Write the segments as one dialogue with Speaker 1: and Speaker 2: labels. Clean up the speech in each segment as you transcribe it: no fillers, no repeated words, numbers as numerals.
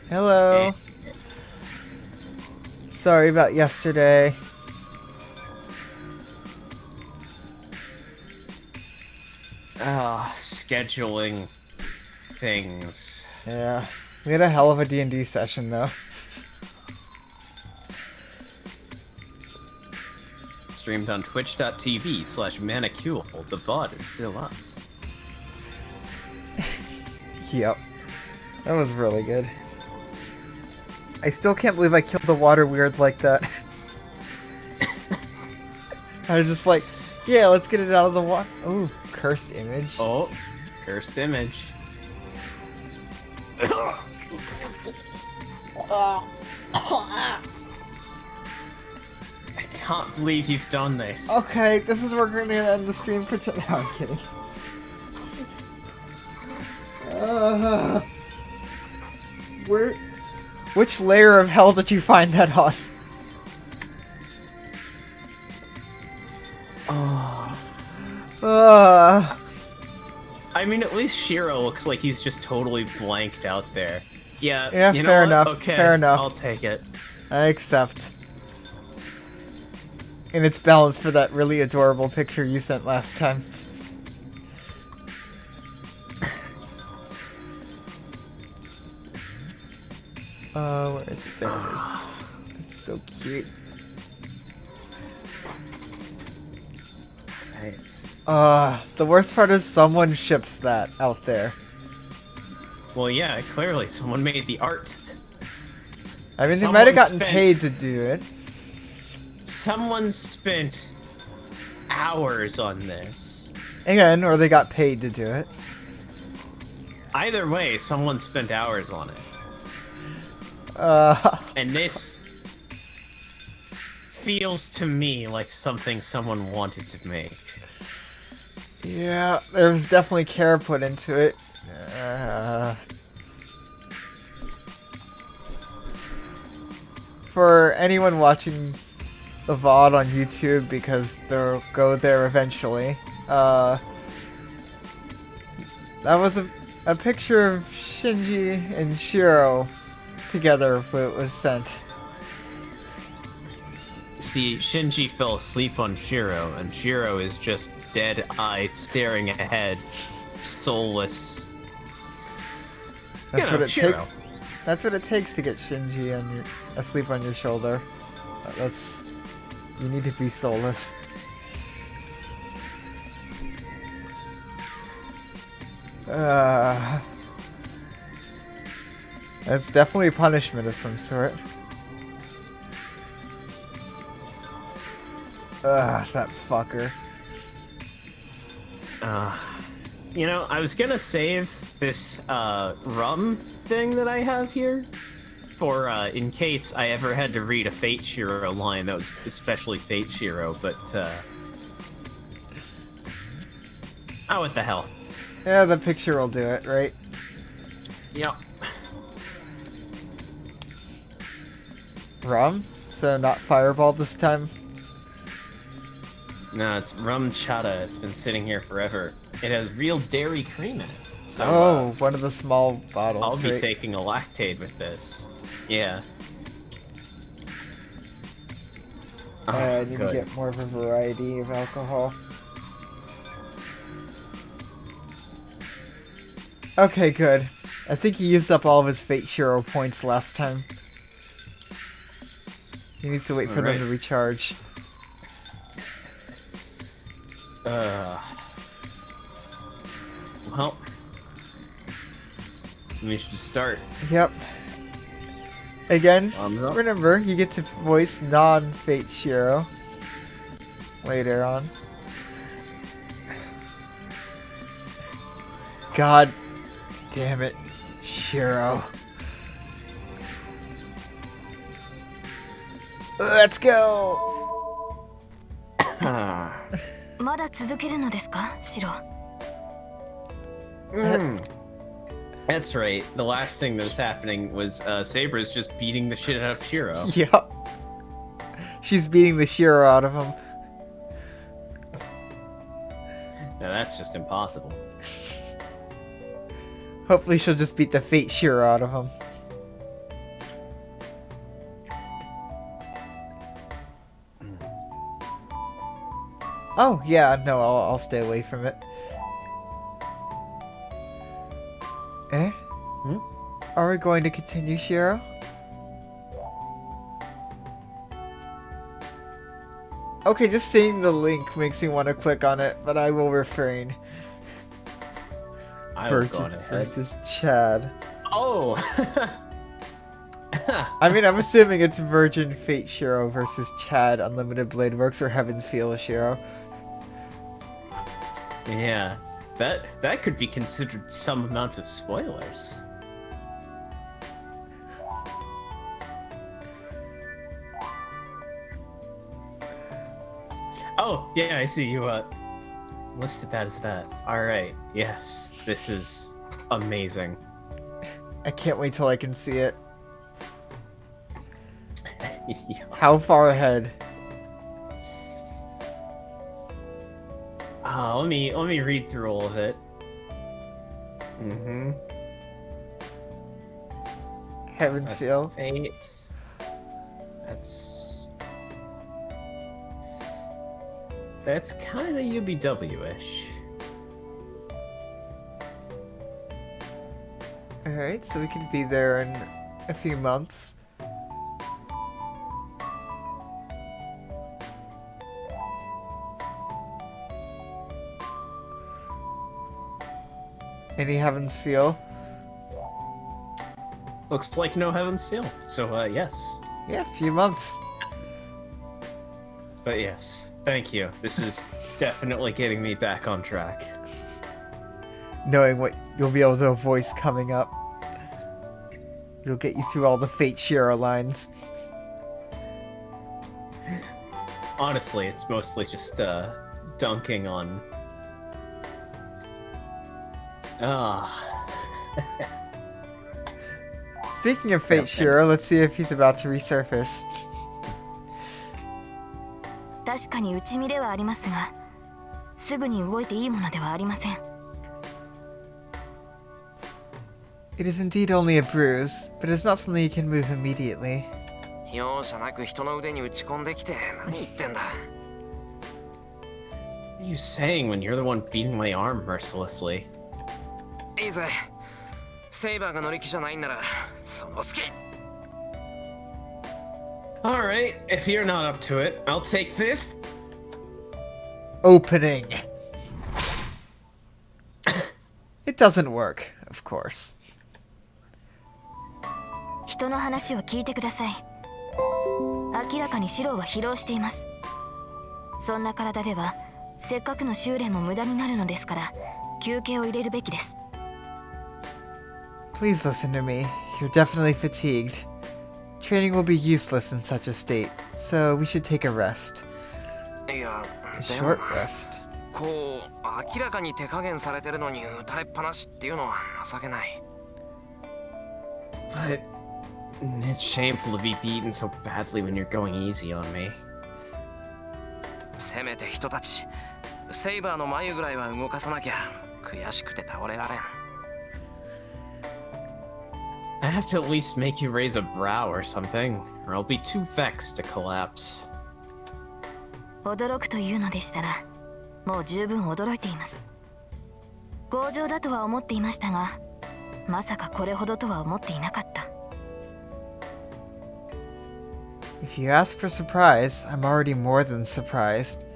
Speaker 1: Hello. Sorry about yesterday.
Speaker 2: Scheduling things.
Speaker 1: Yeah. We had a hell of a D&D session, though.
Speaker 2: Streamed on twitch.tv/manicule. The bot is still up.
Speaker 1: Yep. That was really good. I still can't believe I killed the water weird like that. I was just like, yeah, let's get it out of the water. Ooh, cursed image.
Speaker 2: Oh, cursed image. I can't believe you've done this.
Speaker 1: Okay, this is where we're gonna end the stream for today. No, I'm kidding. Where? Which layer of hell did you find that on?
Speaker 2: I mean, at least Shiro looks like he's just totally blanked out there. Yeah,
Speaker 1: Yeah,
Speaker 2: you know
Speaker 1: fair
Speaker 2: what?
Speaker 1: enough.
Speaker 2: Okay,
Speaker 1: Fair enough.
Speaker 2: I'll take it.
Speaker 1: I accept. And it's balanced for that really adorable picture you sent last time. Where is it? There it is. It's so cute.
Speaker 2: Right.
Speaker 1: The worst part is someone ships that out there.
Speaker 2: Well, yeah, clearly someone made the art.
Speaker 1: I mean, they
Speaker 2: Someone
Speaker 1: might have gotten
Speaker 2: spent-
Speaker 1: paid to do it.
Speaker 2: Someone spent hours on this.
Speaker 1: Again, or they got paid to do it.
Speaker 2: Either way, someone spent hours on it. And this feels to me like something someone wanted to make.
Speaker 1: Yeah, there was definitely care put into it. For anyone watching the VOD on YouTube, because they'll go there eventually, that was a picture of Shinji and Shiro together when it was sent.
Speaker 2: See, Shinji fell asleep on Shiro, and Shiro is just dead-eyed, staring ahead, soulless.
Speaker 1: That's
Speaker 2: You know,
Speaker 1: what it
Speaker 2: Shiro.
Speaker 1: takes. That's what it takes to get Shinji asleep on your shoulder. You need to be soulless. That's definitely a punishment of some sort. That fucker.
Speaker 2: You know, I was gonna save this, rum thing that I have here for, in case I ever had to read a Fate Shiro line that was especially Fate Shiro, but, oh, what the hell.
Speaker 1: Yeah, the picture will do it, right?
Speaker 2: Yep.
Speaker 1: Rum? So not fireball this time?
Speaker 2: No, it's rum chata. It's been sitting here forever. It has real dairy cream in it. So,
Speaker 1: Oh, one of the small bottles,
Speaker 2: I'll be
Speaker 1: right?
Speaker 2: taking a lactate with this. Yeah.
Speaker 1: I need
Speaker 2: good.
Speaker 1: to get more of a variety of alcohol. Okay, good. I think he used up all of his Fate Shiro points last time. He needs to wait for them
Speaker 2: Alright.
Speaker 1: to recharge.
Speaker 2: Well, we should start.
Speaker 1: Yep. Again,
Speaker 2: Thumbs up.
Speaker 1: remember, you get to voice non-Fate Shiro later on. God damn it, Shiro. Let's go!
Speaker 3: まだ続けるのですか、シロ。
Speaker 2: That's right. The last thing that was happening was Saber is just beating the shit out of Shiro.
Speaker 1: Yep. She's beating the Shiro out of him.
Speaker 2: Now that's just impossible.
Speaker 1: Hopefully she'll just beat the Fate Shiro out of him. Oh, yeah, no, I'll stay away from it. Eh?
Speaker 2: Hmm?
Speaker 1: Are we going to continue, Shiro? Okay, just seeing the link makes me want to click on it, but I will refrain.
Speaker 2: I will go
Speaker 1: Virgin
Speaker 2: on ahead.
Speaker 1: versus Chad.
Speaker 2: Oh!
Speaker 1: I mean, I'm assuming it's Virgin Fate Shiro versus Chad Unlimited Blade Works or Heaven's Feel Shiro.
Speaker 2: Yeah, that could be considered some amount of spoilers. Oh, yeah, I see you listed that as that. Alright, yes, this is amazing.
Speaker 1: I can't wait till I can see it.
Speaker 2: Yeah.
Speaker 1: How far ahead?
Speaker 2: Let me read through all of it. Mm-hmm.
Speaker 1: Heaven's Feel.
Speaker 2: Fate. That's kind of UBW-ish.
Speaker 1: Alright, so we can be there in a few months. Any Heaven's Feel?
Speaker 2: Looks like no Heaven's Feel. So, yes.
Speaker 1: Yeah, a few months.
Speaker 2: But yes, thank you. This is definitely getting me back on track.
Speaker 1: Knowing what you'll be able to voice coming up. It'll get you through all the Fate Shiro lines.
Speaker 2: Honestly, it's mostly just, dunking on...
Speaker 1: Speaking of Fate
Speaker 2: Yep.
Speaker 1: Shiro, let's see if he's about to resurface.
Speaker 3: 確かに内身ではありますが、すぐに動いていいものではありません。
Speaker 1: It is indeed only a bruise, but it's not something you can move immediately.
Speaker 4: 容赦なく人の腕に打ち込んできて何言ってんだ。
Speaker 2: What are you saying when you're the one beating my arm mercilessly?
Speaker 4: いいぜ。セイバーが乗り気じゃないんならその隙。
Speaker 2: Alright, if you're not up to it, I'll take this.
Speaker 1: Opening. It doesn't work, of course.
Speaker 3: 人の話を聞いてください。明らかにシロは疲労しています。そんな体ではせっかくの修練も無駄になるのですから休憩を入れるべきです。
Speaker 1: Please listen to me. You're definitely fatigued. Training will be useless in such a state, so we should take a rest.
Speaker 4: いや、
Speaker 1: A
Speaker 4: でも
Speaker 1: short rest.
Speaker 4: こう明らかに手加減されてるのに打たれっぱなしっていうのは情けない。
Speaker 2: But it's shameful to be beaten so badly when you're going easy on me.
Speaker 4: せめて人たち、セイバーの眉ぐらいは動かさなきゃ悔しくて倒れられん。
Speaker 2: I have to at least make you raise a brow or something, or I'll be too vexed to collapse.
Speaker 3: 驚くというのでしたらもう十分驚いています。強情だとは思っていましたがまさかこれほどとは思っていなかった。
Speaker 1: If you ask for surprise, I'm already more than surprised.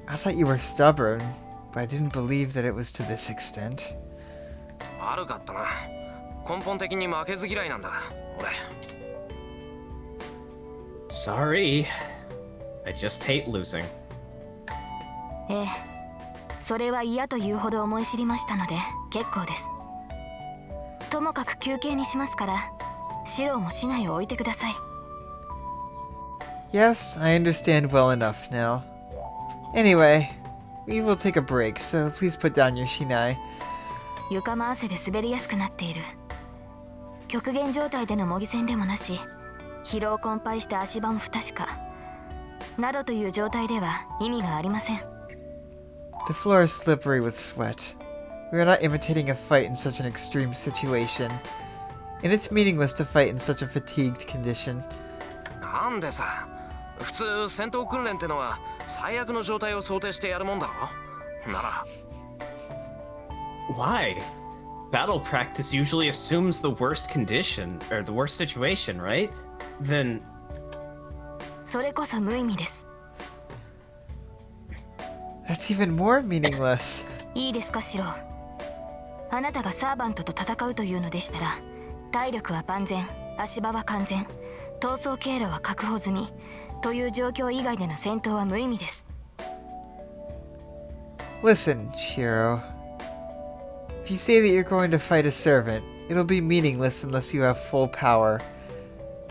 Speaker 1: I thought you were stubborn, but I didn't believe that it was to this extent.
Speaker 4: 悪かったな。根本的に負けず嫌いなんだ、俺。
Speaker 2: Sorry. I just hate losing.
Speaker 3: ええ、それは嫌というほど思い知りましたので結構です。ともかく休憩にしますからシロも市内を置いてください。
Speaker 1: Yes, I understand well enough now. Anyway, we will take a break, so please put down your shinai.
Speaker 3: 床も汗で滑りやすくなっている。極限状態での模擬戦でもなし疲労困憊して足場も不確かなどという状態では意味がありません。
Speaker 1: The floor is slippery with sweat. We are not imitating a fight in such an extreme situation, and it's meaningless to fight in such a fatigued condition.
Speaker 4: なんでさ、普通戦闘訓練ってのは最悪の状態を想定してやるもんだろ。なら
Speaker 2: Why? Battle practice usually assumes the worst condition, or the worst situation, right? Then
Speaker 3: それこそ無意味です。
Speaker 1: That's even more meaningless.
Speaker 3: いいですかシロ。あなたがサーバントと戦うというのでしたら、体力は万全、足場は完全、逃走経路は確保済みという状況以外での戦闘は無意味です。
Speaker 1: Listen, Shiro. If you say that you're going to fight a servant, it'll be meaningless unless you have full power,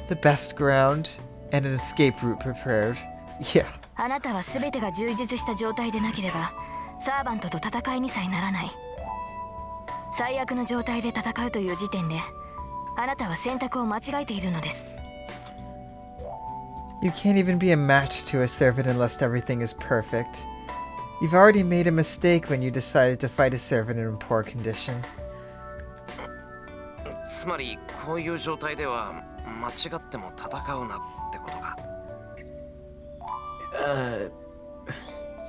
Speaker 1: the best ground, and an escape route prepared. Yeah.
Speaker 3: あなたは全てが充実した状態でなければサーバントと戦いにさえならない。最悪の状態で戦うという時点であなたは選択を間違えているのです。
Speaker 1: You can't even be a match to a servant unless everything is perfect. You've already made a mistake when you decided to fight a servant in poor condition.
Speaker 4: つまりこういう状態では間違っても戦うなってことか。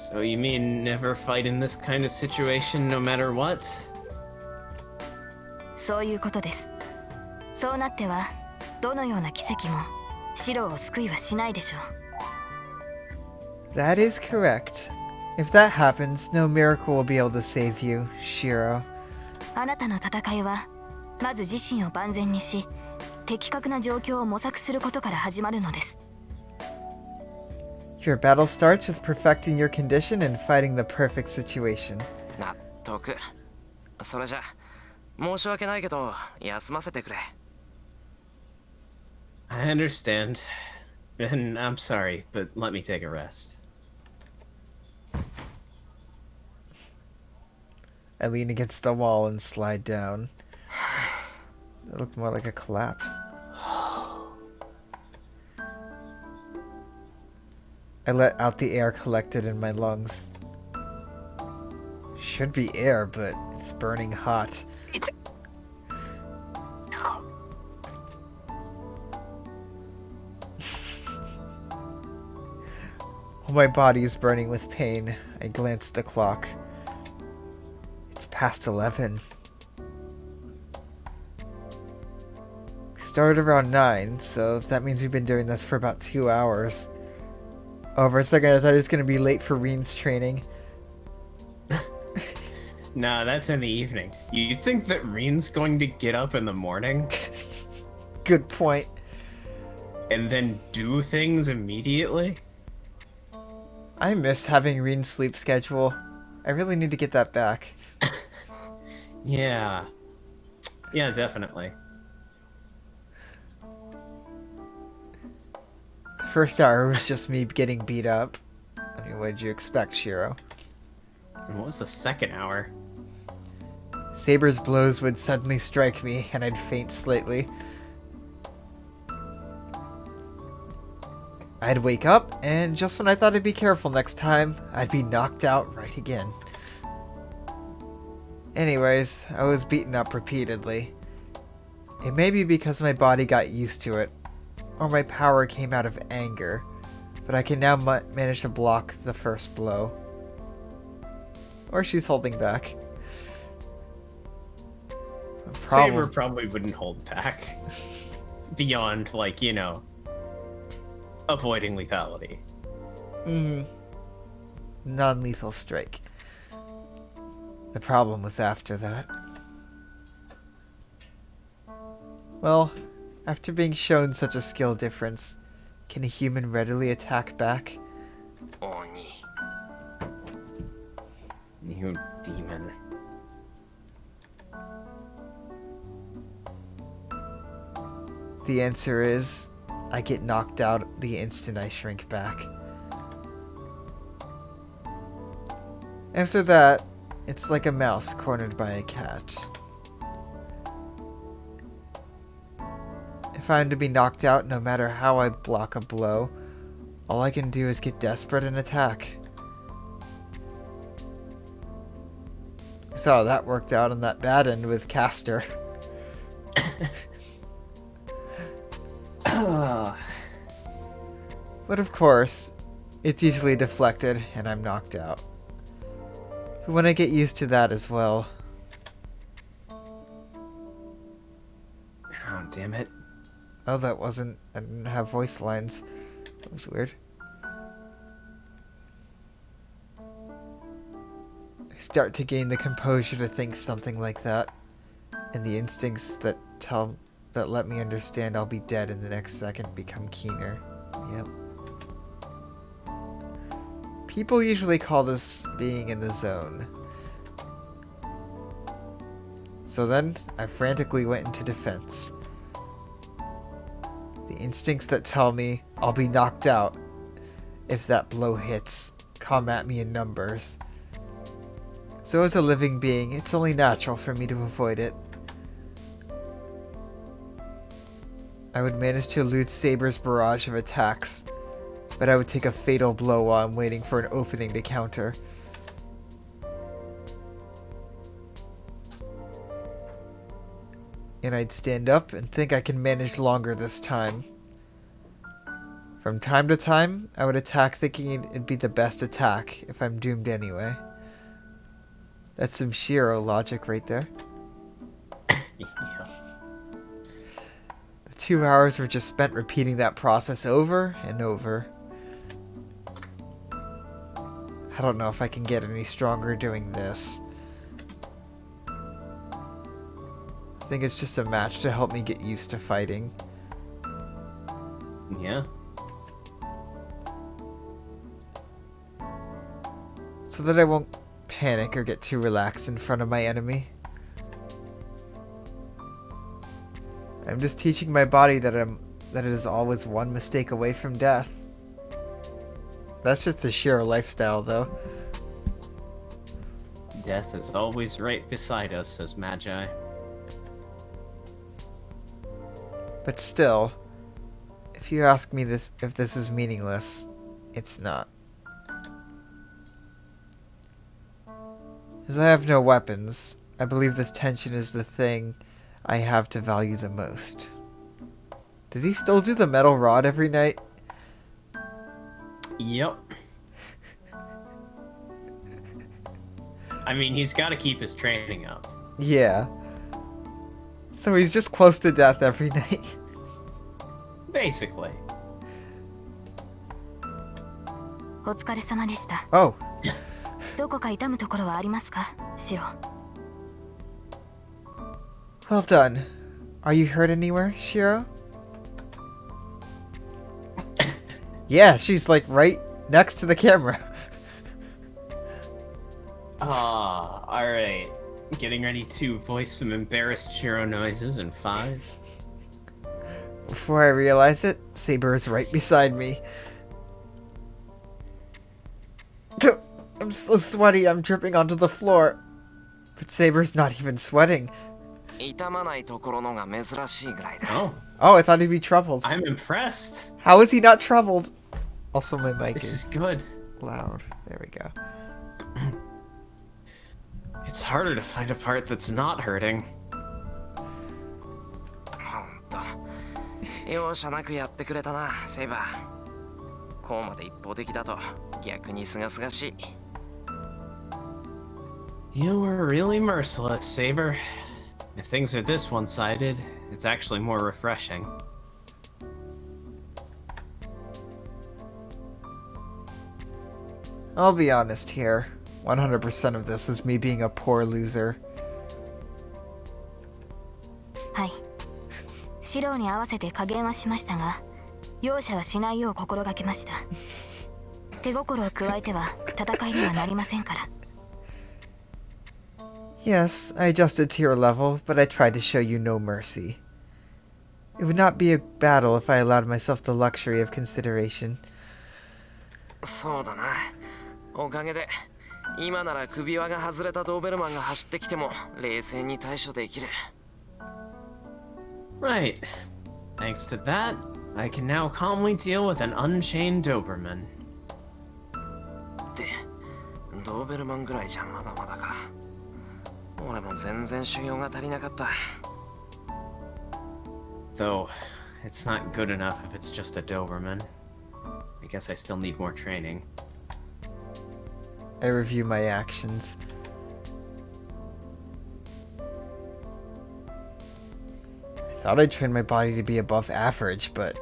Speaker 2: so you mean never fight in this kind of situation no matter what?
Speaker 3: そういうことです。そうなってはどのような奇跡もシロを救いはしないでしょう。
Speaker 1: That is correct. If that happens, no miracle will be able to save you, Shiro.
Speaker 3: あなたの戦いはまず自身を万全にし的確な状況を模索することから始まるのです。
Speaker 1: Your battle starts with perfecting your condition and fighting the perfect situation.
Speaker 4: 納得。それじゃ申し訳ないけど休ませてくれ。
Speaker 2: I understand. And I'm sorry, but let me take a rest.
Speaker 1: I lean against the wall and slide down. That looked more like a collapse. I let out the air collected in my lungs. Should be air, but it's burning hot. While my body is burning with pain, I glance at the clock. It's past 11. We started around 9, so that means we've been doing this for about 2 hours. Oh, for a second I thought I was going to be late for Reen's training.
Speaker 2: Nah, that's in the evening. You think that Reen's going to get up in the morning?
Speaker 1: Good point.
Speaker 2: And then do things immediately?
Speaker 1: I miss having Reen's sleep schedule. I really need to get that back.
Speaker 2: Yeah. Yeah, definitely.
Speaker 1: The first hour was just me getting beat up. I mean, what did you expect, Shiro?
Speaker 2: And what was the second hour?
Speaker 1: Saber's blows would suddenly strike me, and I'd faint slightly. I'd wake up, and just when I thought I'd be careful next time, I'd be knocked out right again. Anyways, I was beaten up repeatedly. It may be because my body got used to it, or my power came out of anger, but I can now manage to block the first blow. Or she's holding back.
Speaker 2: Saber probably wouldn't hold back. Beyond, like, you know, avoiding lethality.
Speaker 1: Non-lethal strike. The problem was after that. Well, after being shown such a skill difference, can a human readily attack back?
Speaker 4: Oni.
Speaker 2: You demon.
Speaker 1: The answer is, I get knocked out the instant I shrink back. After that, it's like a mouse cornered by a cat. If I'm to be knocked out no matter how I block a blow, all I can do is get desperate and attack. We saw how that worked out on that bad end with Caster. But of course, it's easily deflected and I'm knocked out. But when I get used to that as well.
Speaker 2: Oh, damn it.
Speaker 1: Oh, that wasn't... I didn't have voice lines. That was weird. I start to gain the composure to think something like that. And the instincts that let me understand I'll be dead in the next second become keener. Yep. People usually call this being in the zone. So then, I frantically went into defense. The instincts that tell me I'll be knocked out if that blow hits come at me in numbers. So as a living being, it's only natural for me to avoid it. I would manage to elude Saber's barrage of attacks, but I would take a fatal blow while I'm waiting for an opening to counter. And I'd stand up and think I can manage longer this time. From time to time, I would attack thinking it'd be the best attack if I'm doomed anyway. That's some Shiro logic right there.
Speaker 2: Yeah.
Speaker 1: The 2 hours were just spent repeating that process over and over. I don't know if I can get any stronger doing this. I think it's just a match to help me get used to fighting.
Speaker 2: Yeah.
Speaker 1: So that I won't panic or get too relaxed in front of my enemy. I'm just teaching my body that it is always one mistake away from death. That's just the Shiro lifestyle, though.
Speaker 2: Death is always right beside us, says Magi.
Speaker 1: But still, if you ask me if this is meaningless, it's not. As I have no weapons, I believe this tension is the thing I have to value the most. Does he still do the metal rod every night?
Speaker 2: Yep. I mean, he's got to keep his training up.
Speaker 1: Yeah. So he's just close to death every night.
Speaker 2: Basically.
Speaker 3: お疲れ様でした。
Speaker 1: Oh.
Speaker 3: どこか痛むところはありますか、シロ。
Speaker 1: Well done. Are you hurt anywhere, Shiro? Yeah, she's like right next to the camera.
Speaker 2: Alright. Getting ready to voice some embarrassed Shiro noises in 5.
Speaker 1: Before I realize it, Saber is right beside me. I'm so sweaty, I'm dripping onto the floor. But Saber's not even sweating.
Speaker 4: 痛まないところのが珍しいぐらいだ。
Speaker 2: Oh,
Speaker 1: Oh, I thought he'd be troubled.
Speaker 2: I'm impressed.
Speaker 1: How is he not troubled? Also, my mic
Speaker 2: This is
Speaker 1: is
Speaker 2: good.
Speaker 1: loud. There we go.
Speaker 2: It's harder to find a part that's not hurting.
Speaker 4: ほんと。容赦なくやってくれたな、セイバー。こうまで一方的だと逆に清々しい。
Speaker 2: You were really merciless, Saber. If things are this one-sided, it's actually more refreshing.
Speaker 1: I'll be honest here. 100% of this is me being a poor loser.
Speaker 3: はい。シロに合わせて加減はしましたが、容赦はしないよう心がけました。手心を加えては戦いにはなりませんから。
Speaker 1: Yes, I adjusted to your level, but I tried to show you no mercy. It would not be a battle if I allowed myself the luxury of consideration.
Speaker 4: そうだな。おかげで今なら首輪が外れたドーベルマンが走ってきても冷静に対処できる。
Speaker 2: Right. Thanks to that, I can now calmly deal with an unchained Doberman.
Speaker 4: ってドーベルマンぐらいじゃまだまだか。俺も全然修行が足りなかった。
Speaker 2: Though, it's not good enough if it's just a Doberman. I guess I still need more training.
Speaker 1: I review my actions. I thought I'd train my body to be above average, but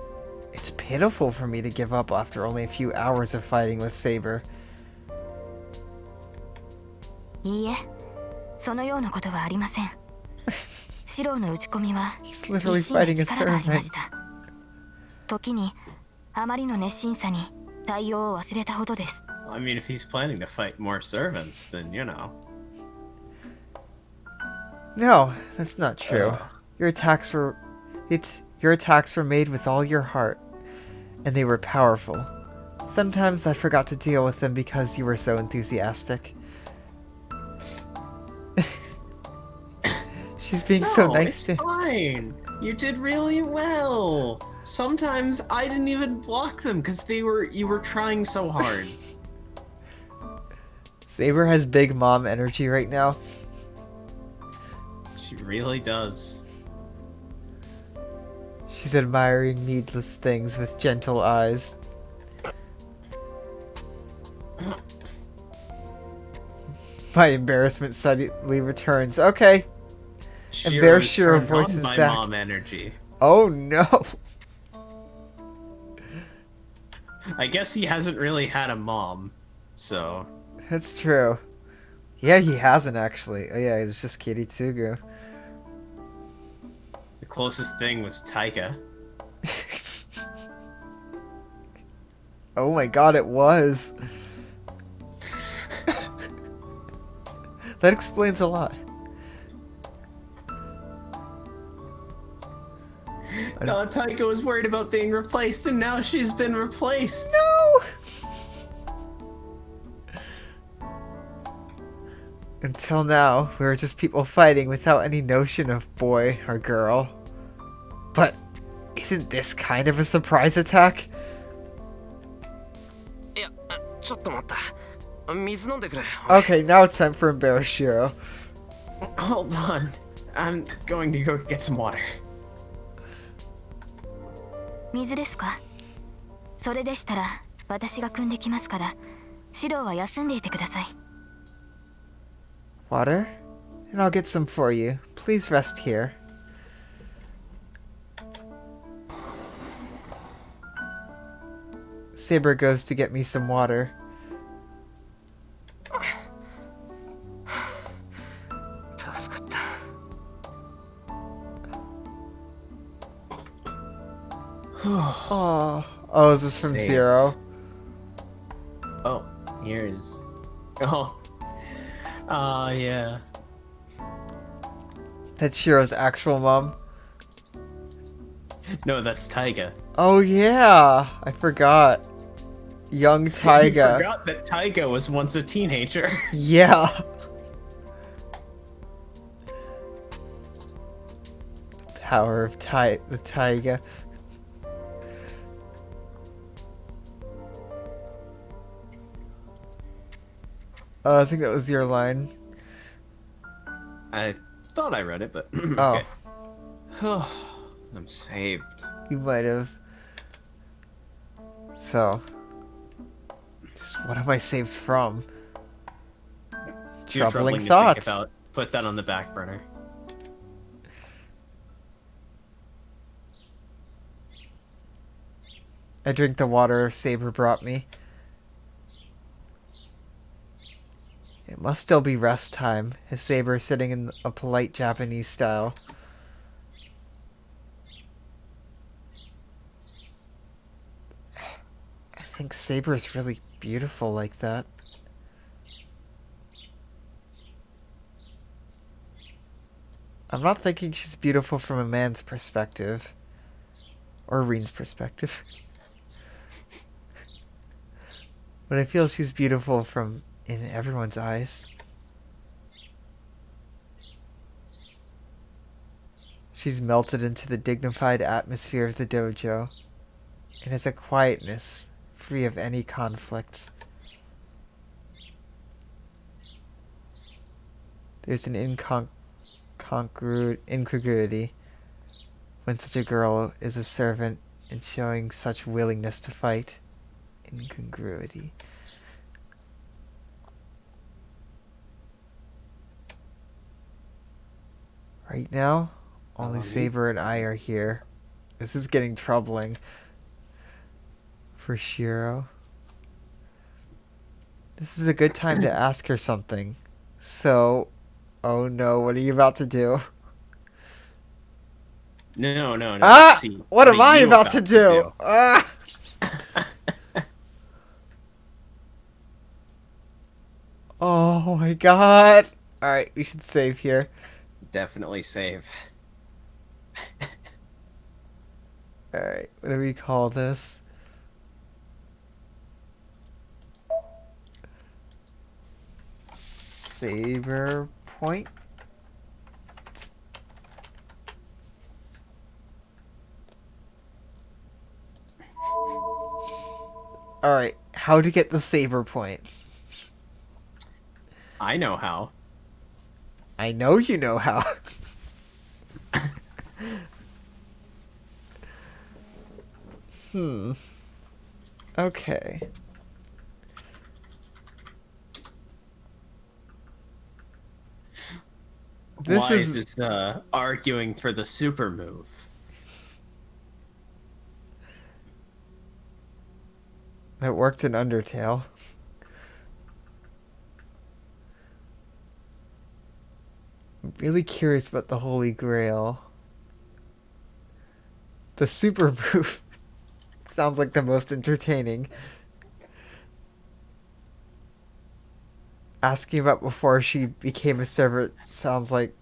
Speaker 1: it's pitiful for me to give up after only a few hours of fighting with Saber.
Speaker 3: いいえ、そのようなことはありません。シローの打ち込みは
Speaker 1: He's
Speaker 3: 一
Speaker 1: literally
Speaker 3: 心に
Speaker 1: fighting a
Speaker 3: 力がありま
Speaker 1: servant.
Speaker 3: した。時にあまりの熱心さに対応を忘れたほどです。
Speaker 2: I mean, if he's planning to fight more servants, then you know.
Speaker 1: No, that's not true. Your attacks were made with all your heart, and they were powerful. Sometimes I forgot to deal with them because you were so enthusiastic. She's being so nice
Speaker 2: it's
Speaker 1: to.
Speaker 2: fine. You did really well. Sometimes I didn't even block them because you were trying so hard.
Speaker 1: Saber has big mom energy right now.
Speaker 2: She really does.
Speaker 1: She's admiring needless things with gentle eyes. My embarrassment suddenly returns. Okay. And Bear Shiro
Speaker 2: turned on
Speaker 1: voices
Speaker 2: by
Speaker 1: back.
Speaker 2: mom energy.
Speaker 1: Oh no.
Speaker 2: I guess he hasn't really had a mom, so.
Speaker 1: That's true. Yeah, he hasn't actually. Oh yeah, it's just Kiritsugu.
Speaker 2: The closest thing was Taika.
Speaker 1: Oh my god, it was. That explains a lot.
Speaker 2: Taika was worried about being replaced, and now she's been replaced.
Speaker 1: No! Until now, we were just people fighting without any notion of boy or girl. But isn't this kind of a surprise attack?
Speaker 4: いや、ちょっと待った。水飲んでくれ。
Speaker 1: Okay, now it's time for Embarashiro.
Speaker 2: Hold on. I'm going to go get some water.
Speaker 3: 水ですか？それでしたら私が汲んできますから、シローは休んでいてください。
Speaker 1: Water? And I'll get some for you. Please rest here. Saber goes to get me some water. Oh, is this from
Speaker 2: Saved.
Speaker 1: Zero?
Speaker 2: Oh, here it is. Oh. Yeah.
Speaker 1: That's Shiro's actual mom.
Speaker 2: No, that's Taiga.
Speaker 1: Oh yeah, I forgot. Young
Speaker 2: You
Speaker 1: Taiga.
Speaker 2: forgot that Taiga was once a teenager.
Speaker 1: Yeah. Power of the Taiga. I think that was your line.
Speaker 2: I thought I read it, but
Speaker 1: Oh,
Speaker 2: okay. I'm saved.
Speaker 1: you might have. So, just what am I saved from?
Speaker 2: Too
Speaker 1: Troubling
Speaker 2: to think
Speaker 1: thoughts.
Speaker 2: about. Put that on the back burner.
Speaker 1: I drink the water Saber brought me. It must still be rest time, his Saber sitting in a polite Japanese style. I think Saber is really beautiful like that. I'm not thinking she's beautiful from a man's perspective. Or Reen's perspective. But I feel she's beautiful from in everyone's eyes. She's melted into the dignified atmosphere of the dojo and has a quietness free of any conflicts. There's an incongruity when such a girl is a servant and showing such willingness to fight. incongruity. Right now, only Saber and I are here. This is getting troubling for Shiro. This is a good time to ask her something. So, oh no, what are you about to do?
Speaker 2: No.
Speaker 1: Ah!
Speaker 2: See,
Speaker 1: What am
Speaker 2: are
Speaker 1: I
Speaker 2: you
Speaker 1: about to do? Ah! Oh my god. Alright, we should save here.
Speaker 2: Definitely save.
Speaker 1: Alright, what do we call this? Saber point? Alright, how to get the Saber point?
Speaker 2: I know how.
Speaker 1: I know you know how. Okay. This
Speaker 2: Wise
Speaker 1: is
Speaker 2: arguing for the super move.
Speaker 1: that worked in Undertale. I'm really curious about the Holy Grail. The super move sounds like the most entertaining. Asking about before she became a servant sounds like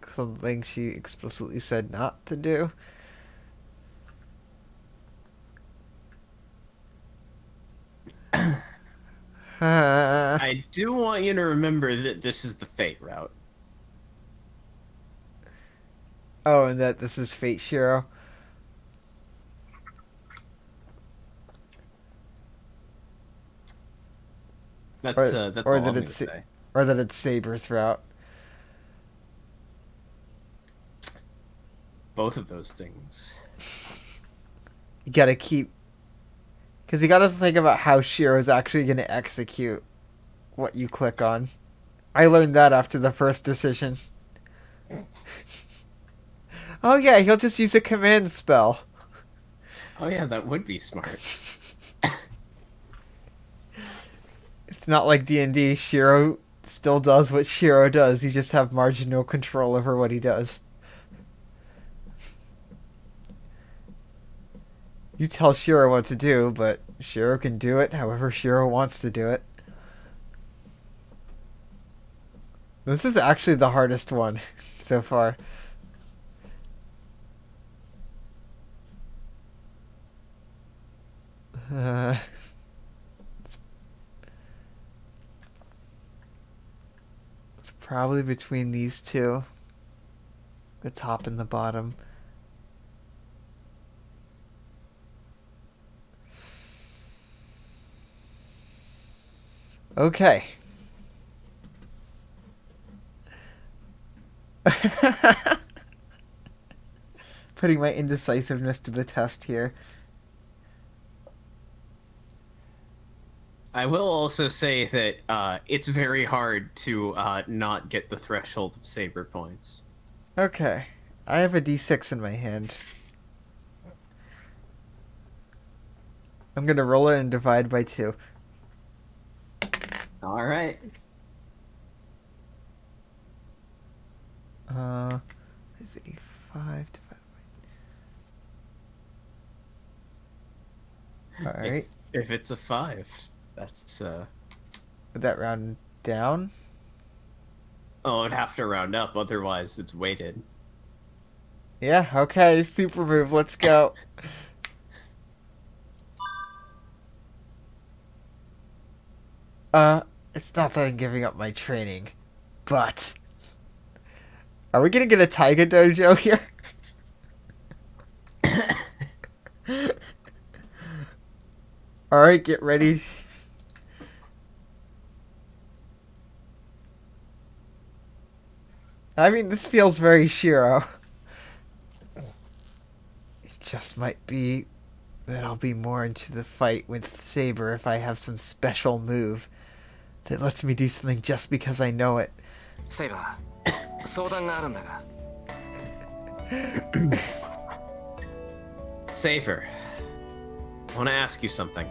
Speaker 1: something she explicitly said not to do.
Speaker 2: I do want you to remember that this is the Fate route.
Speaker 1: Oh, and that this is Fate Shiro.
Speaker 2: That's
Speaker 1: Or
Speaker 2: all
Speaker 1: that
Speaker 2: I'm gonna
Speaker 1: it's
Speaker 2: say.
Speaker 1: or that it's Saber's route.
Speaker 2: Both of those things.
Speaker 1: You gotta keep, because you gotta think about how Shiro's actually gonna execute what you click on. I learned that after the first decision. Oh yeah, he'll just use a command spell.
Speaker 2: Oh yeah, that would be smart.
Speaker 1: It's not like D&D. Shiro still does what Shiro does. You just have marginal control over what he does. You tell Shiro what to do, but Shiro can do it however Shiro wants to do it. This is actually the hardest one so far. It's probably between these two. The top and the bottom. Okay. Putting my indecisiveness to the test here.
Speaker 2: I will also say that it's very hard to not get the threshold of Saber points.
Speaker 1: Okay. I have a d6 in my hand. I'm gonna roll it and divide by 2.
Speaker 2: All right.
Speaker 1: Is a 5 divided by... Alright.
Speaker 2: If it's a 5, that's
Speaker 1: Would that round down?
Speaker 2: oh, it'd have to round up, otherwise it's weighted.
Speaker 1: Yeah, okay. Super move. Let's go. It's not that I'm giving up my training, but... Are we gonna get a Taiga dojo here? Alright, get ready. I mean, this feels very Shiro. It just might be that I'll be more into the fight with Saber if I have some special move that lets me do something just because I know it.
Speaker 4: セイバー、相談があるんだが。
Speaker 2: Saber, I want to ask you something.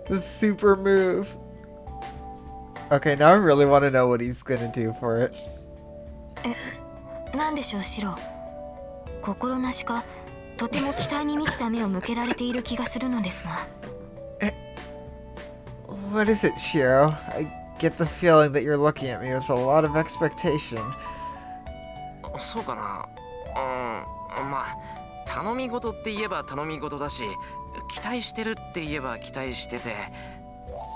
Speaker 1: The super move. Okay, now I really want to know what he's gonna do for it.
Speaker 3: なんでしょうシロ。心なしかとても期待に満ちた目を向けられている気がするのですが。
Speaker 1: What is it, Shiro? I get the feeling that you're looking at me with a lot of expectation.
Speaker 4: そうかな。まあ頼み事って言えば頼み事だし、期待してるって言えば期待してて、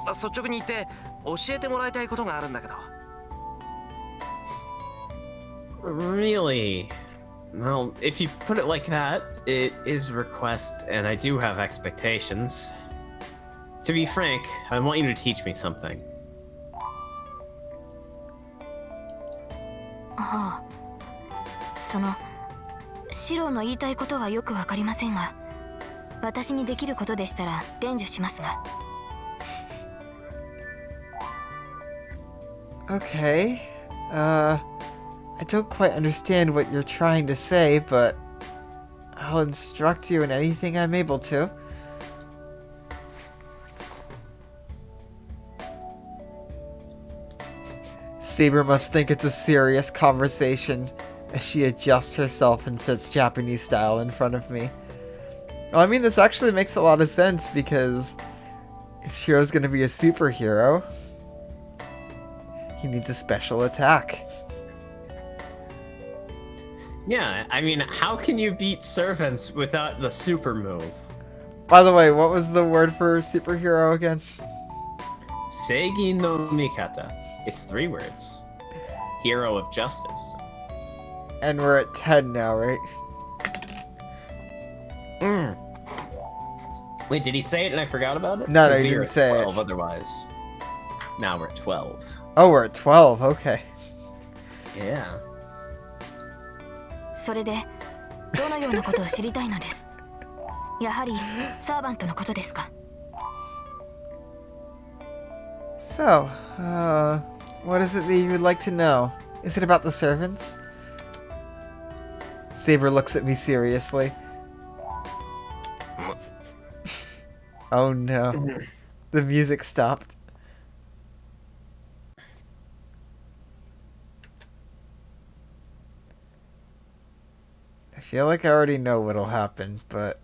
Speaker 4: 率直に言って教えてもらいたいことがあるんだけど。
Speaker 2: Really? Well, if you put it like that, it is a request, and I do have expectations. To be frank, I want you to teach me something.
Speaker 3: ああ、そのシロの言いたいことはよくわかりませんが、私にできることでしたら伝授しますが。
Speaker 1: Okay. I don't quite understand what you're trying to say, but I'll instruct you in anything I'm able to. Saber must think it's a serious conversation as she adjusts herself and sits Japanese style in front of me. Well, I mean, this actually makes a lot of sense because if Shiro's gonna be a superhero, he needs a special attack.
Speaker 2: Yeah, I mean, how can you beat servants without the super move?
Speaker 1: By the way, what was the word for superhero again?
Speaker 2: Seigi no Mikata. It's 3 words. Hero of justice.
Speaker 1: And we're at 10 now, right?
Speaker 2: Wait, did he say it and I forgot about it?
Speaker 1: No,
Speaker 2: 'Cause
Speaker 1: he
Speaker 2: we were
Speaker 1: didn't
Speaker 2: at
Speaker 1: say it.
Speaker 2: 12 otherwise. Now we're at 12.
Speaker 1: Oh, we're at 12. Okay.
Speaker 2: Yeah.
Speaker 3: それでどのようなことを知りたいのです。やはりサーバントのことですか。
Speaker 1: So, what is it that you would like to know? Is it about the servants? Saber looks at me seriously. Oh no. The music stopped. I feel like I already know what'll happen, but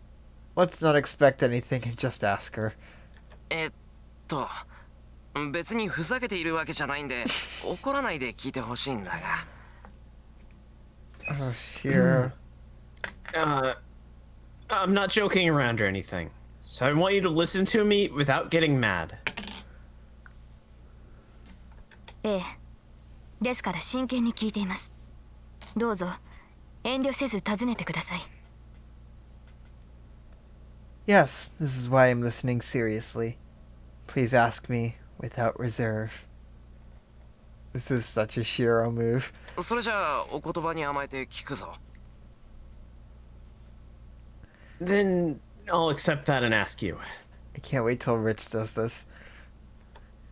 Speaker 1: let's not expect anything and just ask her.
Speaker 4: 別にふざけているわけじゃないんで、怒らないで聞いてほしいんだが。
Speaker 1: Oh, Shiro.
Speaker 2: I'm not joking around or anything. So I want you to listen to me without getting mad.
Speaker 3: ええ。ですから真剣に聞いています。どうぞ遠慮せず尋ねてください。
Speaker 1: Yes, this is why I'm listening seriously. Please ask me without reserve. This is such a Shiro move.
Speaker 4: それじゃあお言葉に甘えて聞くぞ。
Speaker 2: Then I'll accept that and ask you.
Speaker 1: I can't wait till Ritz does this.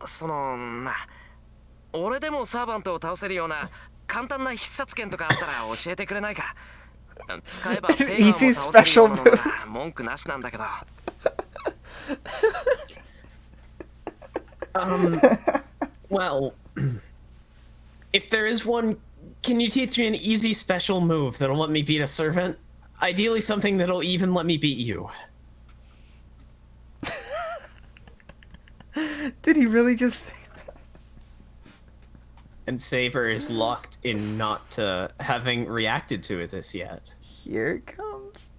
Speaker 4: そのな、俺でもサーバントを倒せるような簡単な必殺剣とかあったら教えてくれないか。使えばセーバーも倒せるようなのなら文句なしなんだけど。
Speaker 2: Well, if there is one, can you teach me an easy special move that'll let me beat a servant? Ideally something that'll even let me beat you.
Speaker 1: Did he really just say that?
Speaker 2: And Saber is locked in not having reacted to this yet.
Speaker 1: Here it comes.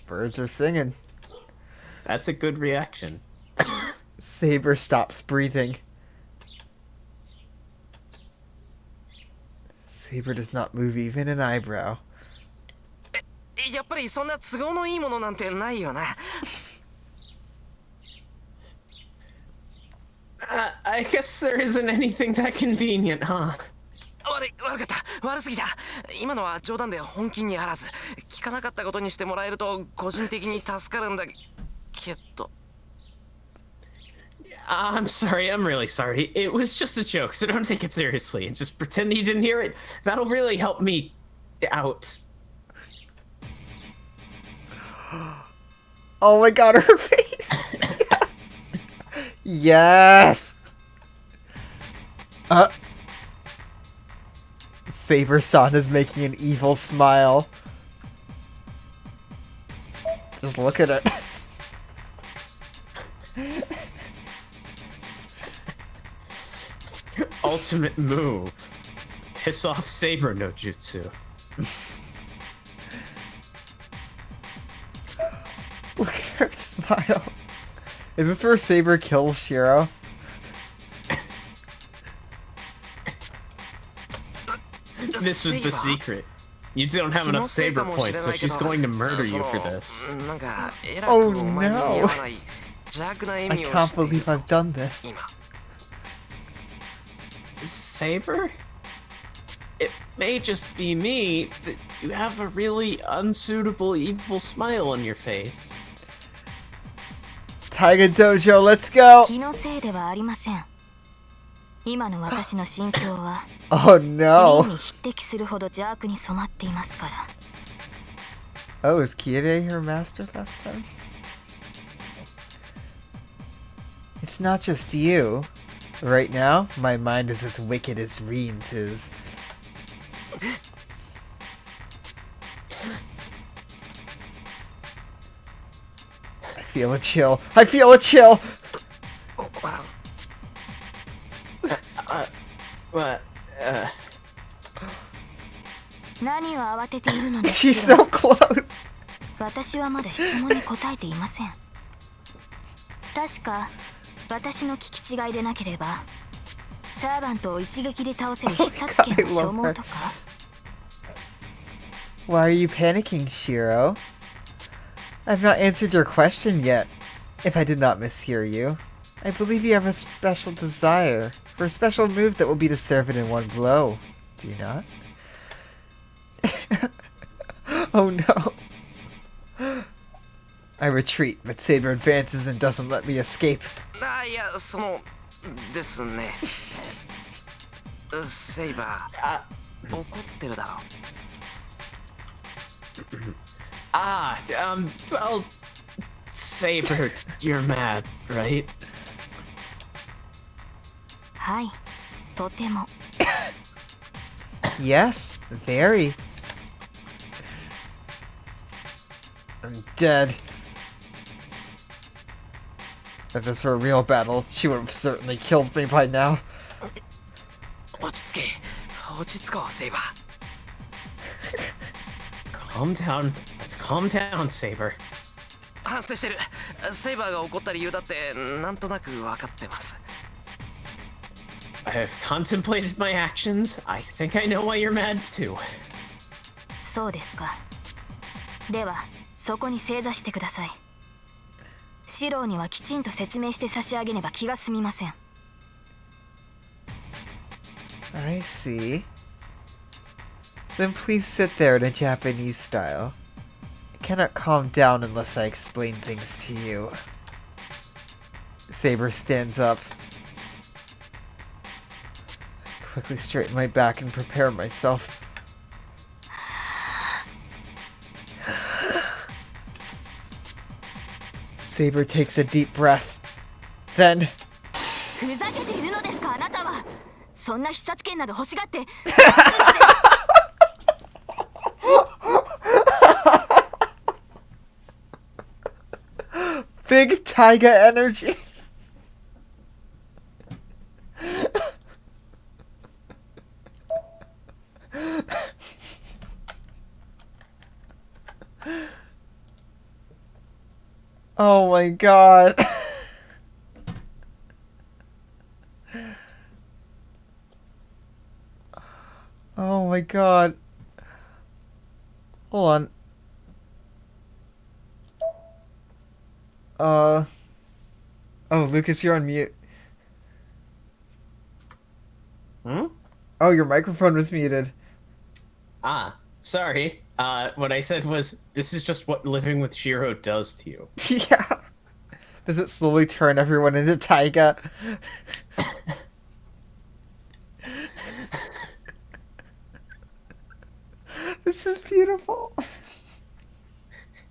Speaker 1: Birds are singing.
Speaker 2: That's a good reaction.
Speaker 1: Saber stops breathing. Saber does not move even an eyebrow.
Speaker 4: やっぱりそんな都合のいいものなんてないよな。
Speaker 2: I guess there isn't anything that convenient, huh?
Speaker 4: 悪かった。悪すぎた。今のは冗談で本気にあらず。聞かなかったことにしてもらえると個人的に助かるんだけど。
Speaker 2: I'm sorry, I'm really sorry. It was just a joke, so don't take it seriously and just pretend you didn't hear it. That'll really help me out.
Speaker 1: Oh my god, her face! Yes! Yes! Saber-san is making an evil smile. Just look at it.
Speaker 2: Ultimate move. Piss off Saber no jutsu.
Speaker 1: Look at her smile. Is this where Saber kills Shiro?
Speaker 2: This was the secret. You don't have enough Saber points, so she's going to murder you for this.
Speaker 1: Oh no! I can't believe I've done this.
Speaker 2: Saber? It may just be me, but you have a really unsuitable evil smile on your face.
Speaker 1: Taiga Dojo, let's go!
Speaker 3: 気のせいではありません。今の私の心境は
Speaker 1: Oh no!
Speaker 3: に匹敵するほど邪悪に染まっていますから。
Speaker 1: Oh, is Kiede her master last time? It's not just you. Right now, my mind is as wicked as Reen's is. I feel a chill. I feel a chill!
Speaker 2: What?
Speaker 3: 何を慌てているので
Speaker 1: She's
Speaker 3: すか。
Speaker 1: so close!
Speaker 3: 私はまだ質問に答えていません。確か私の聞き違いでなければサーバントを一撃で倒せる必殺剣の消耗とか。
Speaker 1: Why are you panicking, Shiro? I've not answered your question yet. If I did not mishear you, I believe you have a special desire for a special move that will be to serve it in one blow. Do you not? Oh no. I retreat, but Saber advances and doesn't let me escape.
Speaker 4: いや、そのですね。セイバー、怒ってるだろ。
Speaker 2: Well, Saber, you're mad, right?
Speaker 3: はい、とても。
Speaker 1: Yes, very. I'm dead. If this were a real battle, she would have certainly killed me by now.
Speaker 4: 落ち着け、落ち着こう、セイバー。
Speaker 2: Calm down. Let's calm down, Saber.
Speaker 4: 反省してる。セイバーが怒った理由だってなんとなく分かってます。
Speaker 2: I have contemplated my actions. I think I know why you're mad too.
Speaker 3: そうですか。ではそこに正座してください。シローにはきちんと説明して差し上げねば気が済みません。
Speaker 1: I see. Then please sit there in a Japanese style. I cannot calm down unless I explain things to you. Saber stands up. I quickly straighten my back and prepare myself. Saber takes a deep breath. Then...
Speaker 3: ふざけているのですか、あなたは。そんな必殺剣など欲しがって。
Speaker 1: Big Taiga energy. Oh my god. Oh my god. Hold on. Oh, Lucas, you're on mute.
Speaker 2: Hmm?
Speaker 1: Oh, your microphone was muted.
Speaker 2: Ah, sorry. What I said was, this is just what living with Shiro does to you.
Speaker 1: Yeah. Does it slowly turn everyone into taiga? This is beautiful.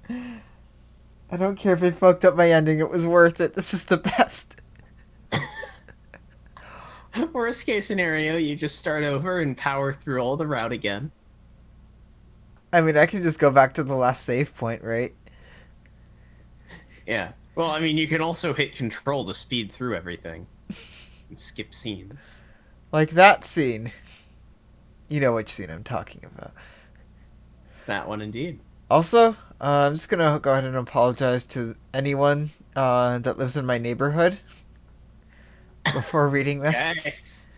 Speaker 1: I don't care if it fucked up my ending. It was worth it. This is the best.
Speaker 2: Worst case scenario, you just start over and power through all the route again.
Speaker 1: I mean, I can just go back to the last save point, right?
Speaker 2: Yeah. Well, I mean, you can also hit control to speed through everything. And skip scenes.
Speaker 1: Like that scene. You know which scene I'm talking about.
Speaker 2: That one indeed.
Speaker 1: Also, I'm just gonna go ahead and apologize to anyone that lives in my neighborhood before reading this.
Speaker 2: Yes.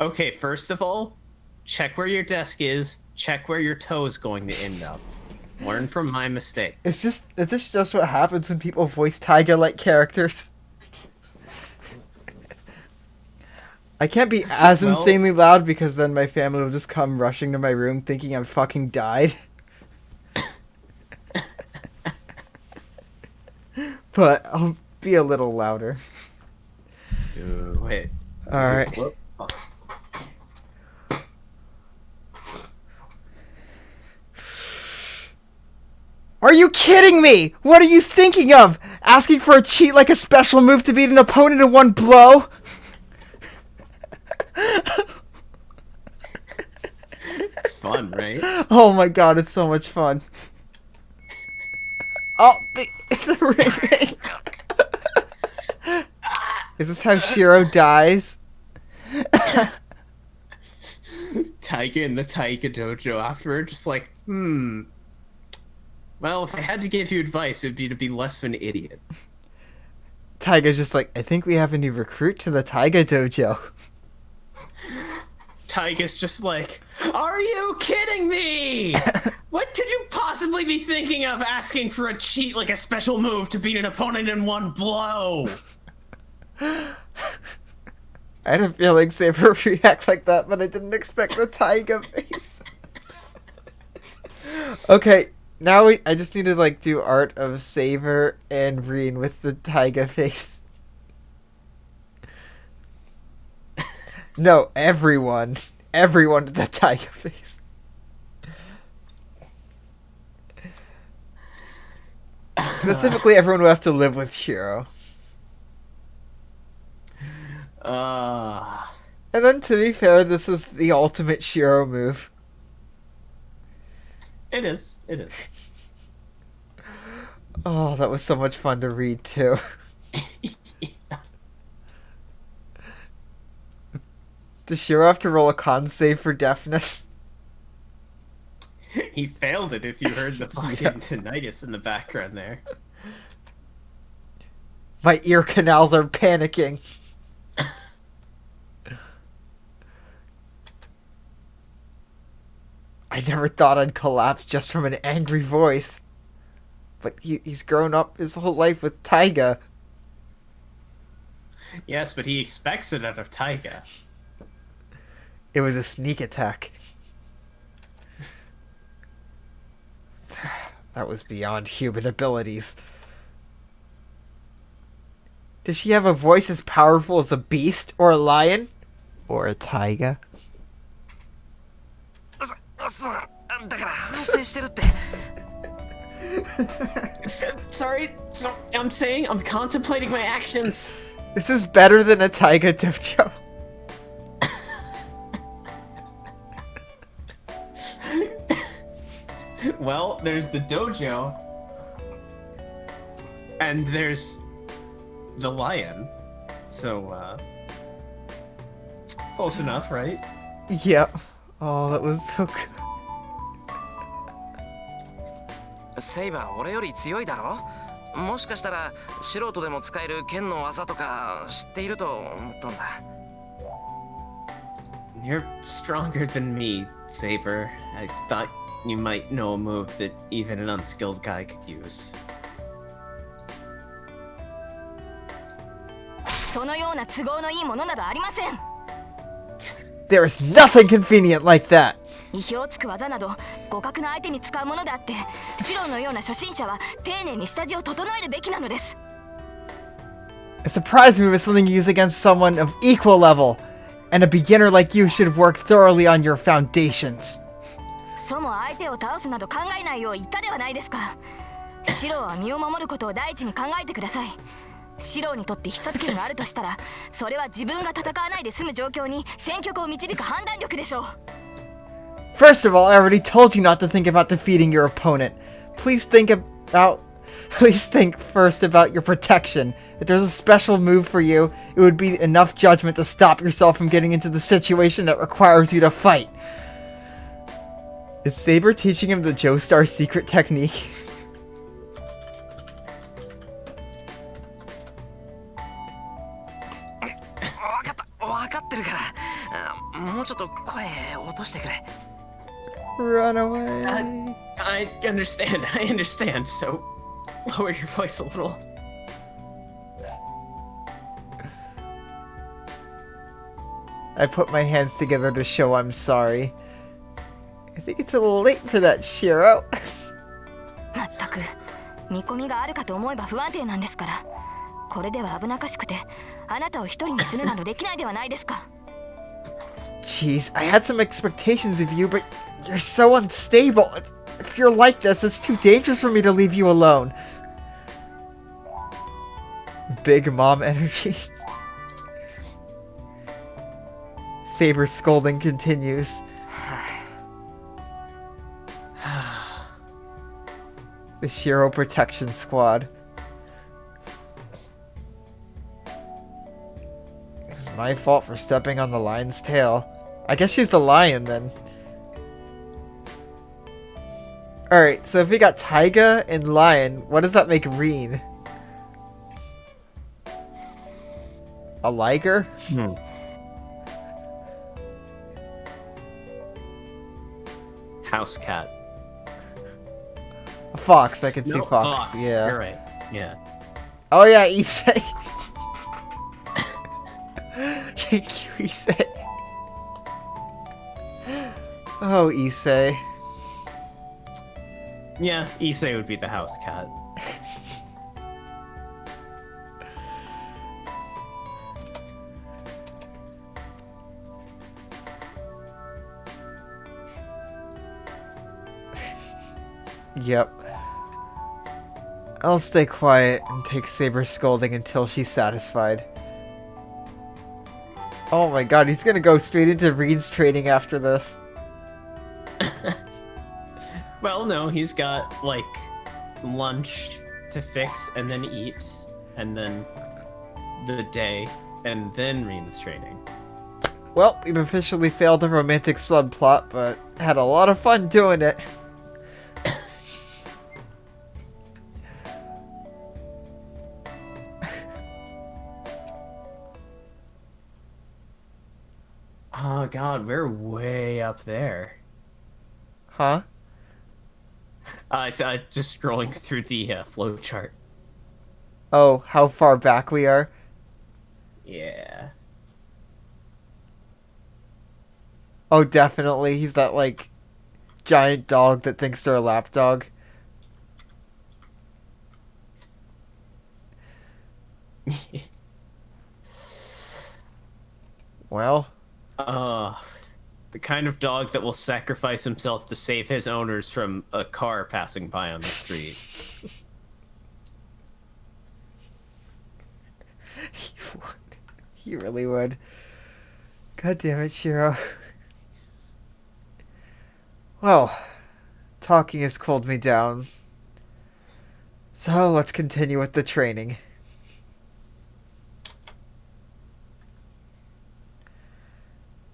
Speaker 2: Okay, first of all, check where your desk is. Check where your toe is going to end up. Learn from my mistakes.
Speaker 1: Is this just what happens when people voice Taiga-like characters? I can't be as insanely loud because then my family will just come rushing to my room thinking I'm fucking died. But I'll be a little louder.
Speaker 2: Wait.
Speaker 1: Alright. Are you kidding me? What are you thinking of? Asking for a cheat like a special move to beat an opponent in one blow?
Speaker 2: It's fun, right?
Speaker 1: Oh my god, it's so much fun. Oh, the ring. Is this how Shiro dies?
Speaker 2: Taiga in the Taiga dojo afterward, just like, well, if I had to give you advice, it would be to be less of an idiot.
Speaker 1: Taiga's just like, I think we have a new recruit to the Taiga dojo.
Speaker 2: Taiga's just like, are you kidding me? What could you possibly be thinking of asking for a cheat like a special move to beat an opponent in one blow?
Speaker 1: I had a feeling Saber would react like that, but I didn't expect the Taiga face. Okay, now I just need to like do art of Saber and Reen with the Taiga face. No, everyone with the Taiga face. Specifically, everyone who has to live with Shiro. And then, to be fair, this is the ultimate Shiro move.
Speaker 2: It is. It is.
Speaker 1: Oh, that was so much fun to read, too. Does Shiro have to roll a con save for deafness?
Speaker 2: He failed it if you heard the fucking tinnitus in the background there.
Speaker 1: My ear canals are panicking. I never thought I'd collapse just from an angry voice. But he's grown up his whole life with Taiga.
Speaker 2: Yes, but he expects it out of Taiga.
Speaker 1: It was a sneak attack. That was beyond human abilities. Does she have a voice as powerful as a beast, or a lion, or a Taiga?
Speaker 2: Sorry, I'm saying I'm contemplating my actions.
Speaker 1: This is better than a Taiga dojo.
Speaker 2: Well, there's the dojo, and there's the lion. So, close enough, right?
Speaker 1: Yep. Oh, that was so good.
Speaker 4: セイバー俺より強いだろもしかしたら素人でも使える剣の技とか知っていると思ったんだ
Speaker 2: You're stronger than me, Saber. I thought you might know a move that even an unskilled guy could use.
Speaker 3: そのような都合のいいものなどありません。
Speaker 1: There is nothing convenient like that.
Speaker 3: 意表をつく技など互角な相手に使うものであって、シロのような初心者は丁寧に下地を整えるべきなのです。
Speaker 1: A surprise move is something you use against someone of equal level, and a beginner like you should work thoroughly on your foundations.
Speaker 3: そも相手を倒すなど考えないよう言ったではないですか。シロは身を守ることを第一に考えてください。シロにとって必殺剣があるとしたら、それは自分が戦わないで済む状況に戦局を導く判断力でしょう。
Speaker 1: First of all, I already told you not to think about defeating your opponent. Please think first about your protection. If there's a special move for you, it would be enough judgment to stop yourself from getting into the situation that requires you to fight. Is Saber teaching him the Joestar secret technique?
Speaker 4: わかってるから。もうちょっと声落としてくれ。
Speaker 1: Run away.
Speaker 2: I understand. I understand. So, lower your voice a little.
Speaker 1: I put my hands together to show I'm sorry. I think it's a little late for that, Shiro.
Speaker 3: まったく見込みがあるかと思えば不安定なんですから。これでは危なっかしくて、あなたを一人にするなどできないではないですか。
Speaker 1: Jeez, I had some expectations of you, but you're so unstable. If you're like this, it's too dangerous for me to leave you alone. Big mom energy. Saber's scolding continues. The Shiro Protection Squad. It was my fault for stepping on the lion's tail. I guess she's the lion then. Alright, so if we got Taiga and Lion, what does that make Reen? A liger?
Speaker 2: House cat.
Speaker 1: A fox, I could see
Speaker 2: No,
Speaker 1: fox. Yeah.
Speaker 2: You're right. Yeah.
Speaker 1: Oh yeah, Issei. Thank you, Issei. Oh, Issei.
Speaker 2: Yeah, Issei would be the house cat.
Speaker 1: Yep. I'll stay quiet and take Saber's scolding until she's satisfied. Oh my god, he's gonna go straight into Reed's training after this.
Speaker 2: Well, no, he's got, like, lunch to fix and then eat, and then the day, and then Reen's training.
Speaker 1: Well, we've officially failed the romantic subplot, but had a lot of fun doing it.
Speaker 2: Oh god, we're way up there.
Speaker 1: Huh?
Speaker 2: Just scrolling through the flow chart.
Speaker 1: Oh, how far back we are?
Speaker 2: Yeah.
Speaker 1: Oh, definitely. He's that, like, giant dog that thinks they're a lapdog. Well.
Speaker 2: The kind of dog that will sacrifice himself to save his owners from a car passing by on the street.
Speaker 1: He would. He really would. God damn it, Shiro. Well, talking has cooled me down. So let's continue with the training.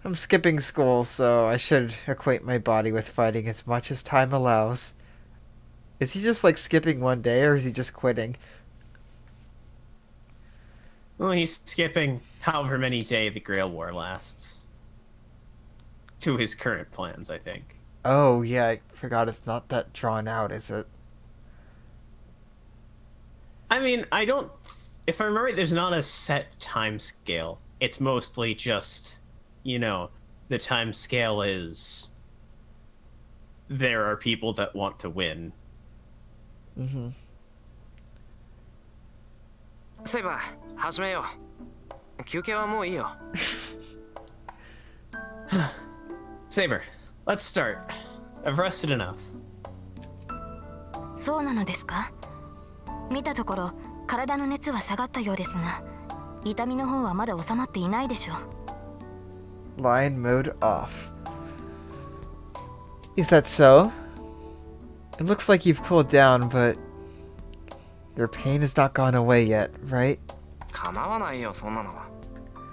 Speaker 1: I'm skipping school, so I should equate my body with fighting as much as time allows. Is he just like skipping one day, or is he just quitting?
Speaker 2: Well, he's skipping however many days the Grail War lasts. To his current plans, I think.
Speaker 1: Oh, yeah, I forgot it's not that drawn out, is it?
Speaker 2: I mean, I don't... If I remember right, there's not a set time scale. It's mostly just, you know, the time scale is there are people that want to win.
Speaker 1: Mm-hmm.
Speaker 4: セイバー、始めよう。休憩はもういいよ。
Speaker 2: Saber, let's start. I've rested enough.
Speaker 3: そうなのですか？見たところ体の熱は下がったようですが、痛みの方はまだ収まっていないでしょう。
Speaker 1: Lion mode off. Is that so? It looks like you've cooled down, but your pain has not gone away yet, right?
Speaker 4: 構わないよ、そんなのは。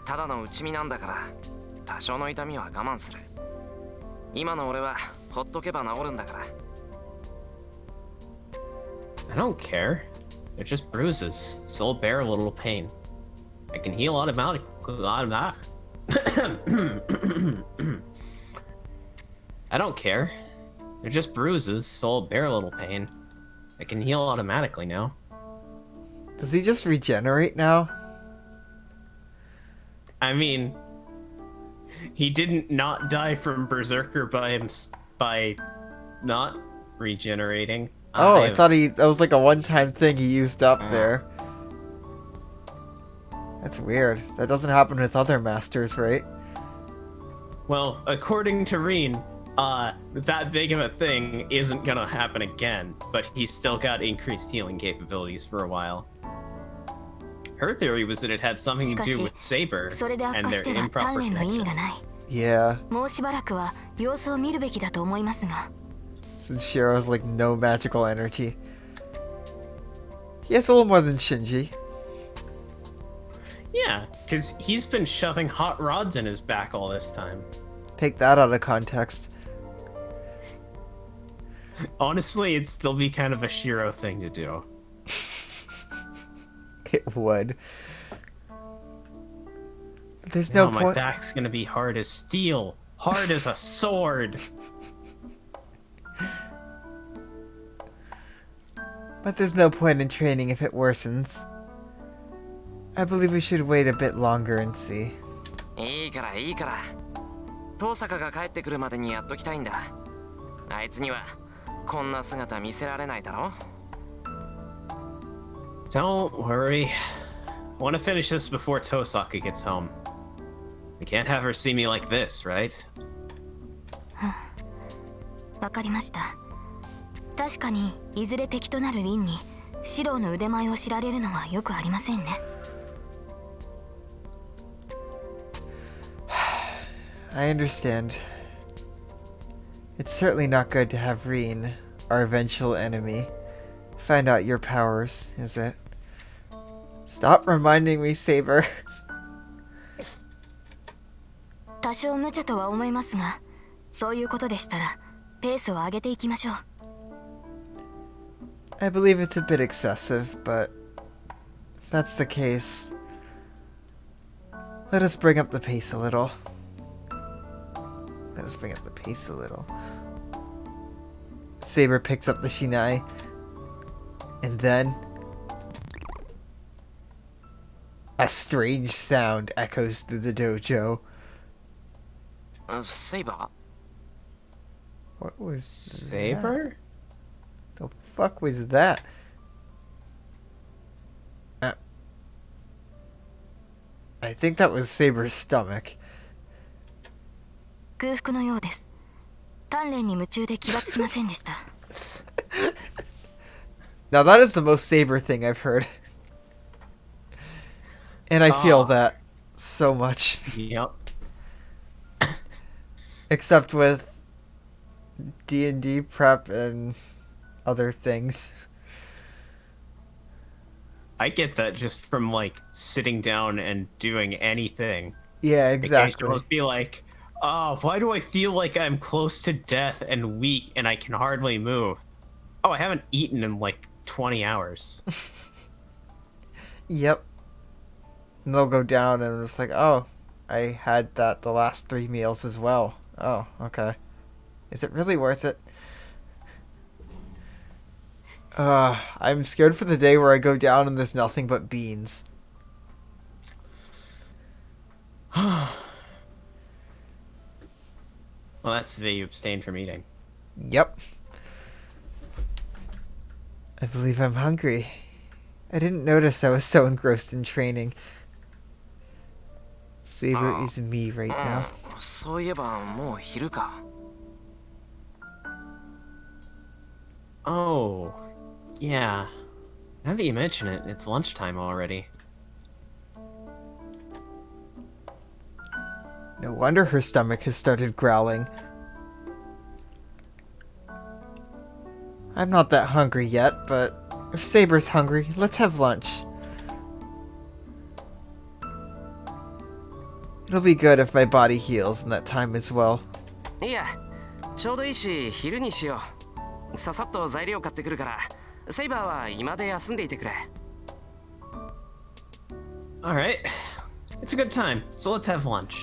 Speaker 4: ただの内身なんだから、多少の痛みは我慢する。今の俺はほっとけば治るんだから。
Speaker 2: I don't care. They're just bruises, so I'll bear a little pain. I can heal automatically. I don't care. They're just bruises, so I'll bear a little pain. I can heal automatically now.
Speaker 1: Does he just regenerate now?
Speaker 2: I mean, he didn't not die from Berserker by not regenerating.
Speaker 1: Oh, I thought that was like a one-time thing he used up there. That's weird. That doesn't happen with other masters, right?
Speaker 2: Well, according to Reen, that big of a thing isn't gonna happen again, but he's still got increased healing capabilities for a while. Her theory was that it had something to do with Saber
Speaker 3: それで悪
Speaker 2: and
Speaker 3: 化
Speaker 2: their
Speaker 3: しては
Speaker 2: improper
Speaker 3: 鍛錬の意味が
Speaker 2: connections.
Speaker 3: ない。
Speaker 1: Yeah,
Speaker 3: もうしばらくは様子を見るべきだと思いますが。
Speaker 1: since Shiro has like no magical energy. He has a little more than Shinji.
Speaker 2: Yeah, because he's been shoving hot rods in his back all this time.
Speaker 1: Take that out of context.
Speaker 2: Honestly, it'd still be kind of a Shiro thing to do.
Speaker 1: It would. There's no
Speaker 2: My
Speaker 1: point.
Speaker 2: back's gonna be hard as steel, hard as a sword.
Speaker 1: But there's no point in training if it worsens. I believe we should wait a bit longer and see.
Speaker 4: いいからいいから。遠坂が帰ってくるまでにやっときたいんだ。あいつにはこんな姿見せられないだろ。
Speaker 2: Don't worry. I want to finish this before Tosaka gets home. We can't have her see me like this, right?
Speaker 3: わかりました。確かにいずれ敵となる凛に四郎の腕前を知られるのはよくありませんね。
Speaker 1: I understand. It's certainly not good to have Reen, our eventual enemy, find out your powers, is it? Stop reminding me, Saber.
Speaker 3: 多少無茶とは思いますが、そういうことでしたらペースを上げていきましょう。
Speaker 1: I believe it's a bit excessive, but if that's the case, let us bring up the pace a little. Let us bring up the pace a little. Saber picks up the Shinai, and then a strange sound echoes through the dojo.
Speaker 4: セイバ
Speaker 1: What was
Speaker 2: Saber?
Speaker 1: The fuck was that? I think that was Saber's stomach.
Speaker 3: 空腹のようです。鍛錬に夢中で気がつきませんでした。
Speaker 1: Now that is the most Saber thing I've heard. And I feel that so much.
Speaker 2: Yep.
Speaker 1: Except with D&D prep and other things.
Speaker 2: I get that just from like sitting down and doing anything.
Speaker 1: Yeah,
Speaker 2: Like, I
Speaker 1: exactly.
Speaker 2: just be like, oh, why do I feel like I'm close to death and weak and I can hardly move? Oh, I haven't eaten in like 20 hours.
Speaker 1: Yep. And they'll go down and it's like, oh, I had that the last 3 meals as well. Oh, okay. Is it really worth it? I'm scared for the day where I go down and there's nothing but beans.
Speaker 2: Well, that's the day you abstained from eating.
Speaker 1: Yep. I believe I'm hungry. I didn't notice I was so engrossed in training. Saber is me right now.
Speaker 4: そういえばもう昼か。
Speaker 2: Oh, yeah. Now that you mention it, it's lunchtime already.
Speaker 1: No wonder her stomach has started growling. I'm not that hungry yet, but if Saber's hungry, let's have lunch. It'll be good if my body heals in that time as well.
Speaker 4: いや、ちょうどいいし昼にしよう。ささっと材料買ってくるから、セイバーは今で休んでいてくれ。
Speaker 2: Alright. It's a good time, so let's have lunch.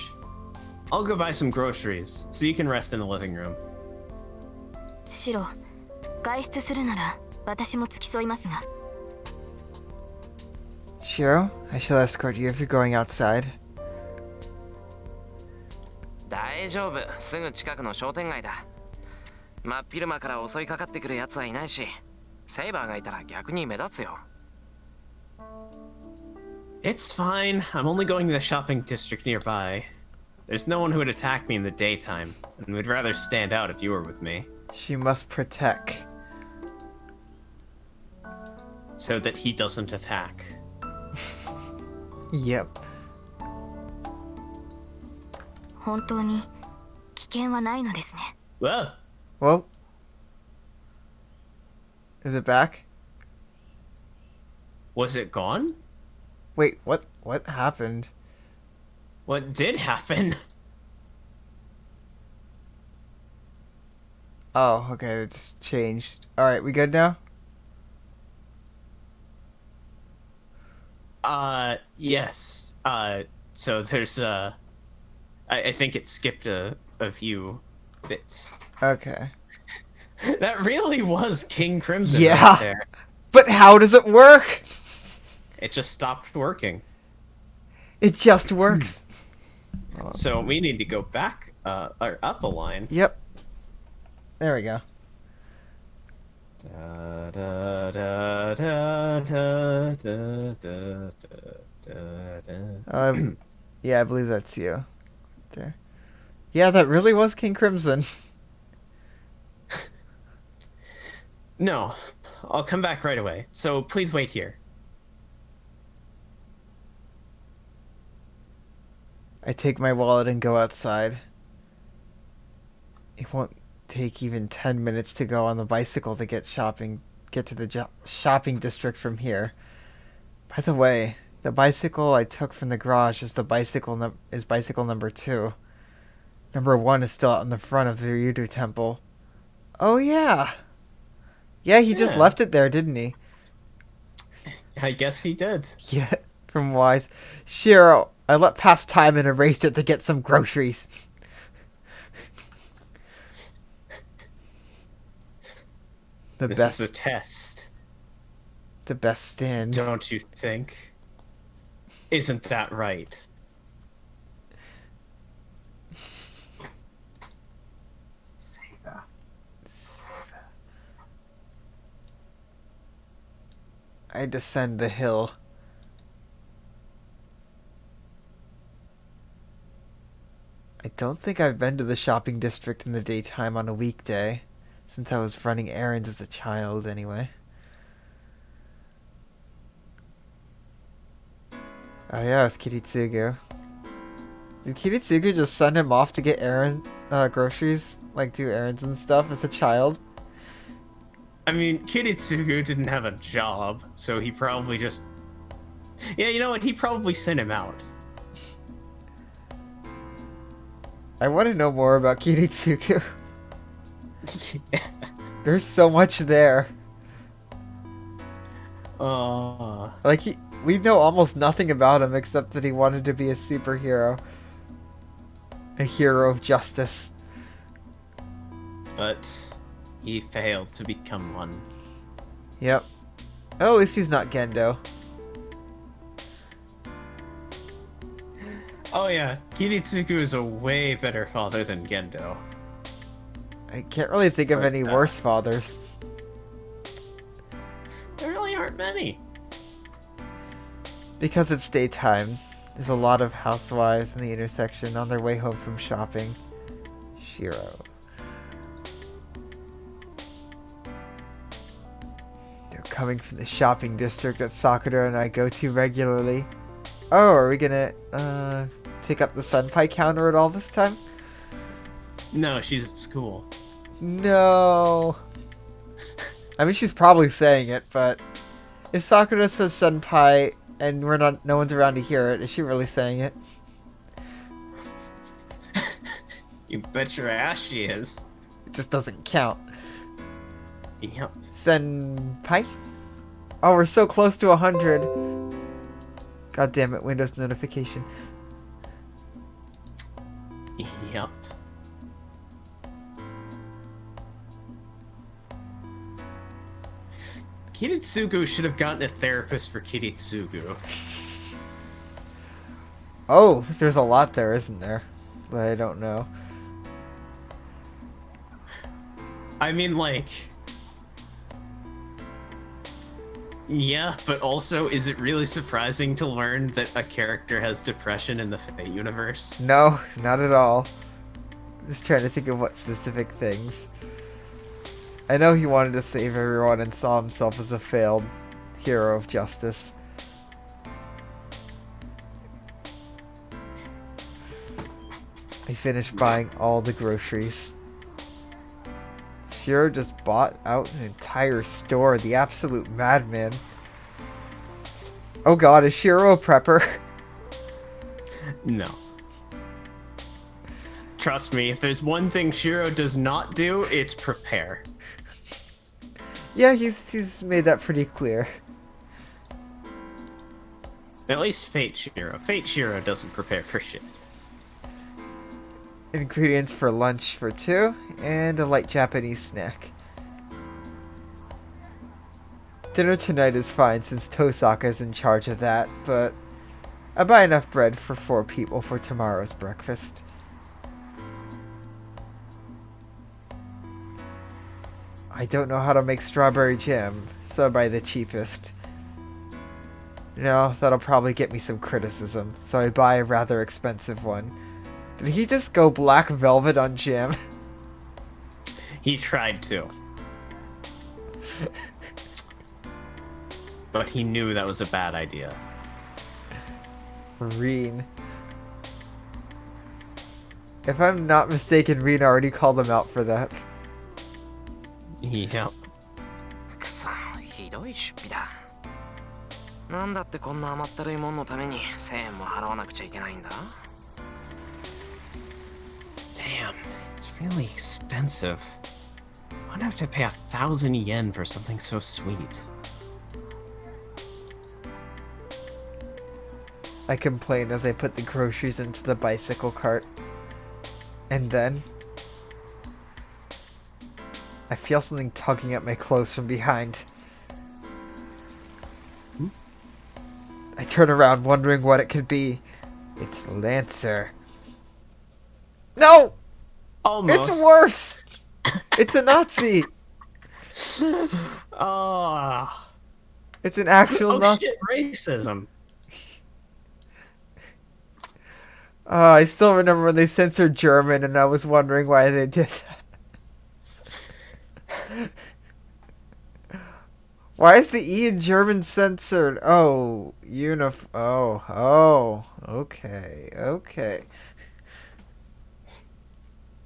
Speaker 2: I'll go buy some groceries, so you can rest in the living room.
Speaker 3: シロ、外出するなら私も付き添いますが。
Speaker 1: Shiro, I shall escort you if you're going outside.
Speaker 4: 大丈夫、すぐ近くの商店街だ。真っ昼間から襲いかかってくるやつはいないし、セイバーがいたら逆に目立つよ。
Speaker 2: It's fine. I'm only going to the shopping district nearby. There's no one who would attack me in the daytime, and would rather stand out if you were with me,
Speaker 1: She must protect.
Speaker 2: so that he doesn't attack.
Speaker 1: Yep.
Speaker 3: 本当に危険はないのですね。
Speaker 2: Whoa!
Speaker 1: Well, is it back?
Speaker 2: Was it gone?
Speaker 1: Wait, what happened?
Speaker 2: What did happen?
Speaker 1: Oh, okay, it just changed. Alright, we good now?
Speaker 2: Yes. So there's, I think it skipped a few bits.
Speaker 1: Okay.
Speaker 2: That really was King Crimson
Speaker 1: Yeah.
Speaker 2: right there.
Speaker 1: But how does it work?
Speaker 2: It just stopped working.
Speaker 1: It just works.
Speaker 2: So we need to go back, or up a line.
Speaker 1: Yep. There we go.
Speaker 2: Da, da, da, da, da, da, da, da, da.
Speaker 1: Yeah, I believe that's you. There. Yeah, that really was King Crimson.
Speaker 2: No, I'll come back right away. So please wait here.
Speaker 1: I take my wallet and go outside. It won't take even 10 minutes to go on the bicycle to get to the shopping district from here. By the way, the bicycle I took from the garage is bicycle number 2. Number 1 is still out in the front of the Ryudo temple. Oh yeah. Yeah, he just
Speaker 2: Yeah.
Speaker 1: left it there, didn't he?
Speaker 2: I guess he did.
Speaker 1: Yeah, from Wise. Shiro, I let pass time and erased it to get some groceries.
Speaker 2: This is a test,
Speaker 1: The best stand.
Speaker 2: don't you think? Isn't that right?
Speaker 1: I descend the hill. I don't think I've been to the shopping district in the daytime on a weekday, since I was running errands as a child anyway. Oh yeah, with Kiritsugu. Did Kiritsugu just send him off to get groceries? Like do errands and stuff as a child?
Speaker 2: I mean, Kiritsugu didn't have a job, so he probably just... Yeah, you know what? He probably sent him out.
Speaker 1: I want to know more about Kiritsugu. There's so much there. Like we know almost nothing about him except that he wanted to be a superhero. A hero of justice.
Speaker 2: But he failed to become one.
Speaker 1: Yep. Oh, at least he's not Gendo.
Speaker 2: Oh yeah, Kiritsugu is a way better father than Gendo.
Speaker 1: I can't really think of any worse fathers.
Speaker 2: There really aren't many.
Speaker 1: Because it's daytime, there's a lot of housewives in the intersection on their way home from shopping. Shiro. They're coming from the shopping district that Sakura and I go to regularly. Oh, are we gonna take up the senpai counter at all this time?
Speaker 2: No, she's at school.
Speaker 1: No. I mean, she's probably saying it, but if Sakura says senpai and no one's around to hear it, is she really saying it?
Speaker 2: You bet your ass she is.
Speaker 1: It just doesn't count.
Speaker 2: Yep.
Speaker 1: Senpai? Oh, we're so close to 100. God damn it, Windows notification.
Speaker 2: Yep. Kiritsugu should have gotten a therapist for Kiritsugu.
Speaker 1: Oh, there's a lot there, isn't there? That I don't know.
Speaker 2: I mean, like... Yeah, but also, is it really surprising to learn that a character has depression in the Fate universe?
Speaker 1: No, not at all. Just trying to think of what specific things. I know he wanted to save everyone and saw himself as a failed hero of justice. I finished buying all the groceries. Shiro just bought out an entire store, the absolute madman. Oh god, is Shiro a prepper?
Speaker 2: No. Trust me, if there's one thing Shiro does not do, it's prepare.
Speaker 1: Yeah, he's made that pretty clear.
Speaker 2: At least Fate Shiro. Fate Shiro doesn't prepare for shit.
Speaker 1: Ingredients for lunch for 2, and a light Japanese snack. Dinner tonight is fine since Tosaka is in charge of that, but I buy enough bread for 4 people for tomorrow's breakfast. I don't know how to make strawberry jam, so I buy the cheapest. No, that'll probably get me some criticism, so I buy a rather expensive one. Did he just go black velvet on jam?
Speaker 2: He tried to. But he knew that was a bad idea.
Speaker 1: Reen. If I'm not mistaken, Reen already called him out for that.
Speaker 2: Yep.
Speaker 4: くそ、ひどい出費だ。なんだってこんな甘ったるいもんのために1000円も払わなくちゃいけないんだ
Speaker 2: Damn, it's really expensive. Why'd I have to pay 1,000 yen for something so sweet?
Speaker 1: I complain as I put the groceries into the bicycle cart. And then I feel something tugging at my clothes from behind. I turn around wondering what it could be. It's Lancer. No!
Speaker 2: Almost.
Speaker 1: It's worse! It's a Nazi!
Speaker 2: Oh.
Speaker 1: It's an actual
Speaker 2: Oh
Speaker 1: Nazi.
Speaker 2: shit, racism.
Speaker 1: I still remember when they censored German and I was wondering why they did that. Why is the E in German censored? Oh, okay.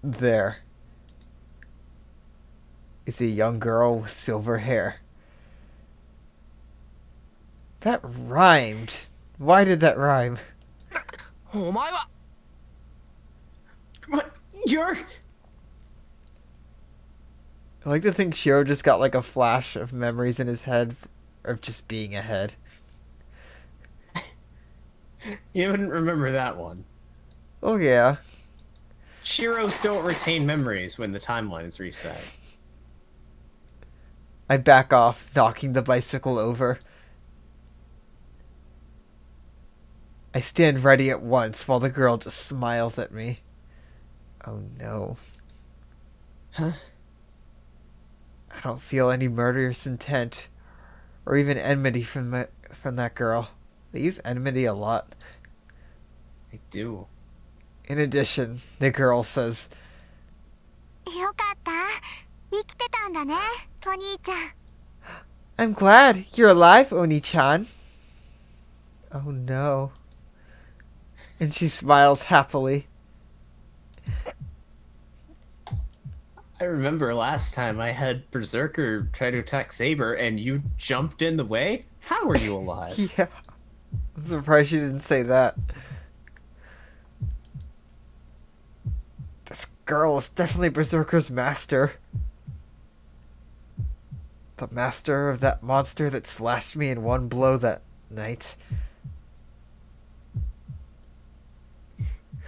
Speaker 1: There is a young girl with silver hair. That rhymed. Why did that rhyme?
Speaker 4: お前は
Speaker 2: What? You're...
Speaker 1: I like to think Shiro just got like a flash of memories in his head of just being ahead.
Speaker 2: You wouldn't remember that one.
Speaker 1: Oh yeah.
Speaker 2: Shiros don't retain memories when the timeline is reset.
Speaker 1: I back off, knocking the bicycle over. I stand ready at once while the girl just smiles at me. Oh no.
Speaker 2: Huh?
Speaker 1: I don't feel any murderous intent or even enmity from that girl. They use enmity a lot.
Speaker 2: I do.
Speaker 1: In addition, the girl says,
Speaker 3: よかった。生きてたんだね、お兄ちゃん。
Speaker 1: I'm glad you're alive, Oni-chan. Oh no. And she smiles happily.
Speaker 2: I remember last time I had Berserker try to attack Saber and you jumped in the way? How are you alive?
Speaker 1: Yeah. I'm surprised she didn't say that. This girl is definitely Berserker's master. The master of that monster that slashed me in one blow that night.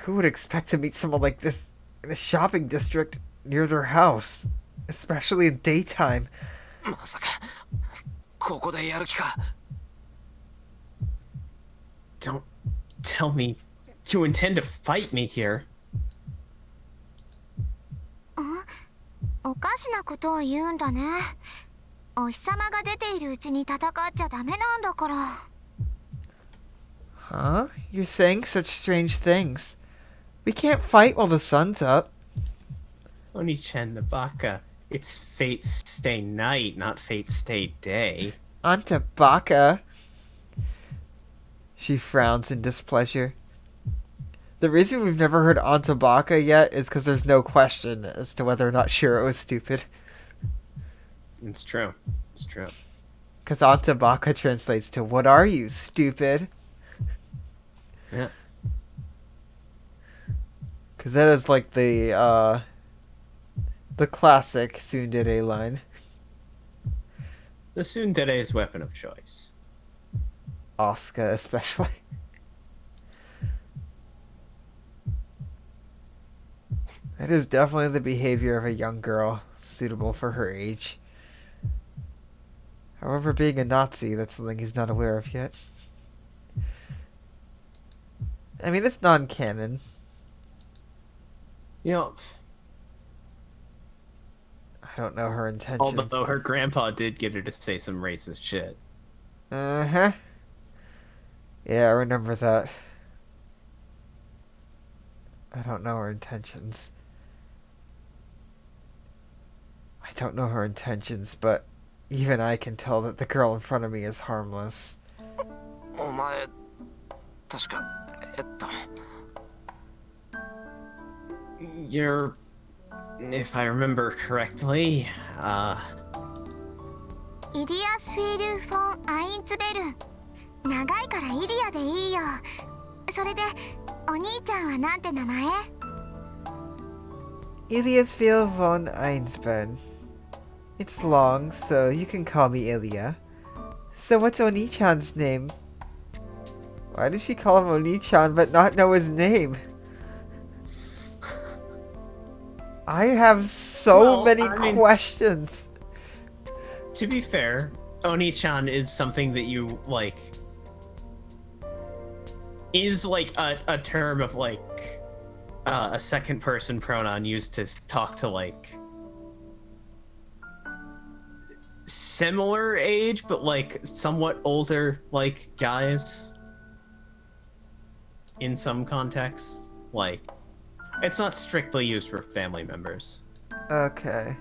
Speaker 1: Who would expect to meet someone like this in a shopping district near their house? Especially in daytime.
Speaker 4: まさかここでやる気か。
Speaker 2: Don't tell me you intend to fight me here.
Speaker 3: おかしなことを言うんだね。お日様が出ているうちに戦っちゃダメなんだから。
Speaker 1: Huh? You're saying such strange things. We can't fight while the sun's up.
Speaker 2: Oni-chan Nabaka, it's fate stay night, not fate stay day.
Speaker 1: Anta Baka. She frowns in displeasure. The reason we've never heard Anta Baka yet is because there's no question as to whether or not Shiro is stupid.
Speaker 2: It's true. It's true.
Speaker 1: Because Anta Baka translates to, what are you, stupid?
Speaker 2: Yeah.
Speaker 1: Because that is like the classic tsundere line.
Speaker 2: The Tsundere's weapon of choice.
Speaker 1: Asuka especially. It is definitely the behavior of a young girl, suitable for her age. However, being a Nazi, that's something he's not aware of yet. I mean, it's non-canon.
Speaker 2: You know,
Speaker 1: I don't know her intentions.
Speaker 2: although her grandpa did get her to say some racist shit.
Speaker 1: Uh-huh. Yeah, I remember that. I don't know her intentions. I don't know her intentions, but even I can tell that the girl in front of me is harmless.
Speaker 4: お前確か
Speaker 2: You're, if I remember correctly,
Speaker 3: イリアスフィール・フォン・アインツベル。長いからイリアでいいよ。それでお兄ちゃんはなんて名前？
Speaker 1: Eliasville von Einsburn. It's long, so you can call me Ilya. So what's Oni-chan's name? Why does she call him Oni-chan but not know his name? I have so many questions.
Speaker 2: to be fair, Oni-chan is something that you, like, is like a term of, like, a second person pronoun used to talk to, like, similar age, but, like, somewhat older, like, guys. In some contexts. Like, it's not strictly used for family members.
Speaker 1: Okay.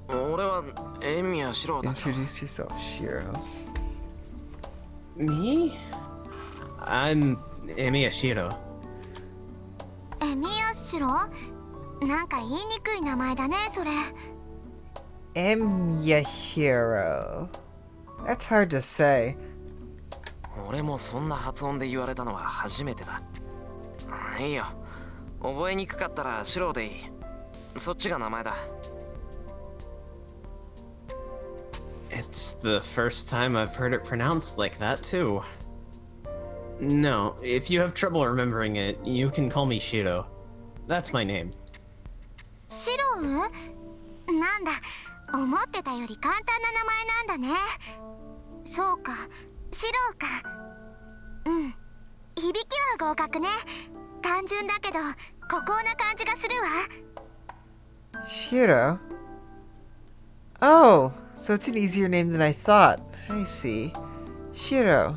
Speaker 4: 俺はエミヤシロだ。
Speaker 1: Introduce yourself, Shiro.
Speaker 2: Me? I'm Emiyashiro.
Speaker 3: エミヤシロ？なんか言いにくい名前だね、それ。
Speaker 1: Emiyashiro. That's hard to say.
Speaker 4: 俺もそんな発音で言われたのは初めてだ。いいよ。覚えにくかったらシロでいい。そっちが名前だ。
Speaker 2: It's the first time I've heard it pronounced like that, too. No, if you have trouble remembering it, you can call me Shiro. That's my name.
Speaker 3: シロウ？なんだ、思ってたより簡単な名前なんだね。そうか、シロウか。うん、響きは合格ね。単純だけど孤高な感じがするわ。
Speaker 1: Shiro? Oh, so it's an easier name than I thought. I see. Shiro.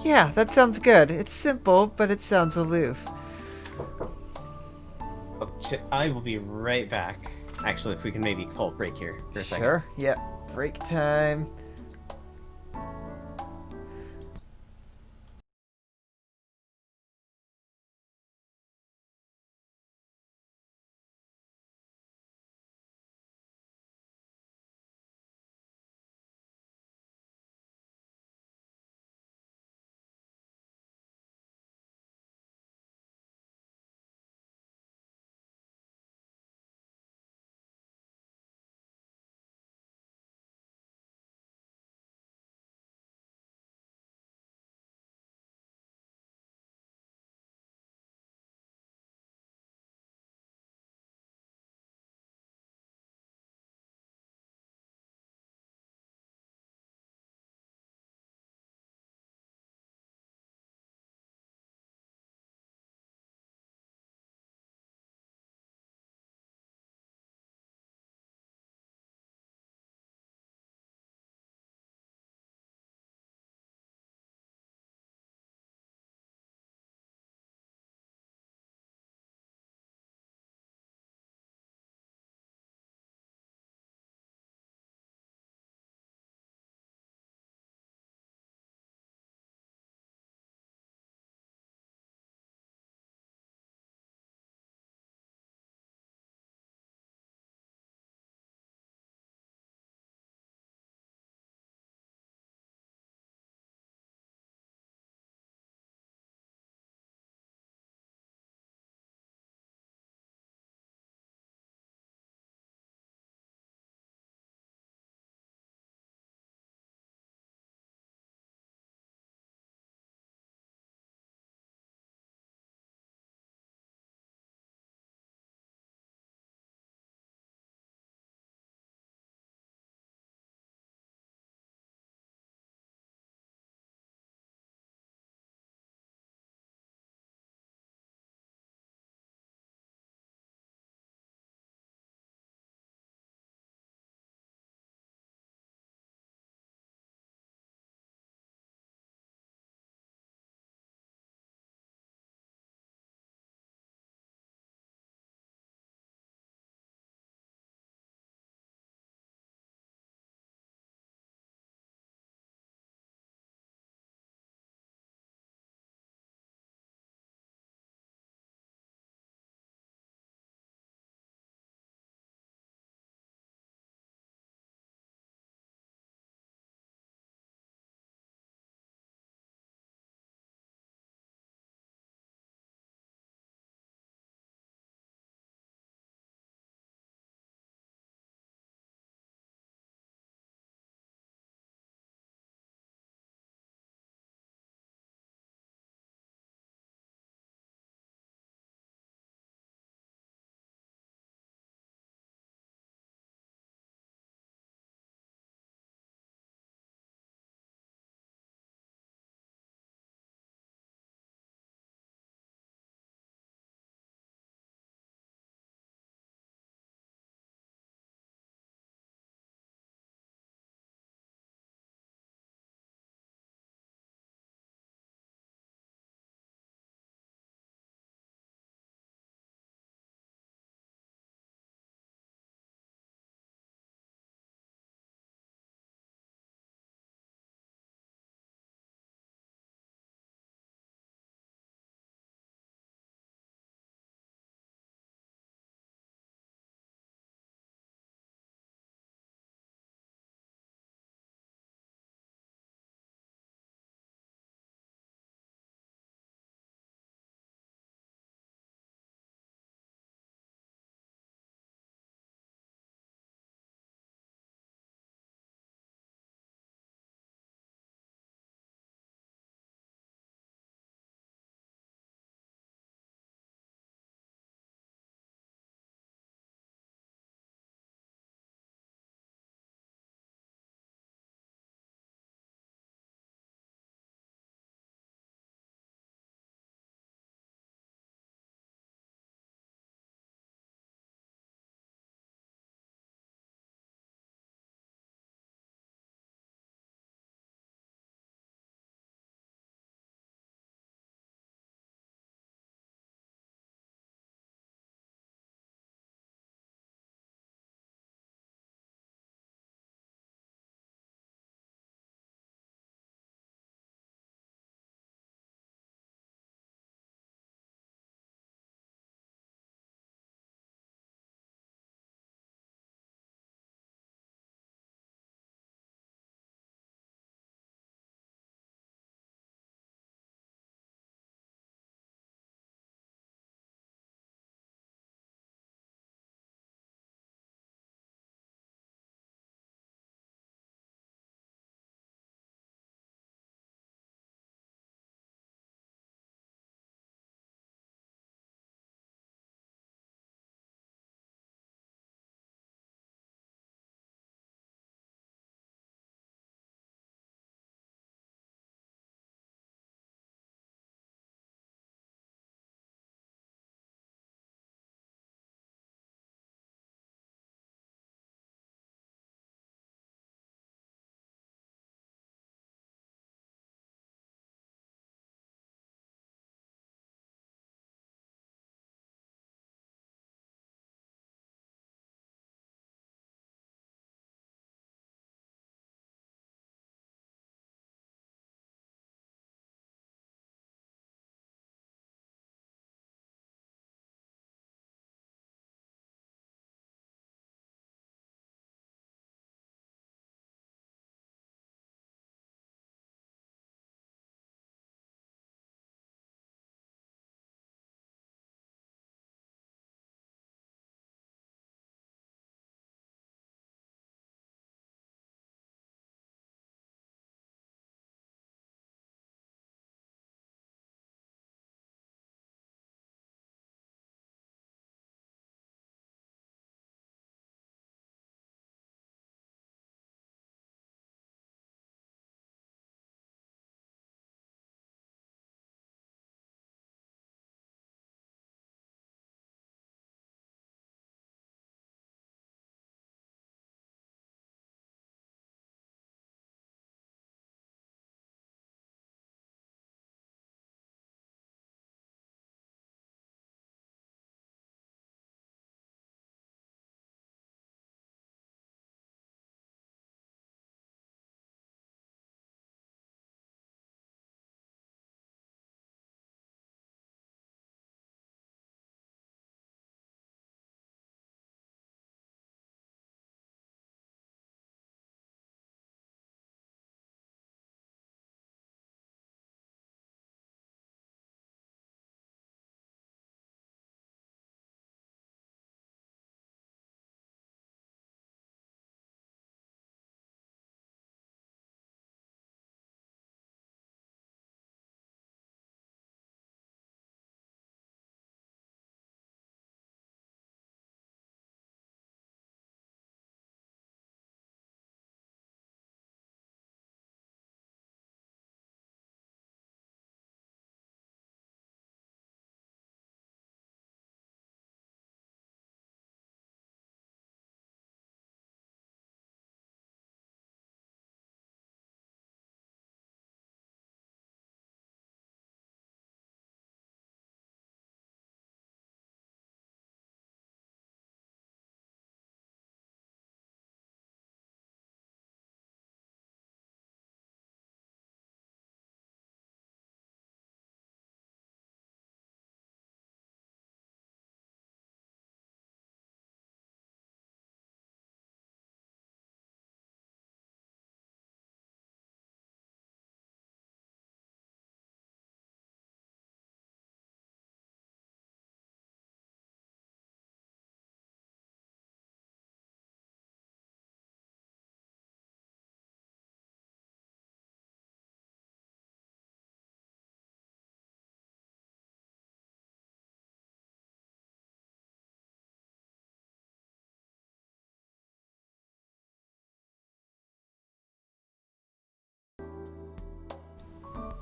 Speaker 1: Yeah, that sounds good. It's simple, but it sounds aloof.
Speaker 2: I will be right back. Actually, if we can maybe call a break here for a second.
Speaker 1: Sure, yep. Break time.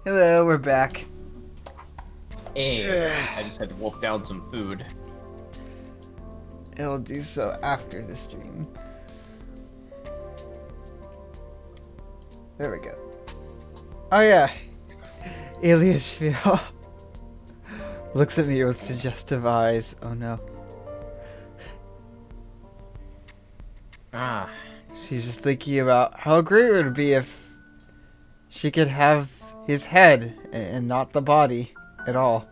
Speaker 1: Hello, we're back.
Speaker 2: Hey, I just had to wolf down some food.
Speaker 1: I'll do so after the stream. There we go. Oh yeah. Alias Phil looks at me with suggestive eyes. Oh no.
Speaker 2: Ah,
Speaker 1: She's just thinking about how great it would be if she could have his head and not the body at all.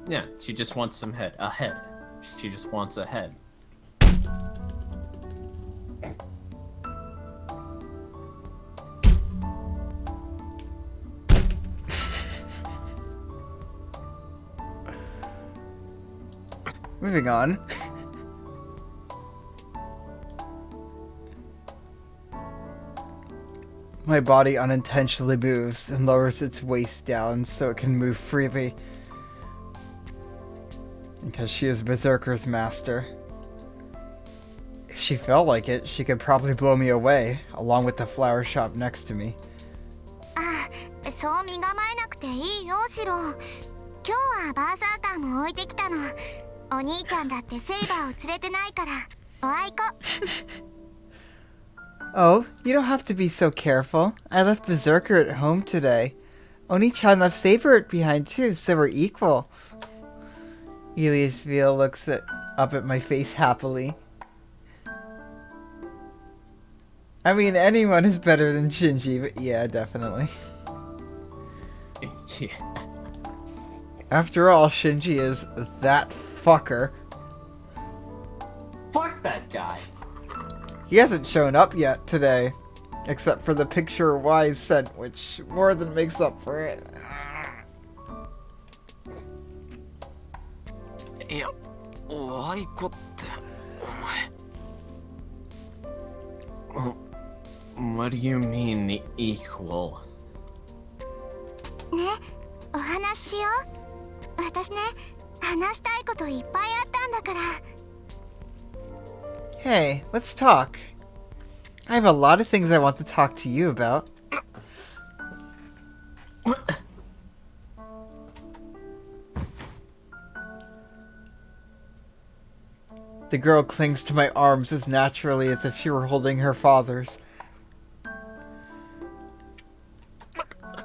Speaker 2: yeah, she just wants some head. A head. She just wants a head.
Speaker 1: Moving on. My body unintentionally moves and lowers its waist down so it can move freely. Because she is Berserker's master. If she felt like it, she could probably blow me away, along with the flower shop next to me.
Speaker 3: ああ、そう身構えなくていいよ、シロ。今日はバーサーカーも置いてきたの。お兄ちゃんだってセイバーを連れてないから。おあいこ。
Speaker 1: Oh, you don't have to be so careful. I left Berserker at home today. Oni-chan left Saber behind too, so we're equal. Elias Veal looks up at my face happily. I mean, anyone is better than Shinji, but yeah, definitely.
Speaker 2: Yeah.
Speaker 1: After all, Shinji is that fucker.
Speaker 2: Fuck that guy.
Speaker 1: He hasn't shown up yet today, except for the picture Wise sent, which more than makes up for it.
Speaker 4: いや、ワイコってお前。
Speaker 2: What do you mean equal?
Speaker 3: ね、お話ししよう。私ね、話したいこといっぱいあったんだから。
Speaker 1: Hey, let's talk. I have a lot of things I want to talk to you about. The girl clings to my arms as naturally as if she were holding her father's.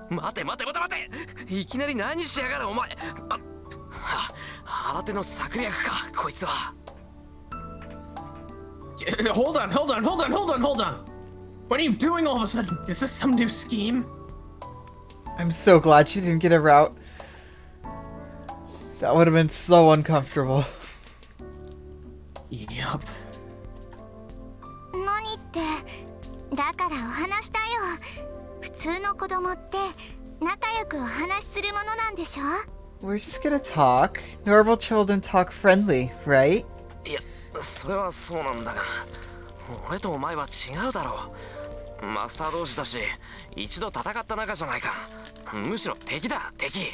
Speaker 4: 待て待て待て待て、いきなり何しやがるお前。新手の策略かこいつは。
Speaker 2: Hold on. What are you doing all of a sudden? Is this some new scheme?
Speaker 1: I'm so glad she didn't get her out. That would have been so uncomfortable.
Speaker 2: Yup.
Speaker 3: 何って、だからお話だよ。普通の子供って仲良くお話しするものなんでしょ？
Speaker 1: We're just gonna talk. Normal children talk friendly, right?
Speaker 4: いや、それはそうなんだが、俺とお前は違うだろう。マスター同士だし、一度戦った仲じゃないか。むしろ敵だ、敵。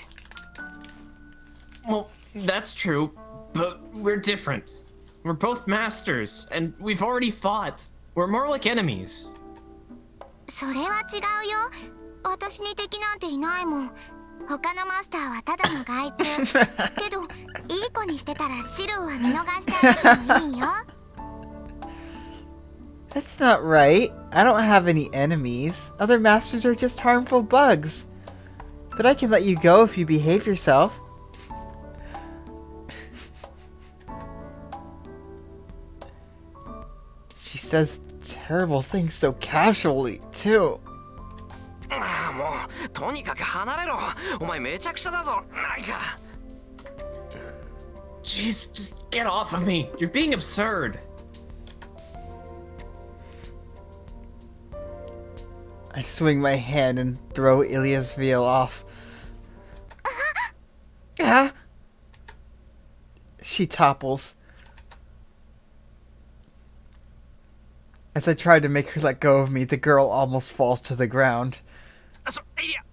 Speaker 2: Well, that's true, but we're different. We're both masters, and we've already fought. We're more like enemies.
Speaker 3: それは違うよ。私に敵なんていないもん。他のマスターはただの害虫。けど、いい子にしてたらシロは見逃してあげてもいいよ。
Speaker 1: That's not right. I don't have any enemies. Other masters are just harmful bugs. But I can let you go if you behave yourself. She says terrible things so casually, too.
Speaker 4: もうとにかく離れろ。お前めちゃくちゃだぞ。なんか。
Speaker 2: Jeez, just get off of me. You're being absurd.
Speaker 1: I swing my hand and throw Ilia's veil off. Ah! She topples. As I try to make her let go of me, the girl almost falls to the ground.
Speaker 4: Ilya.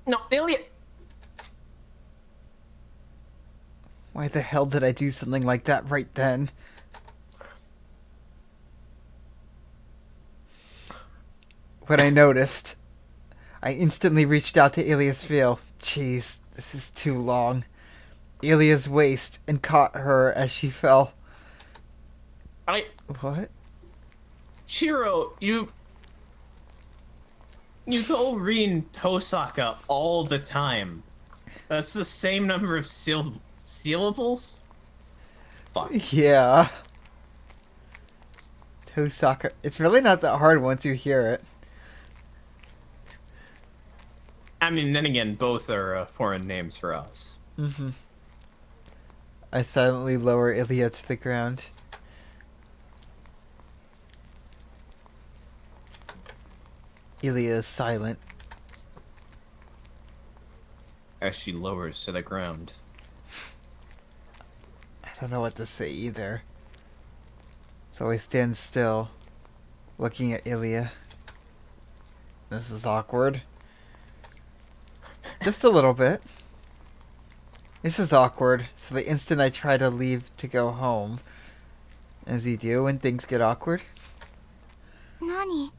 Speaker 2: No, Ilya.
Speaker 1: Why the hell did I do something like that right then? when I noticed. I instantly reached out to Ilia's veil. Jeez, this is too long. Ilia's waist and caught her as she fell. What?
Speaker 2: Shiro, you go reading Tosaka all the time. That's the same number of syllables? Fuck.
Speaker 1: Yeah. Tosaka. It's really not that hard once you hear it.
Speaker 2: I mean, then again, both are foreign names for us.
Speaker 1: Mm-hmm. I silently lower Ilia to the ground. Ilia is silent.
Speaker 2: As she lowers to the ground.
Speaker 1: I don't know what to say either. So I stand still, looking at Ilia. This is awkward. Just a little bit. This is awkward, so the instant I try to leave to go home, as you do when things get awkward.
Speaker 3: 何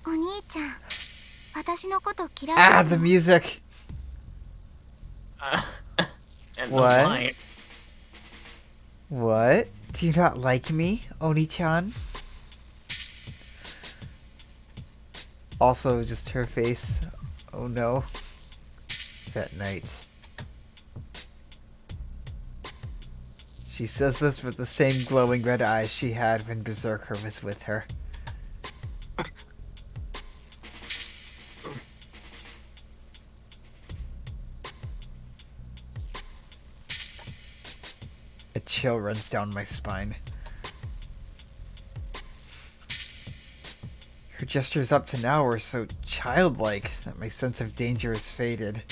Speaker 3: お兄ちゃん私のこと嫌い
Speaker 1: Ah, the music!
Speaker 2: And
Speaker 1: What?
Speaker 2: the light.
Speaker 1: What? Do you not like me, Oni-chan? Also, just her face. Oh no. That night. She says this with the same glowing red eyes she had when Berserker was with her. A chill runs down my spine. Her gestures up to now were so childlike that my sense of danger has faded.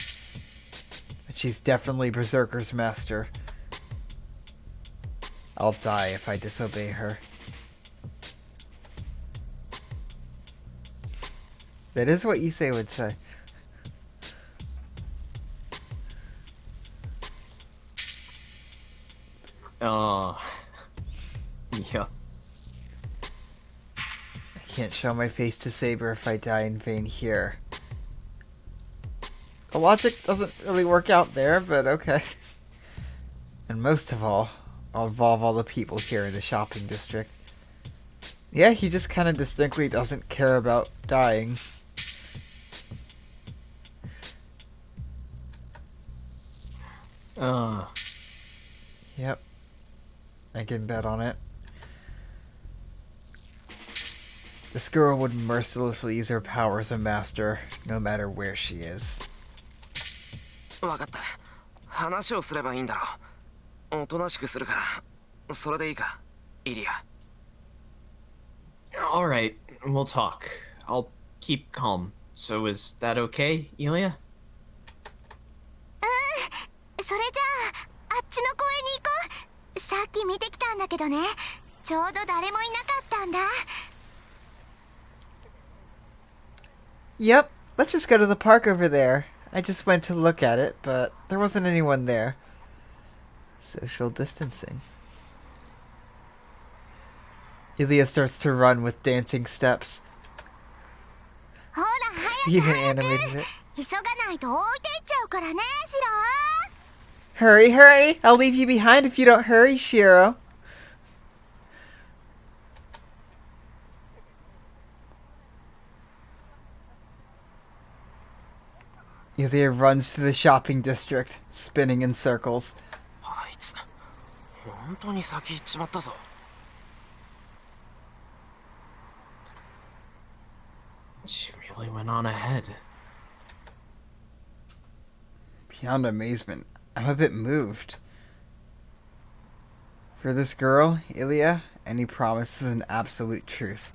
Speaker 1: But she's definitely Berserker's master. I'll die if I disobey her. That is what Issei would say.
Speaker 2: Oh. Yeah.
Speaker 1: I can't show my face to Saber if I die in vain here. The logic doesn't really work out there, but okay. And most of all, I'll involve all the people here in the shopping district. Yeah, he just kind of distinctly doesn't care about dying. Yep. I can bet on it. This girl would mercilessly use her power as a master, no matter where she is.
Speaker 4: 分かった。話をすればいいんだろう。おとなしくするから。それでいいか、イリア。
Speaker 2: Alright, we'll talk. I'll keep calm. So is that okay, Ilya?
Speaker 3: それじゃああっちの公園に行こう。さっき見てきたんだけどね、ちょうど誰もいなかったんだ。
Speaker 1: Yep, let's just go to the park over there. I just went to look at it, but there wasn't anyone there. Social distancing. Ilia starts to run with dancing steps.
Speaker 3: ほら
Speaker 1: He
Speaker 3: 早
Speaker 1: even
Speaker 3: く早
Speaker 1: animated
Speaker 3: く
Speaker 1: it.
Speaker 3: 急がないと置いていっちゃうからね、シロ。
Speaker 1: Hurry, hurry! I'll leave you behind if you don't hurry, Shiro. Ilia runs to the shopping district, spinning in circles.
Speaker 4: あいつ、本当に先行っちまったぞ。
Speaker 2: She really went on ahead.
Speaker 1: Beyond amazement, I'm a bit moved. For this girl, Ilia, any promise is an absolute truth.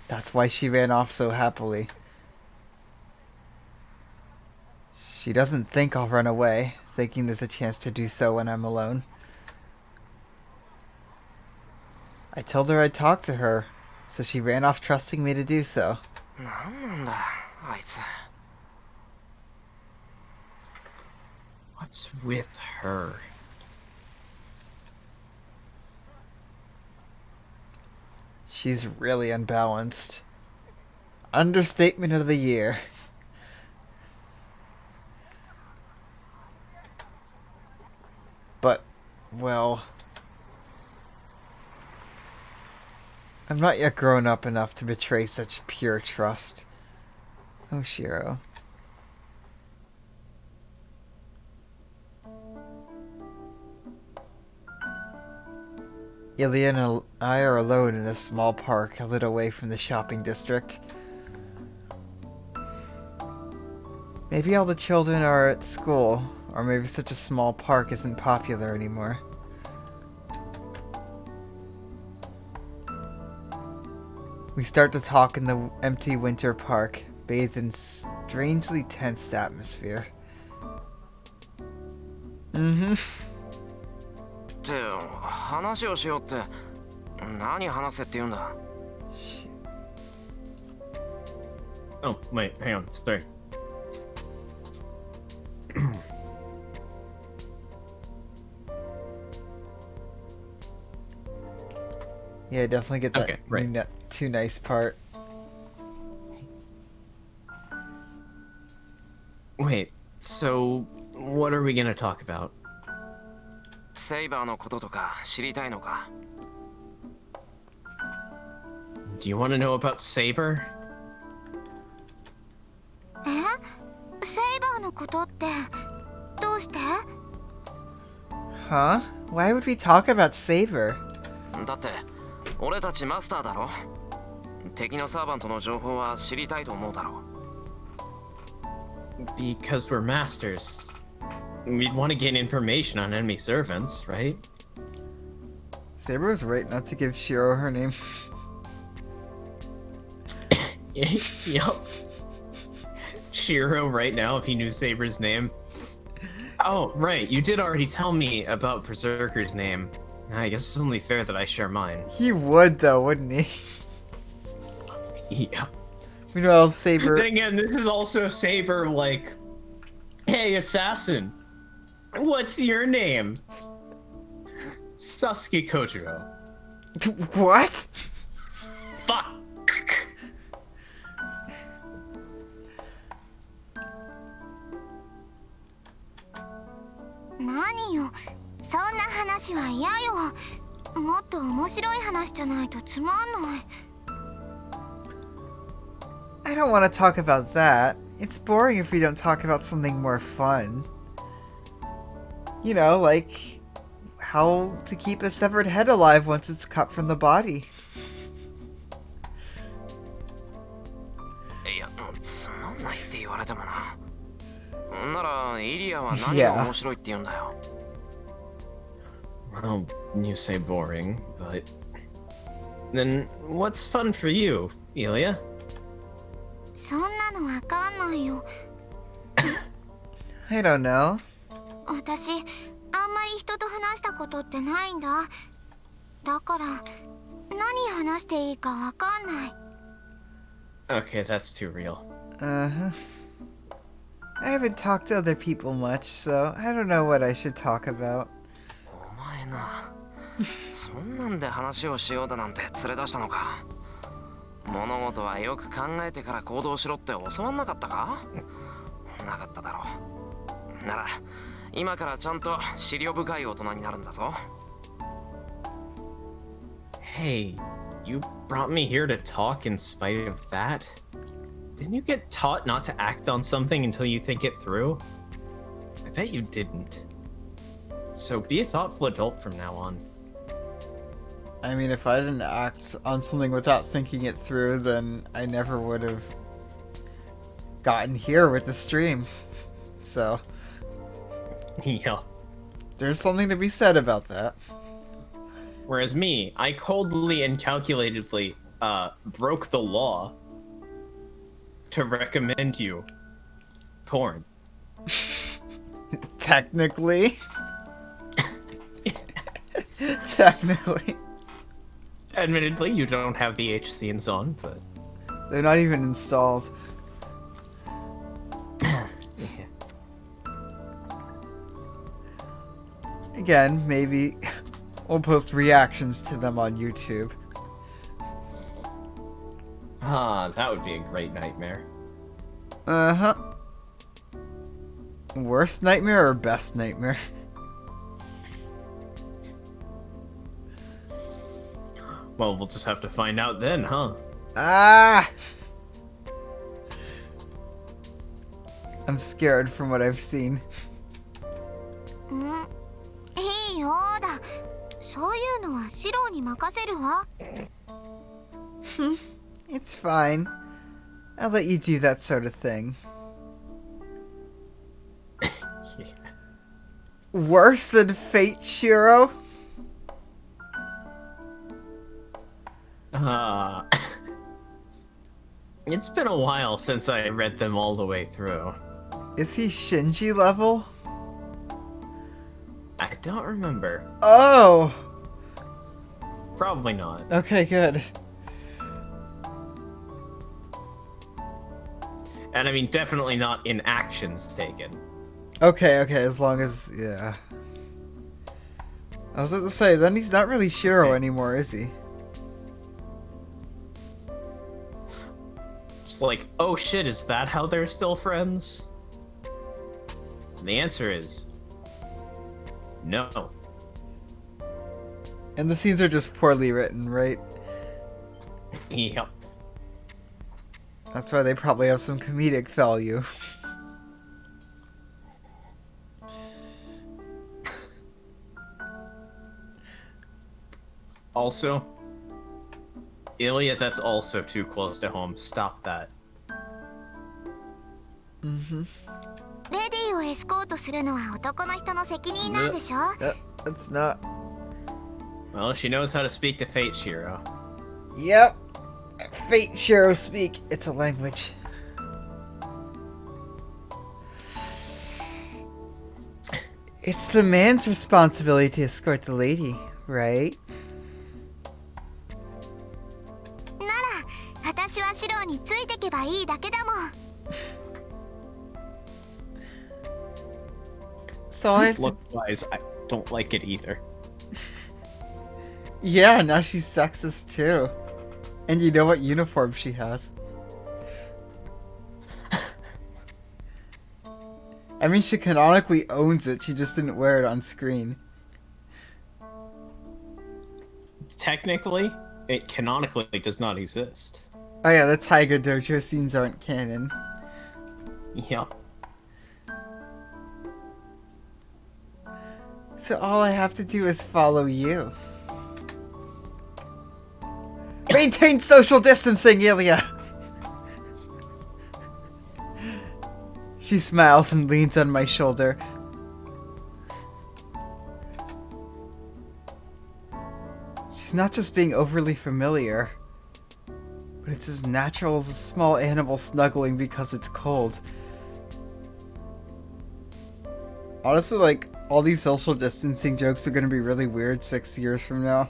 Speaker 1: That's why she ran off so happily. She doesn't think I'll run away, thinking there's a chance to do so when I'm alone. I told her I'd talk to her, so she ran off trusting me to do so.
Speaker 4: なんなんだ、あいつ。
Speaker 2: What's with her?
Speaker 1: She's really unbalanced. Understatement of the year. But, well, I'm not yet grown up enough to betray such pure trust. Oh, Shiro. Ilya and I are alone in a small park a little away from the shopping district. Maybe all the children are at school, or maybe such a small park isn't popular anymore. We start to talk in the empty winter park, bathed in strangely tense atmosphere. Mm-hmm.
Speaker 4: って話をしようって何話せって言うんだ
Speaker 2: Oh, wait, hang on. Sorry.
Speaker 1: Yeah, definitely get that
Speaker 2: Okay, right.
Speaker 1: too nice part.
Speaker 2: Wait, so what are we gonna talk about?
Speaker 4: セイバーのこととか知りたいのか
Speaker 2: Do you want to know about Saber?
Speaker 3: セイバーのことってどうして
Speaker 1: Huh? Why would we talk about Saber?
Speaker 4: だって俺たちマスターだろ敵のサーバントの情報は知りたいと思うだろ
Speaker 2: Because we're masters. We'd want to gain information on enemy servants, right?
Speaker 1: Saber was right not to give Shiro her name.
Speaker 2: Yup. Shiro right now if he knew Saber's name. Oh, right, you did already tell me about Berserker's name. I guess it's only fair that I share mine.
Speaker 1: He would though, wouldn't he?
Speaker 2: Yeah.
Speaker 1: Meanwhile, Saber.
Speaker 2: Then again, this is also Saber like, hey, assassin, what's your name? Sasuke Kojiro.
Speaker 1: What?
Speaker 2: Fuck.
Speaker 3: 何よ、そんな話は嫌よ。もっと面白い話じゃないとつまんない。
Speaker 1: I don't want to talk about that. It's boring if we don't talk about something more fun. You know, like how to keep a severed head alive once it's cut from the body.
Speaker 4: いやつまんないって言われてもなならイリアは何が面白いって言うんだよ
Speaker 2: Well, you say boring, but then what's fun for you, Ilya?
Speaker 3: そんなのわかんないよ。
Speaker 1: I don't know.
Speaker 3: 私、あんまり人と話したことってないんだ。だから、何話していいかわかんない。
Speaker 2: Okay, that's too real.
Speaker 1: Uh-huh. I haven't talked to other people much, so I don't know what I should talk about.
Speaker 4: お前なそんなんで話をしようだなんて連れ出したのか物事はよく考えてから行動しろって教わんなかったかなかっただろうなら今からちゃんと思慮深い大人になるんだぞ
Speaker 2: Hey, you brought me here to talk in spite of that? Didn't you get taught not to act on something until you think it through? I bet you didn't. So be a thoughtful adult from now on.
Speaker 1: I mean, if I didn't act on something without thinking it through, then I never would have gotten here with the stream. So,
Speaker 2: Yeah.
Speaker 1: there's something to be said about that.
Speaker 2: Whereas me, I coldly and calculatedly broke the law to recommend you porn.
Speaker 1: Technically. Technically.
Speaker 2: Admittedly, you don't have the H scenes on, but
Speaker 1: They're not even installed.
Speaker 2: yeah.
Speaker 1: Again, maybe we'll post reactions to them on YouTube.
Speaker 2: Ah, that would be a great nightmare.
Speaker 1: Uh-huh. Worst nightmare or best nightmare?
Speaker 2: Well, we'll just have to find out then, huh?
Speaker 1: Ah! I'm scared from what I've seen.
Speaker 3: いいよーだ。そういうのはシローに任せるわ。
Speaker 1: It's fine. I'll let you do that sort of thing. Worse than Fate, Shiro?
Speaker 2: It's been a while since I read them all the way through.
Speaker 1: Is he Shinji level?
Speaker 2: I don't remember.
Speaker 1: Oh!
Speaker 2: Probably not.
Speaker 1: Okay, good.
Speaker 2: And I mean, definitely not in actions taken.
Speaker 1: Okay, as long as... yeah. I was about to say, then he's not really Shiro anymore, is he?
Speaker 2: Just like, oh shit, is that how they're still friends? And the answer is... no.
Speaker 1: And the scenes are just poorly written, right?
Speaker 2: Yep.
Speaker 1: That's why they probably have some comedic value.
Speaker 2: Also, Ilya, that's also too close to home. Stop that.
Speaker 3: レディーをエスコートするのは男の人の責任なんでしょ？
Speaker 1: That's not...
Speaker 2: Well, she knows how to speak to Fate, Shiro.
Speaker 1: Yep. Fate Shiro speak. It's a language. It's the man's responsibility to escort the lady, right?
Speaker 3: なら、私はシローについてけばいいだけだもん。
Speaker 1: So I have to...
Speaker 2: Look-wise, I don't like it either.
Speaker 1: Yeah, now she's sexist too. And you know what uniform she has. I mean, she canonically owns it, she just didn't wear it on screen.
Speaker 2: Technically, it canonically does not exist.
Speaker 1: Oh yeah, the Taiga Dojo scenes aren't canon.
Speaker 2: Yep.
Speaker 1: So all I have to do is follow you. Maintain social distancing, Ilya! She smiles and leans on my shoulder. She's not just being overly familiar, but it's as natural as a small animal snuggling because it's cold. Honestly, like, all these social distancing jokes are gonna be really weird 6 years from now.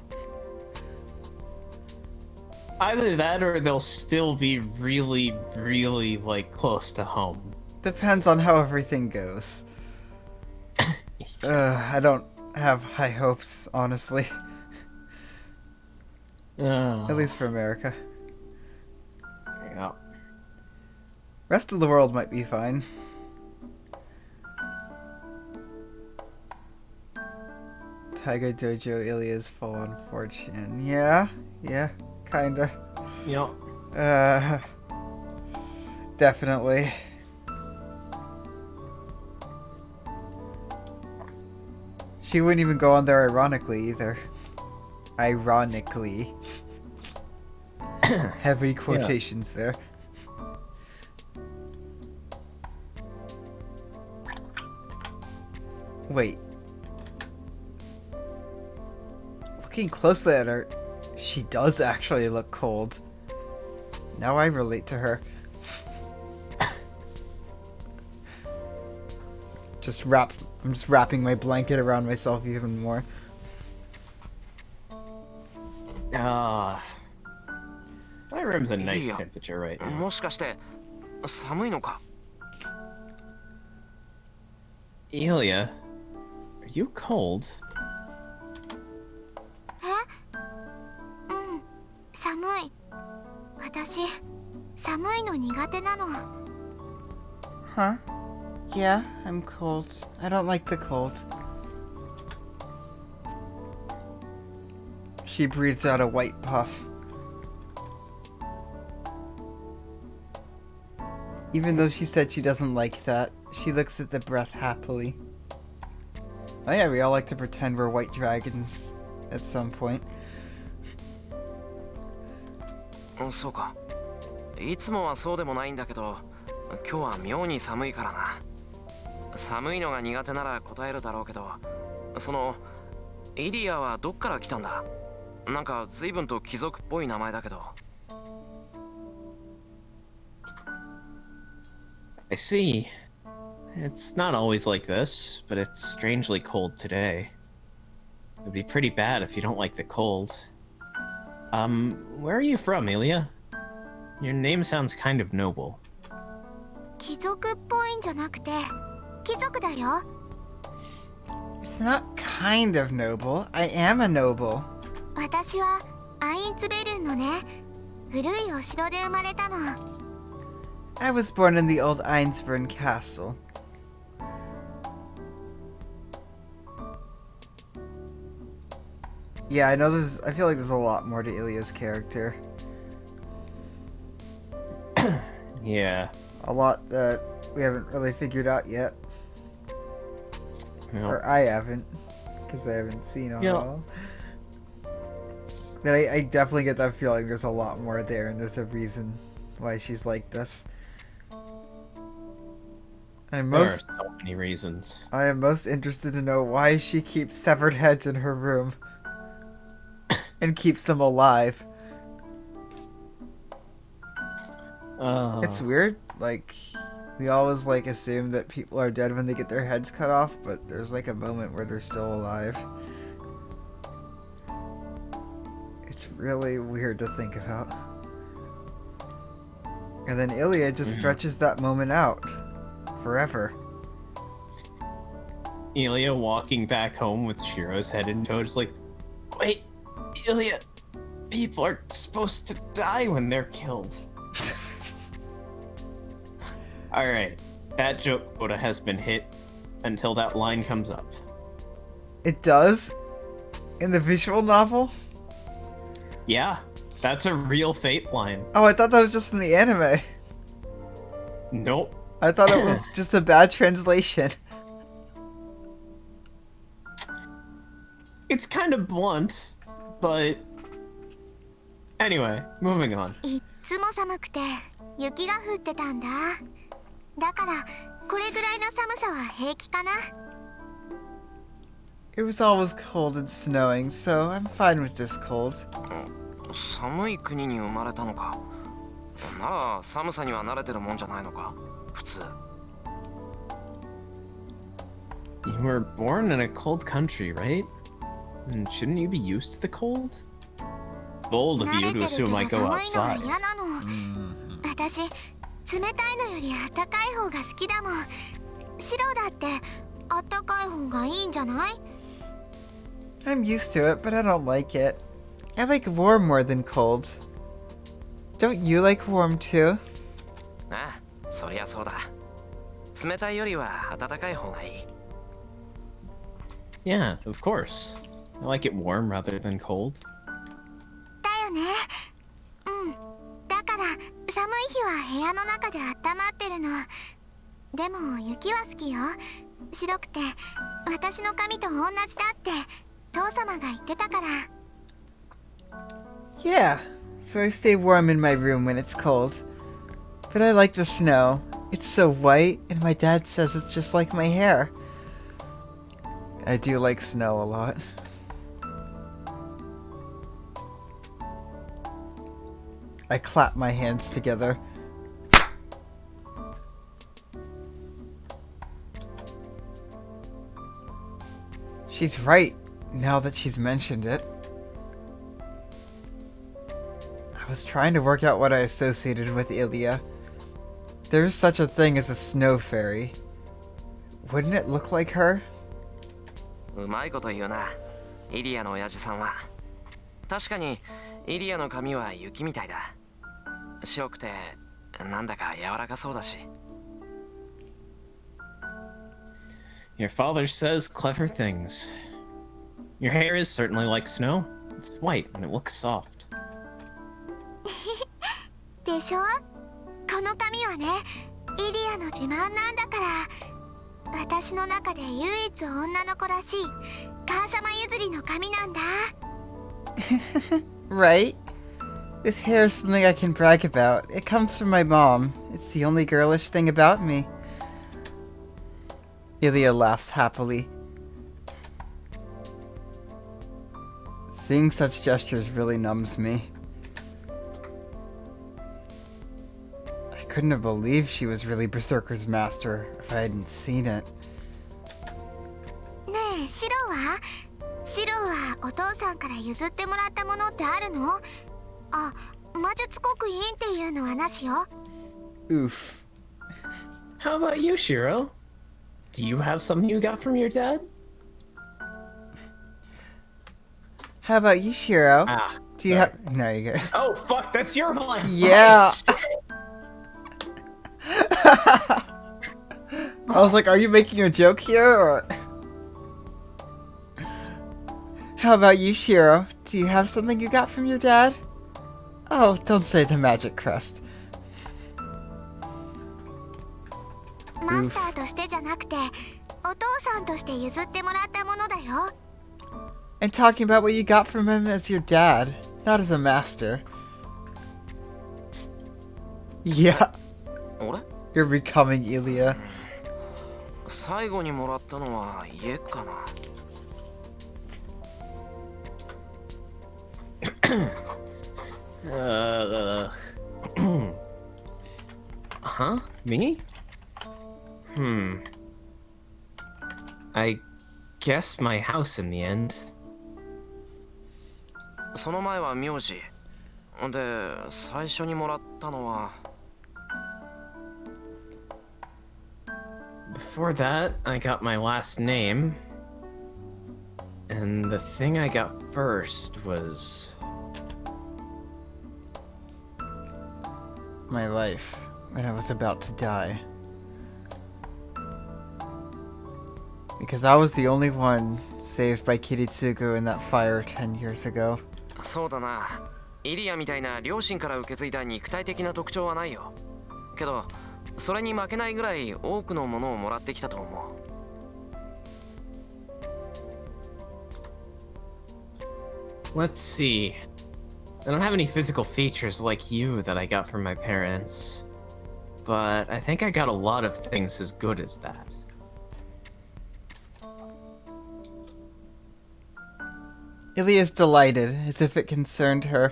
Speaker 2: Either that or they'll still be really, really, like, close to home.
Speaker 1: Depends on how everything goes. I don't have high hopes, honestly. At least for America.
Speaker 2: Yeah.
Speaker 1: Rest of the world might be fine. Taiga Dojo Ilya's full on 4chan. Yeah, kinda.
Speaker 2: Yep.
Speaker 1: Definitely. She wouldn't even go on there ironically either. Ironically. Heavy quotations there. Wait. Looking closely at her, she does actually look cold. Now I relate to her. I'm just wrapping my blanket around myself even more.
Speaker 2: My room's a nice temperature right now.
Speaker 4: もしかして寒いのか?
Speaker 2: Ilya, are you cold?
Speaker 3: え？うん、寒い。私寒いの苦手なの。
Speaker 1: Huh? Yeah, I'm cold. I don't like the cold. She breathes out a white puff. Even though she said she doesn't like that, she looks at the breath happily. Oh yeah, we all like to pretend we're white dragons at some point.
Speaker 4: そうか。いつもはそうでもないんだけど、今日は妙に寒いからな。寒いのが苦手なら答えるだろうけど、そのイリアはどっから来たんだ？なんか随分と貴族っぽい名前だけど。
Speaker 2: I see. It's not always like this, but it's strangely cold today. It'd be pretty bad if you don't like the cold. Where are you from, Ilya? Your name sounds kind of noble.
Speaker 3: 貴族っぽいんじゃなくて貴族だよ。
Speaker 1: It's not kind of noble. I am a noble.
Speaker 3: 私はアインツベルンのね、古いお城で生まれたの。
Speaker 1: I was born in the old Einsburn castle. Yeah, I know I feel like there's a lot more to Ilya's character.
Speaker 2: Yeah.
Speaker 1: A lot that we haven't really figured out yet.
Speaker 2: Well,
Speaker 1: Or I haven't, because I haven't seen it
Speaker 2: Yeah.
Speaker 1: all. But I definitely get that feeling there's a lot more there, and there's a reason why she's like this. And
Speaker 2: there are
Speaker 1: most,
Speaker 2: so many reasons.
Speaker 1: I am most interested to know why she keeps severed heads in her room and keeps them alive. It's weird. Like, we always like assume that people are dead when they get their heads cut off, but there's like a moment where they're still alive. It's really weird to think about. And then Ilya just stretches that moment out forever.
Speaker 2: Ilya walking back home with Shiro's head in tow, just like, wait, Ilya, people are supposed to die when they're killed. Alright, that joke quota has been hit until that line comes up.
Speaker 1: It does? In the visual novel?
Speaker 2: Yeah, that's a real Fate line.
Speaker 1: Oh, I thought that was just in the anime.
Speaker 2: Nope.
Speaker 1: I thought it was just a bad translation.
Speaker 2: It's kind of blunt, but... Anyway, moving on.
Speaker 3: いっつも寒くて雪が降ってたんだ。だからこれぐらいの寒さは平気かな。
Speaker 1: It was always cold and snowing, so I'm fine with this cold.
Speaker 4: 寒い国に生まれたのか。なら寒さには慣れてるもんじゃないのか。普通。
Speaker 2: You were born in a cold country, right? And shouldn't you be used to the cold? Bold of
Speaker 3: 慣
Speaker 2: you
Speaker 3: れて
Speaker 2: to
Speaker 3: る
Speaker 2: assume I
Speaker 3: けど
Speaker 2: go
Speaker 3: 寒いのは
Speaker 2: outside.
Speaker 3: 嫌なの。私冷たいのよりあったかい方が好きだもん。白だってあったかい方がいいんじゃない？
Speaker 1: I'm used to it, but I don't like it. I like warm more than cold. Don't you like warm too?
Speaker 4: ああ、そりゃそうだ。冷たいよりは暖かい方がいい。
Speaker 2: Yeah, of course. I like it warm rather than cold.
Speaker 3: だよね。うん。だから寒い日は部屋の中で温まってるの。でも雪は好きよ。白くて私の髪と同じだって父様が言ってたから。
Speaker 1: Yeah, so I stay warm in my room when it's cold. But I like the snow. It's so white, and my dad says it's just like my hair. I do like snow a lot. I clap my hands together. She's right, now that she's mentioned it. I was trying to work out what I associated with Ilya. There's such a thing as a snow fairy. Wouldn't it look like her?
Speaker 4: うまいこと言うな。イリアの親父さんは。確かにイリアの髪は雪みたいだ。白くてなんだか柔らかそうだし。
Speaker 2: Your father says clever things. Your hair is certainly like snow. It's white and it looks soft.
Speaker 3: でしょ。この髪はね、イリアの自慢なんだから。私の中で唯一女の子らしい母様譲りの髪なんだ。
Speaker 1: Right? This hair is something I can brag about. It comes from my mom. It's the only girlish thing about me. Ilya laughs happily. Seeing such gestures really numbs me. I couldn't have believed she was really Berserker's master if I hadn't seen it.
Speaker 3: ねえ、シロは？シロはお父さんから譲ってもらったものってあるの？あ、魔術刻印っていうのはなしよ。
Speaker 1: Oof.
Speaker 2: How about you, Shiro? Do you have something you got from your dad?
Speaker 1: How about you, Shiro?
Speaker 2: Ah,
Speaker 1: Do you
Speaker 2: sorry.
Speaker 1: have... No, you go.
Speaker 2: Oh, fuck, that's your line!
Speaker 1: Yeah! I was like, are you making a joke here, or... How about you, Shiro? Do you have something you got from your dad? Oh, don't say the magic crest.
Speaker 3: マスターとしてじゃなくて、お父さんとして譲ってもらったものだよ。
Speaker 1: I'm talking about what you got from him as your dad, not as a master. Yeah,
Speaker 4: 俺
Speaker 1: you're becoming Ilya.
Speaker 4: 最後にもらったのは家かな。
Speaker 2: Huh? Me? I guess my house in the end.
Speaker 4: その前は名字で、最初にもらったのは
Speaker 2: Before that, I got my last name. And the thing I got first was...
Speaker 1: My life, when I was about to die. Because I was the only one saved by Kiritsugu in that fire 10 years ago.
Speaker 4: そうだな。イリアみたいな両親から受け継いだ肉体的な特徴はないよ。けど、それに負けないぐらい多くのものをもらってきたと思う。
Speaker 2: Let's see. I don't have any physical features like you that I got from my parents. But I think I got a lot of things as good as that.
Speaker 1: Ilya's delighted, as if it concerned her.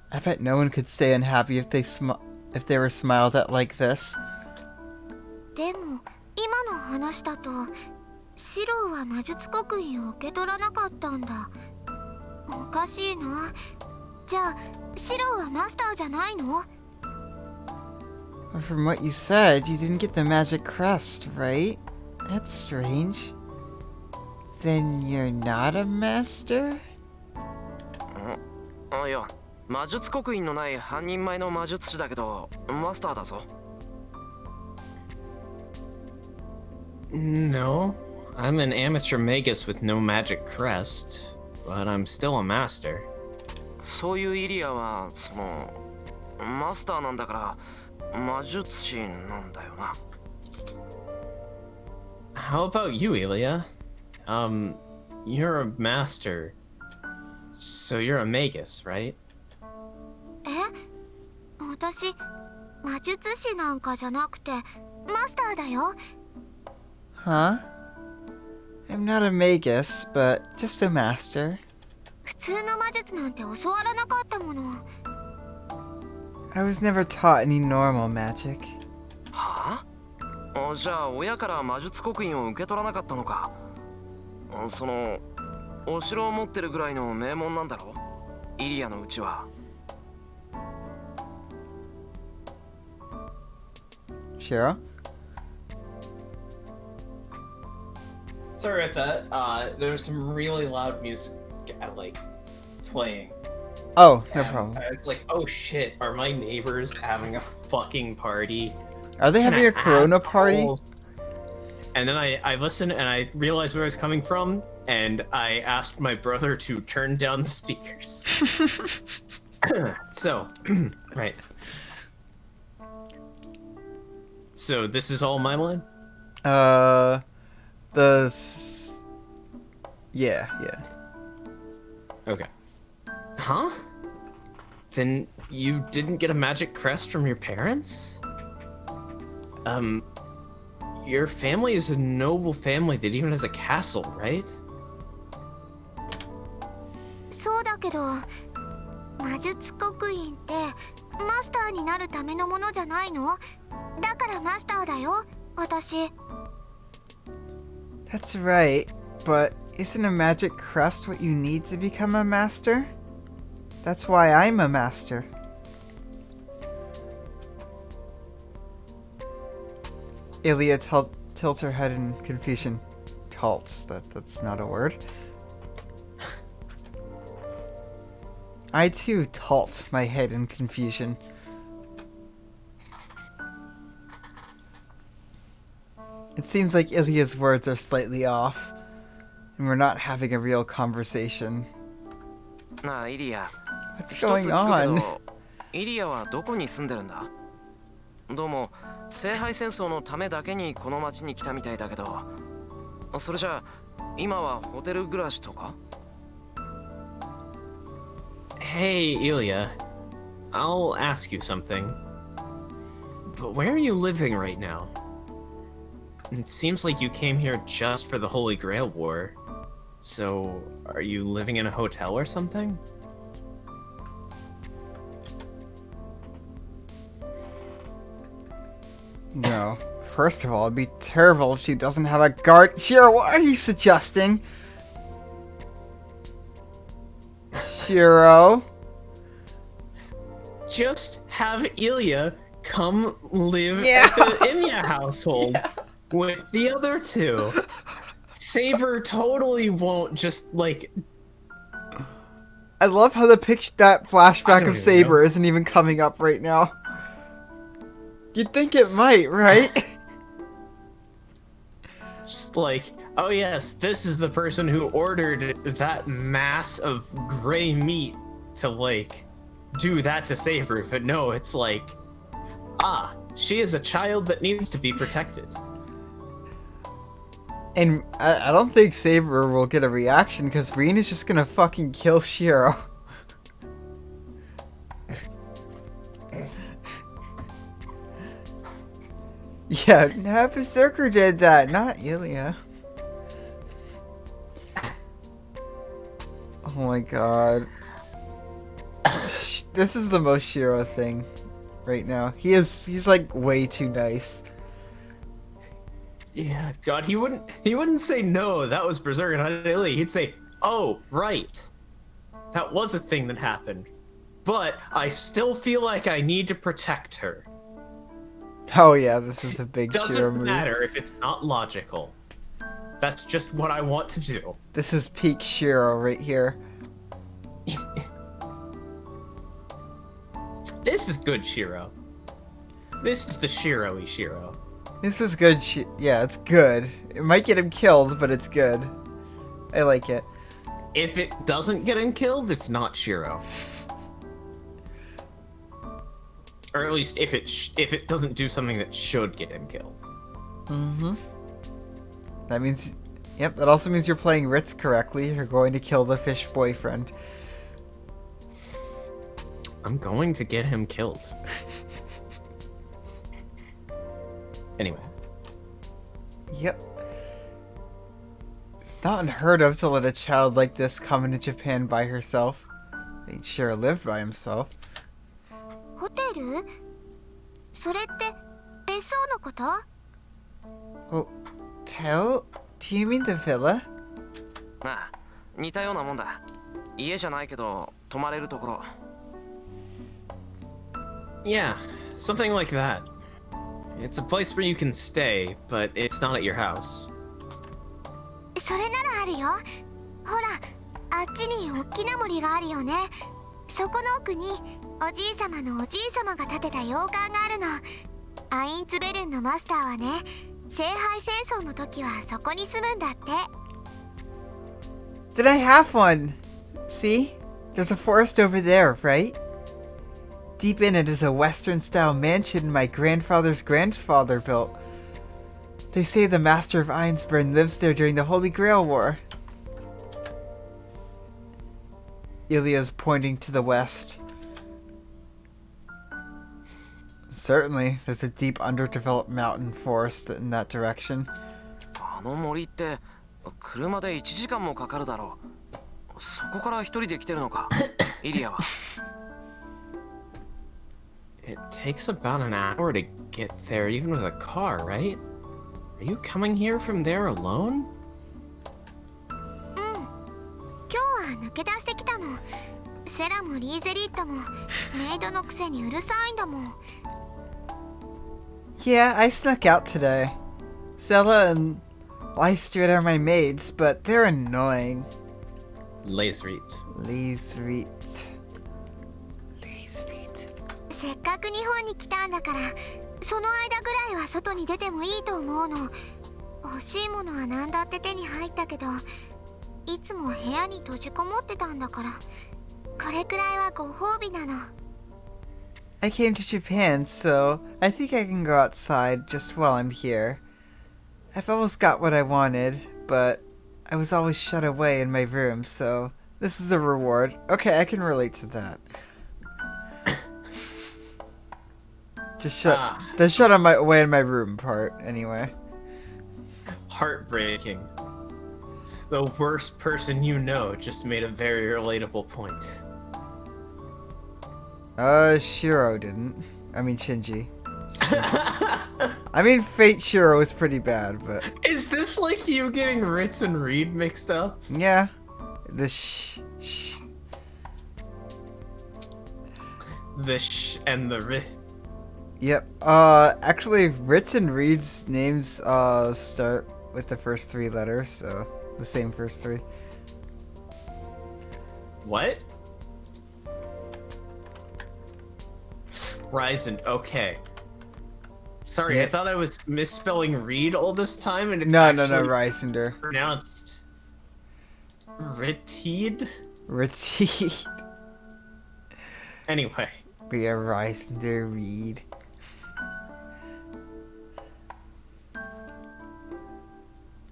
Speaker 1: I bet no one could stay unhappy if they were smiled at like this.
Speaker 3: でも今の話だとシロは魔術刻印を受け取らなかったんだ。おかしいな。じゃあシロはマスターじゃないの？
Speaker 1: From what you said, you didn't get the magic crest, right? That's strange. Then you're not a master?
Speaker 4: いや、魔術刻印のない半人前の魔術師だけど、マスターだぞ。
Speaker 2: No, I'm an amateur magus with no magic crest, but I'm still a master.
Speaker 4: そういうイリアは、マスターなんだから、魔術師なんだよな。
Speaker 2: How about you, Ilya? You're a master, so you're a magus, right?
Speaker 3: 私、魔術師なんかじゃなくてマスターだよ。
Speaker 1: Huh? I'm not a magus, but just a master.
Speaker 3: 普通の魔術なんて教わらなかったもの。
Speaker 1: I was never taught any normal magic.
Speaker 4: はあ？じゃあ親から魔術刻印を受け取らなかったのか。お城を持ってるぐらいの名門なんだろ？イリアのうちは。
Speaker 1: Shiro?
Speaker 2: Sorry about that. There was some really loud music, playing.
Speaker 1: Oh, no
Speaker 2: And
Speaker 1: problem.
Speaker 2: I was like, oh shit, are my neighbors having a fucking party?
Speaker 1: Are they having a
Speaker 2: Kinda
Speaker 1: Corona party?
Speaker 2: assholes. And then I listened and I realized where I was coming from, and I asked my brother to turn down the speakers. So, right. So this is all my line?
Speaker 1: Yeah.
Speaker 2: Okay. Huh? Then you didn't get a magic crest from your parents? Your family is a noble family that even has a castle, right?
Speaker 3: そうだけど魔術刻印ってマスターになるためのものじゃないの？だからマスターだよ私。
Speaker 1: That's right, but isn't a magic crest what you need to become a master? That's why I'm a master. Ilya tilts her head in confusion. Tilts, that's not a word. I too tilt my head in confusion. It seems like Ilya's words are slightly off, and we're not having a real conversation.
Speaker 4: なあイリア
Speaker 1: What's
Speaker 4: 一つ
Speaker 1: going
Speaker 4: 聞くけ
Speaker 1: on?
Speaker 4: どイリアはどこに住んでるんだ？どうも聖杯戦争のためだけにこの町に来たみたいだけどそれじゃあ今はホテル暮らしとか？
Speaker 2: Hey, Ilya. I'll ask you something. But where are you living right now? It seems like you came here just for the Holy Grail War. So, are you living in a hotel or something?
Speaker 1: No. First of all, it'd be terrible if she doesn't have a guard. Shiro, what are you suggesting? Shiro?
Speaker 2: Just have Ilya come live
Speaker 1: Yeah.
Speaker 2: at the Imya household with the other two. Saber totally won't just, like...
Speaker 1: I love how that
Speaker 2: I
Speaker 1: flashback
Speaker 2: don't
Speaker 1: of
Speaker 2: even
Speaker 1: Saber
Speaker 2: know.
Speaker 1: isn't even coming up right now. You'd think it might, right?
Speaker 2: Just like, oh yes, this is the person who ordered that mass of gray meat to, like, do that to Saber. But no, it's like, she is a child that needs to be protected.
Speaker 1: And I don't think Saber will get a reaction because Reen is just gonna fucking kill Shiro. Yeah, no, Berserker did that, not Ilya. Oh my god. This is the most Shiro thing right now. He's like way too nice.
Speaker 2: Yeah, God, he wouldn't say no, that was Berserker, not Ilya. He'd say, oh, right. That was a thing that happened. But I still feel like I need to protect her.
Speaker 1: Oh yeah, this is a big Shiro
Speaker 2: Doesn't
Speaker 1: move.
Speaker 2: matter if it's not logical. That's just what I want to do.
Speaker 1: This is peak Shiro right here.
Speaker 2: This is good Shiro. This is the Shiro-y Shiro.
Speaker 1: This is good yeah, it's good. It might get him killed, but it's good. I like it.
Speaker 2: If it doesn't get him killed, it's not Shiro. Or at least if it doesn't do something that should get him killed.
Speaker 1: Mm-hmm. That means... Yep, that also means you're playing Ritz correctly. You're going to kill the fish boyfriend.
Speaker 2: I'm going to get him killed. Anyway.
Speaker 1: Yep. It's not unheard of to let a child like this come into Japan by herself. Ain't sure lived by himself.
Speaker 3: ホテル？それって別荘のこと？
Speaker 1: Hotel? Do you mean the villa?
Speaker 4: なあ似たようなもんだ。家じゃないけど泊まれるところ。
Speaker 2: Yeah, something like that. It's a place where you can stay, but it's not at your house.
Speaker 3: それならあるよ。ほら、あっちに大きな森があるよね。
Speaker 5: そこの奥におじいさまのおじいさまが建てた洋館があるの。アインツベルンのマスターはね、聖杯戦争の時はそこに住むんだって。
Speaker 1: Then I have one! See? There's a forest over there, right? Deep in it is a Western-style mansion my grandfather's grandfather built. They say the Master of Einsburn lives there during the Holy Grail War. Ilya's pointing to the west. Certainly, there's a deep underdeveloped mountain forest in that direction.
Speaker 4: あの森って車で1時間もかかるだろう。そこから一人で来てるのか、イリアは。
Speaker 2: It takes about an hour to get there, even with a car, right? Are you coming here from there alone?
Speaker 5: うん。今日は抜け出してきたの。セラもリーゼリットもメイドのくせにうるさいんだもん。
Speaker 1: Yeah, I snuck out today. Zella and Lystrid are my maids, but they're annoying.
Speaker 2: Lazereet.
Speaker 1: Lystrid.
Speaker 5: せっかく日本に来たんだから、その間ぐらいは外に出てもいいと思うの。欲しいものは何だって手に入ったけど、いつも部屋に閉じこもってたんだから、これくらいはご褒美なの。
Speaker 1: I came to Japan, so I think I can go outside just while I'm here. I've almost got what I wanted, but I was always shut away in my room, so this is a reward. Okay, I can relate to that. Just shut away in my room part, anyway.
Speaker 2: Heartbreaking. The worst person you know just made a very relatable point.
Speaker 1: Shiro didn't. I mean, Shinji. I mean, Fate Shiro was pretty bad, but...
Speaker 2: Is this like you getting Ritz and Reed mixed up?
Speaker 1: Yeah. The
Speaker 2: and the Ri.
Speaker 1: Yep. Actually, Ritz and Reed's names, start with the first 3 letters, so... The same first 3.
Speaker 2: What? Ryzen, okay. Sorry,
Speaker 1: Yeah.
Speaker 2: I thought I was misspelling Reed all this time, and it's
Speaker 1: No,
Speaker 2: actually
Speaker 1: Ryzender.
Speaker 2: pronounced Rittied?
Speaker 1: Ritz.
Speaker 2: Anyway.
Speaker 1: Be a Ryzender Reed.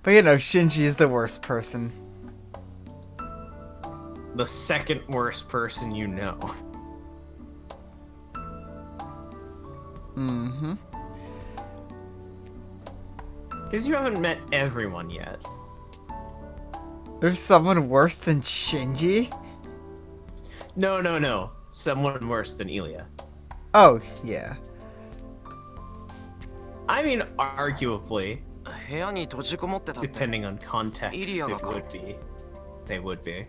Speaker 1: But you know, Shinji is the worst person.
Speaker 2: The second worst person you know.
Speaker 1: Mm-hmm.
Speaker 2: Because you haven't met everyone yet.
Speaker 1: There's someone worse than Shinji?
Speaker 2: No. Someone worse than Ilya.
Speaker 1: Oh, yeah.
Speaker 2: I mean, arguably,
Speaker 4: 部屋に閉じこもってたって。
Speaker 2: depending on context,
Speaker 4: Ilya
Speaker 2: it
Speaker 4: がか。
Speaker 2: would be. They would be.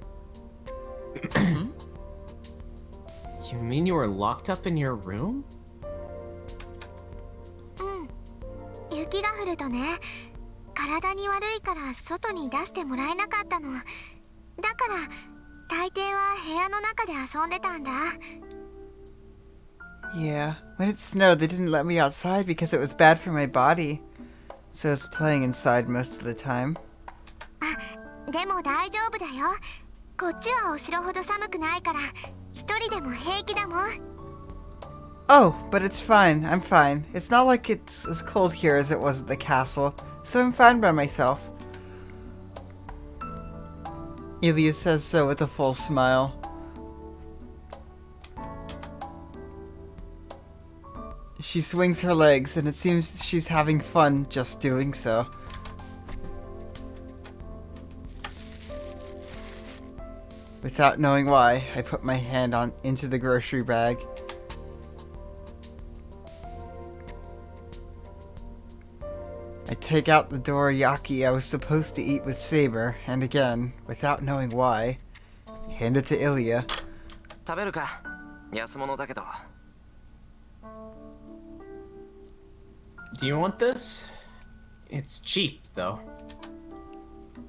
Speaker 2: You mean you were locked up in your room?
Speaker 5: うん。雪が降るとね、体に悪いから外に出してもらえなかったの。だから大抵は部屋の中で遊んでたんだ。
Speaker 1: Yeah, when it snowed, they didn't let me outside because it was bad for my body. So I was playing inside most of the time.
Speaker 5: あ、でも大丈夫だよ。こっちはお城ほど寒くないから、一人でも平気だもん。
Speaker 1: Oh, but it's fine. I'm fine. It's not like it's as cold here as it was at the castle, so I'm fine by myself. Ilya says so with a full smile. She swings her legs, and it seems she's having fun just doing so. Without knowing why, I put my hand into the grocery bag. I take out the dorayaki I was supposed to eat with Saber, and again, without knowing why, hand it to Ilya.
Speaker 4: 食べるか。安物だけど。
Speaker 2: Do you want this? It's cheap, though.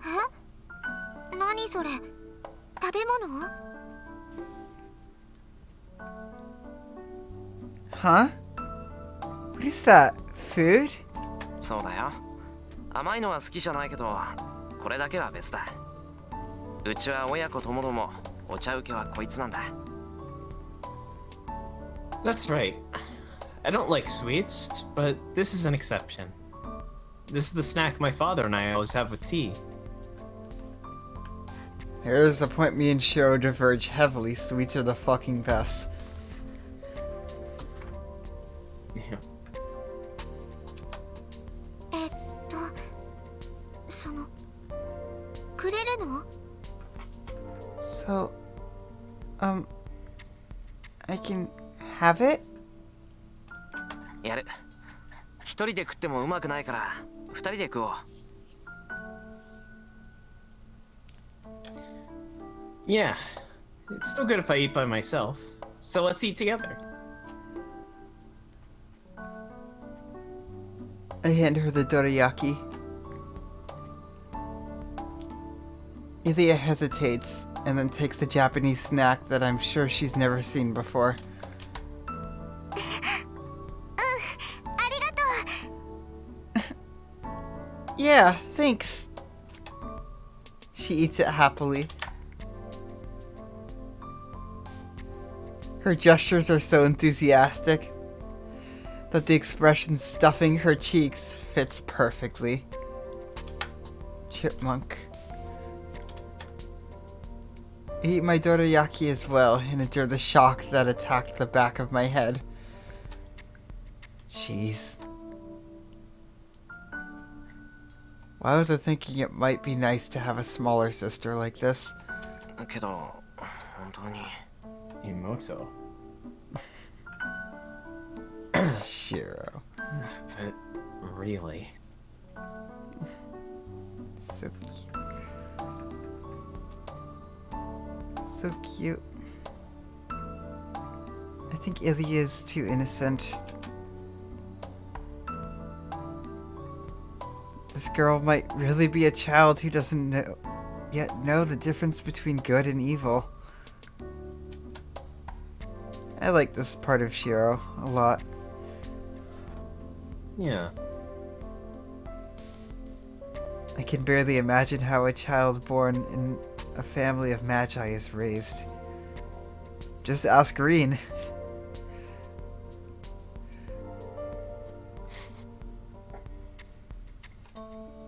Speaker 5: え？何それ？食べ物？
Speaker 1: Huh? What is that? Food?
Speaker 4: そうだよ。甘いのは好きじゃないけど、これだけは別だ。うちは親子ともどもお茶受けはこいつなんだ。
Speaker 2: That's right. I don't like sweets, but this is an exception. This is the snack my father and I always have with tea.
Speaker 1: Here's the point me and Shiro diverge heavily. Sweets are the fucking best.
Speaker 2: Yeah.
Speaker 5: そのくれるの？
Speaker 1: So, I can have it?
Speaker 4: やる。一人で食ってもうまくないから、二人で食おう。
Speaker 2: Yeah. It's still good if I eat by myself. So let's eat together.
Speaker 1: I hand her the dorayaki. Ilya hesitates and then takes the Japanese snack that I'm sure she's never seen before.
Speaker 5: ありがとう。
Speaker 1: Yeah, thanks. She eats it happily. Her gestures are so enthusiastic that the expression stuffing her cheeks fits perfectly. Chipmunk. I eat my dorayaki as well and endure the shock that attacked the back of my head. Jeez. Why was I thinking it might be nice to have a smaller sister like this?
Speaker 4: けど、本当に。
Speaker 2: Emoto.
Speaker 1: Shiro.
Speaker 2: But really.
Speaker 1: So cute. So cute. I think Ilya is too innocent. This girl might really be a child who doesn't yet know the difference between good and evil. I like this part of Shiro a lot.
Speaker 2: Yeah.
Speaker 1: I can barely imagine how a child born in a family of magi is raised. Just ask Green.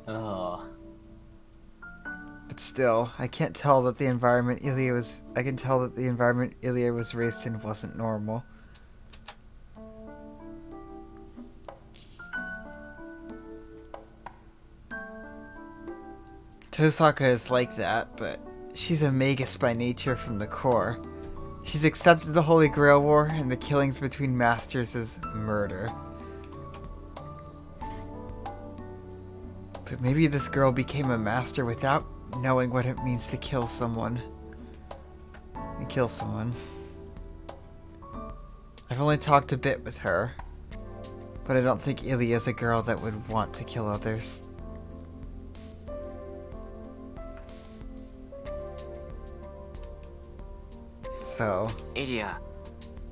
Speaker 2: Oh.
Speaker 1: But still, I can't tell that the environment Ilya was. I can tell that the environment Ilya was raised in wasn't normal. Tosaka is like that, but she's a magus by nature from the core. She's accepted the Holy Grail War and the killings between masters as murder. But maybe this girl became a master without knowing what it means to kill someone. I've only talked a bit with her, but I don't think Ilya's a girl that would want to kill others. So,
Speaker 4: エリア、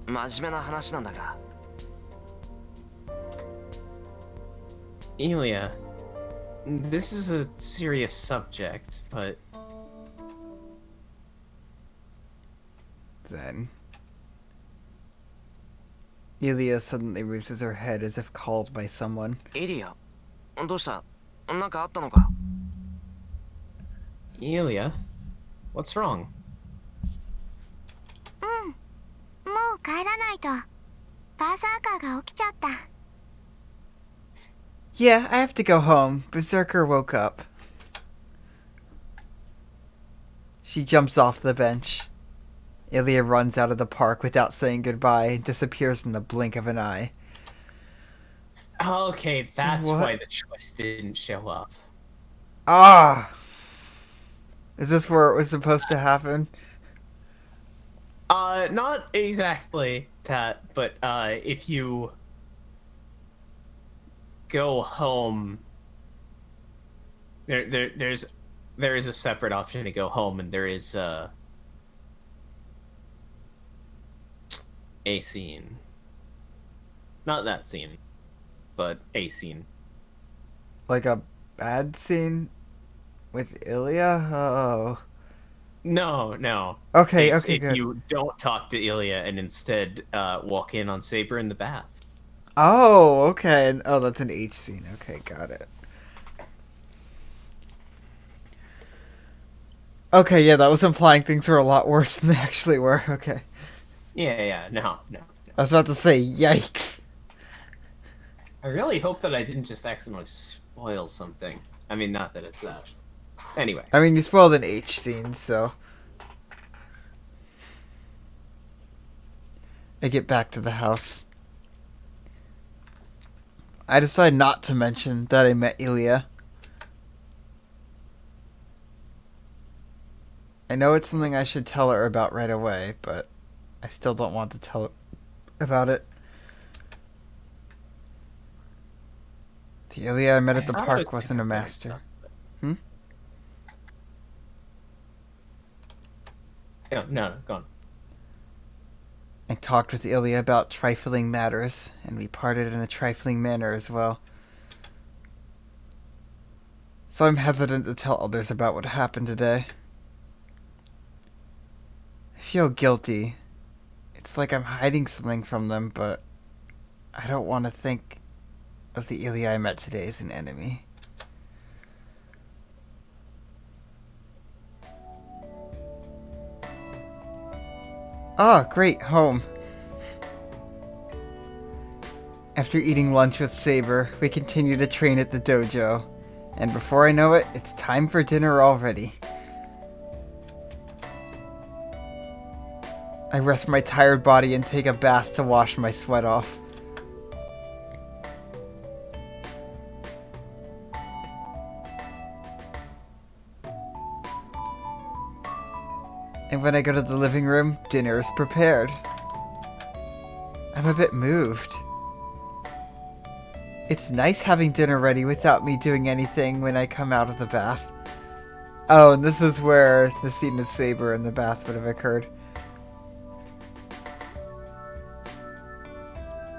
Speaker 4: 真面目な話なんだが。
Speaker 2: Ilya, this is a serious subject, but
Speaker 1: then Ilya suddenly raises her head as if called by someone.
Speaker 4: エリア、どうした？なんかあったのか？
Speaker 2: Ilya, what's wrong?
Speaker 5: もう帰らないと。バーサーカーが起きちゃった。
Speaker 1: Yeah, I have to go home. Berserker woke up. She jumps off the bench. Ilya runs out of the park without saying goodbye and disappears in the blink of an eye.
Speaker 2: Okay, that's
Speaker 1: What?
Speaker 2: why the choice didn't show up.
Speaker 1: Ah! Is this where it was supposed to happen?
Speaker 2: Not exactly that, but if you go home, there is a separate option to go home, and there is a scene. Not that scene, but a scene.
Speaker 1: Like a bad scene with Ilya? Oh.
Speaker 2: No.
Speaker 1: Okay,
Speaker 2: It's
Speaker 1: okay,
Speaker 2: if
Speaker 1: good.
Speaker 2: you don't talk to Ilya and instead walk in on Saber in the bath.
Speaker 1: Oh, okay. Oh, that's an H scene. Okay, got it. Okay, yeah, that was implying things were a lot worse than they actually were. Okay.
Speaker 2: Yeah, no.
Speaker 1: I was about to say, yikes.
Speaker 2: I really hope that I didn't just accidentally spoil something. I mean, not that it's that. Anyway.
Speaker 1: I mean, you spoiled an H scene, so. I get back to the house. I decide not to mention that I met Ilya. I know it's something I should tell her about right away, but I still don't want to tell her about it. The Ilya I met at the
Speaker 2: thought I was
Speaker 1: park wasn't a
Speaker 2: thinking of
Speaker 1: master.
Speaker 2: stuff,
Speaker 1: Hmm?
Speaker 2: No, go on.
Speaker 1: I talked with Ilya about trifling matters, and we parted in a trifling manner as well. So I'm hesitant to tell others about what happened today. I feel guilty. It's like I'm hiding something from them, but I don't want to think of the Ilya I met today as an enemy. Ah, great, home. After eating lunch with Saber, we continue to train at the dojo. And before I know it, it's time for dinner already. I rest my tired body and take a bath to wash my sweat off. And when I go to the living room, dinner is prepared. I'm a bit moved. It's nice having dinner ready without me doing anything when I come out of the bath. Oh, and this is where the scene with Saber in the bath would have occurred.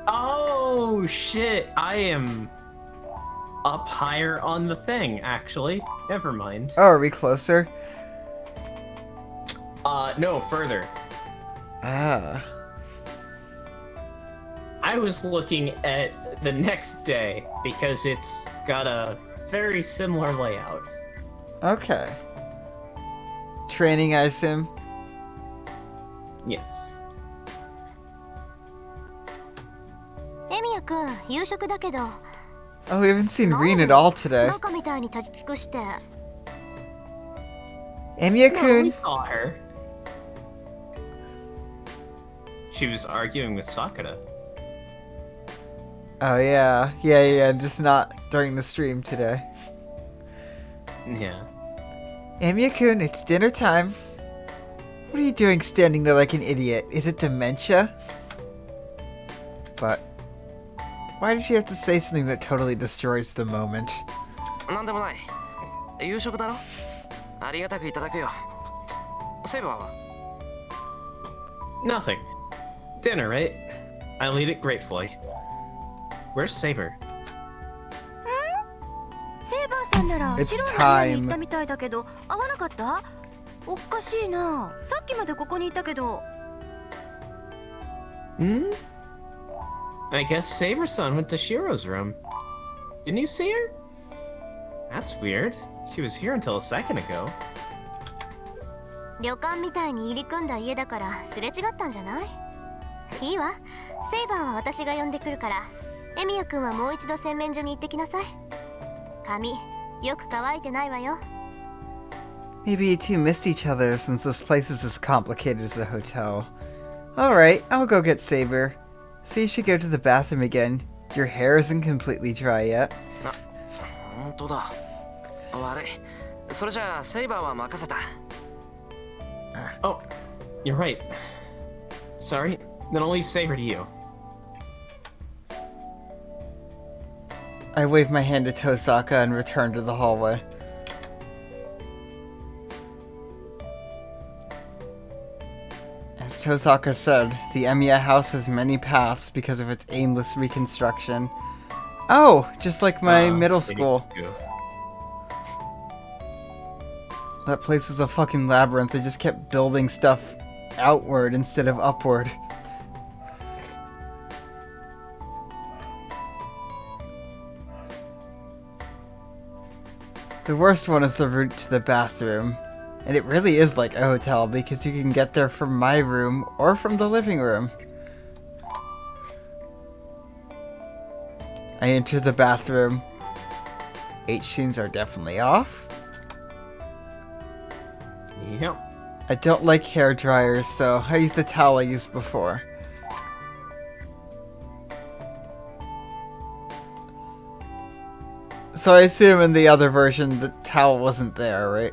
Speaker 2: Oh, shit. I am up higher on the thing, actually. Never mind.
Speaker 1: Oh, are we closer?
Speaker 2: No, further.
Speaker 1: Ah.
Speaker 2: I was looking at the next day because it's got a very similar layout.
Speaker 1: Okay. Training, I assume?
Speaker 2: Yes.
Speaker 5: エミヤくん、夕食だけど
Speaker 1: Oh, we haven't seen Reen at all today.
Speaker 5: バカみたいに立ち尽くして
Speaker 2: No, we
Speaker 1: Emiya-kun.
Speaker 2: saw her. She was arguing with Sakura.
Speaker 1: Oh, yeah. Yeah, just not during the stream today.
Speaker 2: Yeah.
Speaker 1: Emiya-kun, it's dinner time. What are you doing standing there like an idiot? Is it dementia? But why did she have to say something that totally destroys the moment?
Speaker 4: なんでもない。夕食だろ。ありがたくいただくよ。セイバーは
Speaker 2: Nothing. Dinner, right? I'll eat it gratefully. Where's Saber?
Speaker 5: セイバーさんなら
Speaker 1: It's
Speaker 5: 白の部屋に
Speaker 1: time.
Speaker 5: 行ったみたいだけど会わなかった？おかしいな。さっきまでここにいたけど。
Speaker 2: Hmm? I guess Saber-san went to Shiro's room. Didn't you see her? That's weird. She was here until a second ago.
Speaker 5: 旅館みたいに入り組んだ家だからすれ違ったんじゃない？いいわ。セイバーは私が呼んでくるから。エミヤくんはもう一度洗面所に行ってきなさい。髪、よく乾いてないわよ。
Speaker 1: Maybe you two missed each other since this place is as complicated as a hotel. Alright, I'll go get Saber. So you should go to the bathroom again. Your hair isn't completely dry yet.
Speaker 4: 本当だ。悪い。それじゃあセイバーは任せた。
Speaker 2: Oh, you're right. Sorry, then I'll leave Saber to you.
Speaker 1: I wave my hand to Tosaka and return to the hallway.
Speaker 6: As Tosaka said, the Emiya house has many paths because of its aimless reconstruction. Oh, just like my middle school. That place was a fucking labyrinth. They just kept building stuff outward instead of upward. The worst one is the route to the bathroom. And it really is like a hotel because you can get there from my room or from the living room. I enter the bathroom. H scenes are definitely off.
Speaker 2: Yep.
Speaker 6: I don't like hair dryers, so I use the towel I used before. So I assume in the other version the towel wasn't there, right?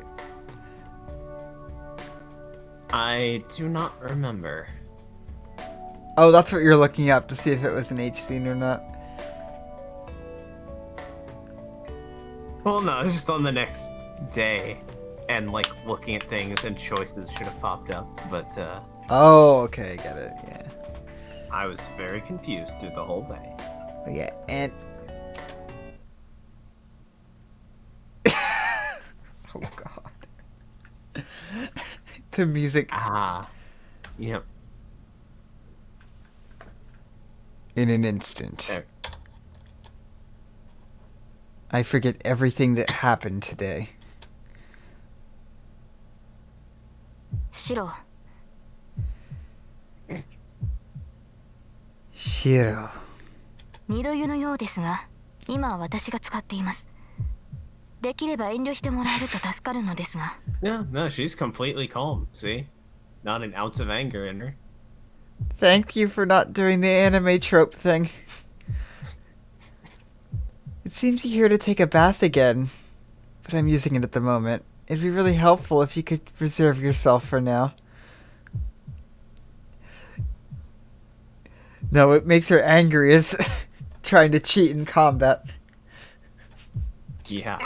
Speaker 2: I do not remember.
Speaker 6: Oh, that's what you're looking up to see if it was an H scene or not.
Speaker 2: Well, no, it's just on the next day, and like looking at things and choices should have popped up, but
Speaker 6: Oh, okay, get it, yeah.
Speaker 2: I was very confused through the whole day.
Speaker 6: But yeah, and... oh god. The music.
Speaker 2: Ah, yep.
Speaker 6: In an instant.
Speaker 2: There.
Speaker 6: I forget everything that happened today.
Speaker 3: シロ、
Speaker 6: Shiro.
Speaker 3: 二度湯のようですが、今は私が使っています。できれば遠慮してもらえると助かるのですが。
Speaker 2: Yeah, no, she's completely calm. See, not an ounce of anger in her.
Speaker 6: Thank you for not doing the anime trope thing. It seems you're here to take a bath again, but I'm using it at the moment. It'd be really helpful if you could reserve yourself for now. No, what makes her angry is trying to cheat in combat.
Speaker 2: Yeah.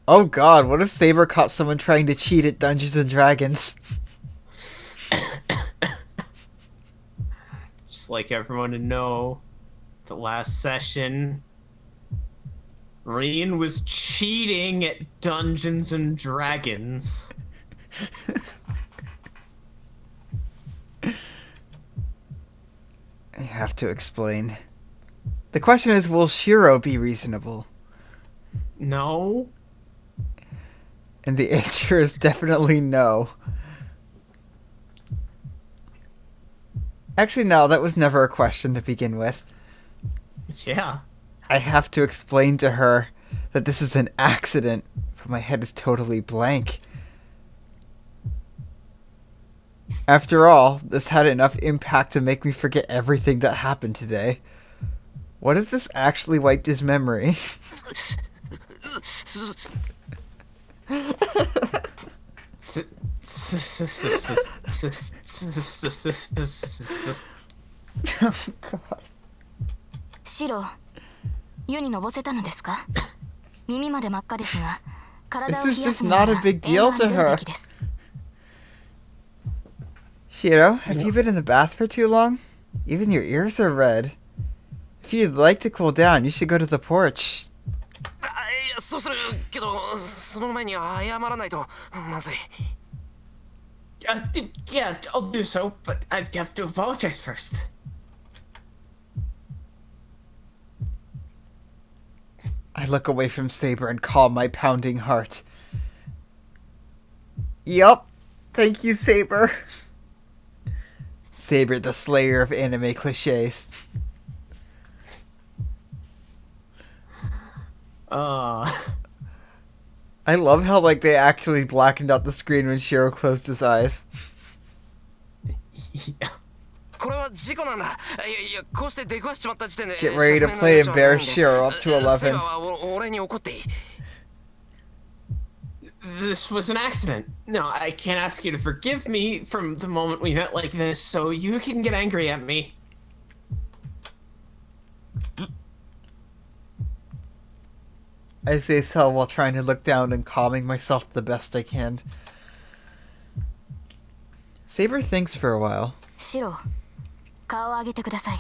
Speaker 6: Oh god, what if Saber caught someone trying to cheat at Dungeons and Dragons?
Speaker 2: Just like everyone to know, the last session, Rian was cheating at Dungeons and Dragons.
Speaker 6: I have to explain. The question is, will Shiro be reasonable?
Speaker 2: No.
Speaker 6: And the answer is definitely no. Actually, no, that was never a question to begin with.
Speaker 2: Yeah.
Speaker 6: I have to explain to her that this is an accident, but my head is totally blank. After all, this had enough impact to make me forget everything that happened today. What if this actually wiped his memory? Oh god.
Speaker 3: シロ、湯にのぼせたのですか？耳まで真っ赤ですが、体を冷
Speaker 6: This
Speaker 3: や
Speaker 6: is
Speaker 3: す
Speaker 6: just
Speaker 3: には
Speaker 6: not a big
Speaker 3: 栄
Speaker 6: deal
Speaker 3: 養
Speaker 6: to
Speaker 3: に出る
Speaker 6: her.
Speaker 3: べきです。
Speaker 6: Shiro, have you been in the bath for too long? Even your ears are red. If you'd like to cool down, you should go to the porch.
Speaker 4: いやそうするけどその前に謝らないとまずい。
Speaker 2: Yeah, I'll do so, but I have to apologize first.
Speaker 6: I look away from Saber and calm my pounding heart. Yup. Thank you, Saber. Saber, the slayer of anime cliches. I love how, like, they actually blackened out the screen when Shiro closed his eyes.
Speaker 2: Yeah.
Speaker 4: これは事故なんだ。いやこうして出くわしちまった時点で。
Speaker 6: Get ready to play and bear Shiro up to 11.
Speaker 4: 俺に怒っていい。
Speaker 2: This was an accident. No, I can't ask you to forgive me from the moment we met like this, so you can get angry at me.
Speaker 1: I say so while trying to look down and calming myself the best I can. Saber thinks for a while.
Speaker 3: シロ、顔を上げてください。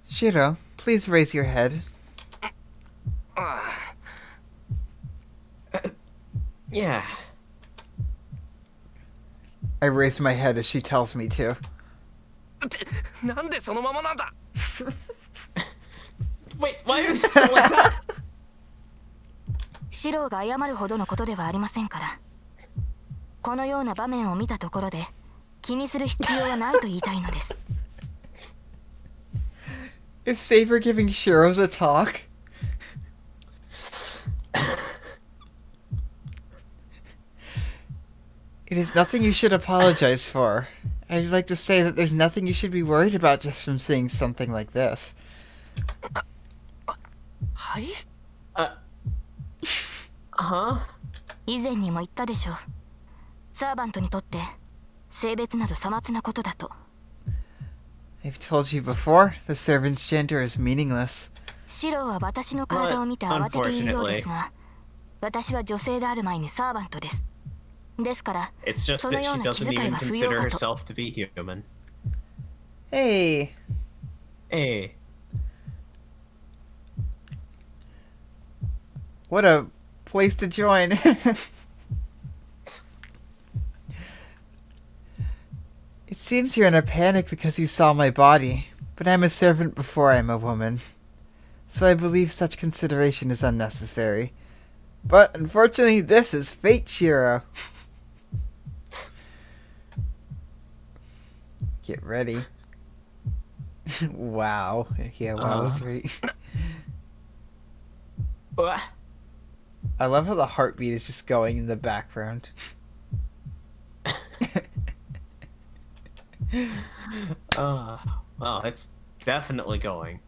Speaker 1: Shiro, please raise your head.
Speaker 2: Yeah.
Speaker 1: I raise my head as she tells me to.
Speaker 4: なんでそのままなんだ
Speaker 2: Wait, why are you so like that?
Speaker 3: シロが謝るほどのことではありませんから。このような場面を見たところで気にする必要はないと言いたいのです。
Speaker 1: Is Saber giving Shiro's a talk? It is nothing you should apologize for. I'd like to say that there's nothing you should be worried about just from seeing something like this.
Speaker 4: はい
Speaker 2: Huh?
Speaker 3: 以前にも言ったでしょう。サーバントにとって性別などさまつなことだと。
Speaker 1: I've told you before, the servant's gender is meaningless.
Speaker 3: シロは私の体を見て慌てているようですが、私は女性である前にサーバントです。ですから、
Speaker 2: It's just
Speaker 3: その
Speaker 2: that
Speaker 3: よう
Speaker 2: she
Speaker 3: な気
Speaker 2: doesn't
Speaker 3: 遣い
Speaker 2: even
Speaker 3: は不要
Speaker 2: consider
Speaker 3: かと。
Speaker 2: herself to be human.
Speaker 1: Hey,
Speaker 2: Hey.
Speaker 1: what a place to join. It seems you're in a panic because you saw my body, but I'm a servant before I'm a woman. So I believe such consideration is unnecessary. But unfortunately, this is fate, Shiro. Get ready. Wow. Yeah, wow was right.
Speaker 2: What?
Speaker 1: I love how the heartbeat is just going in the background.
Speaker 2: Well, it's definitely going.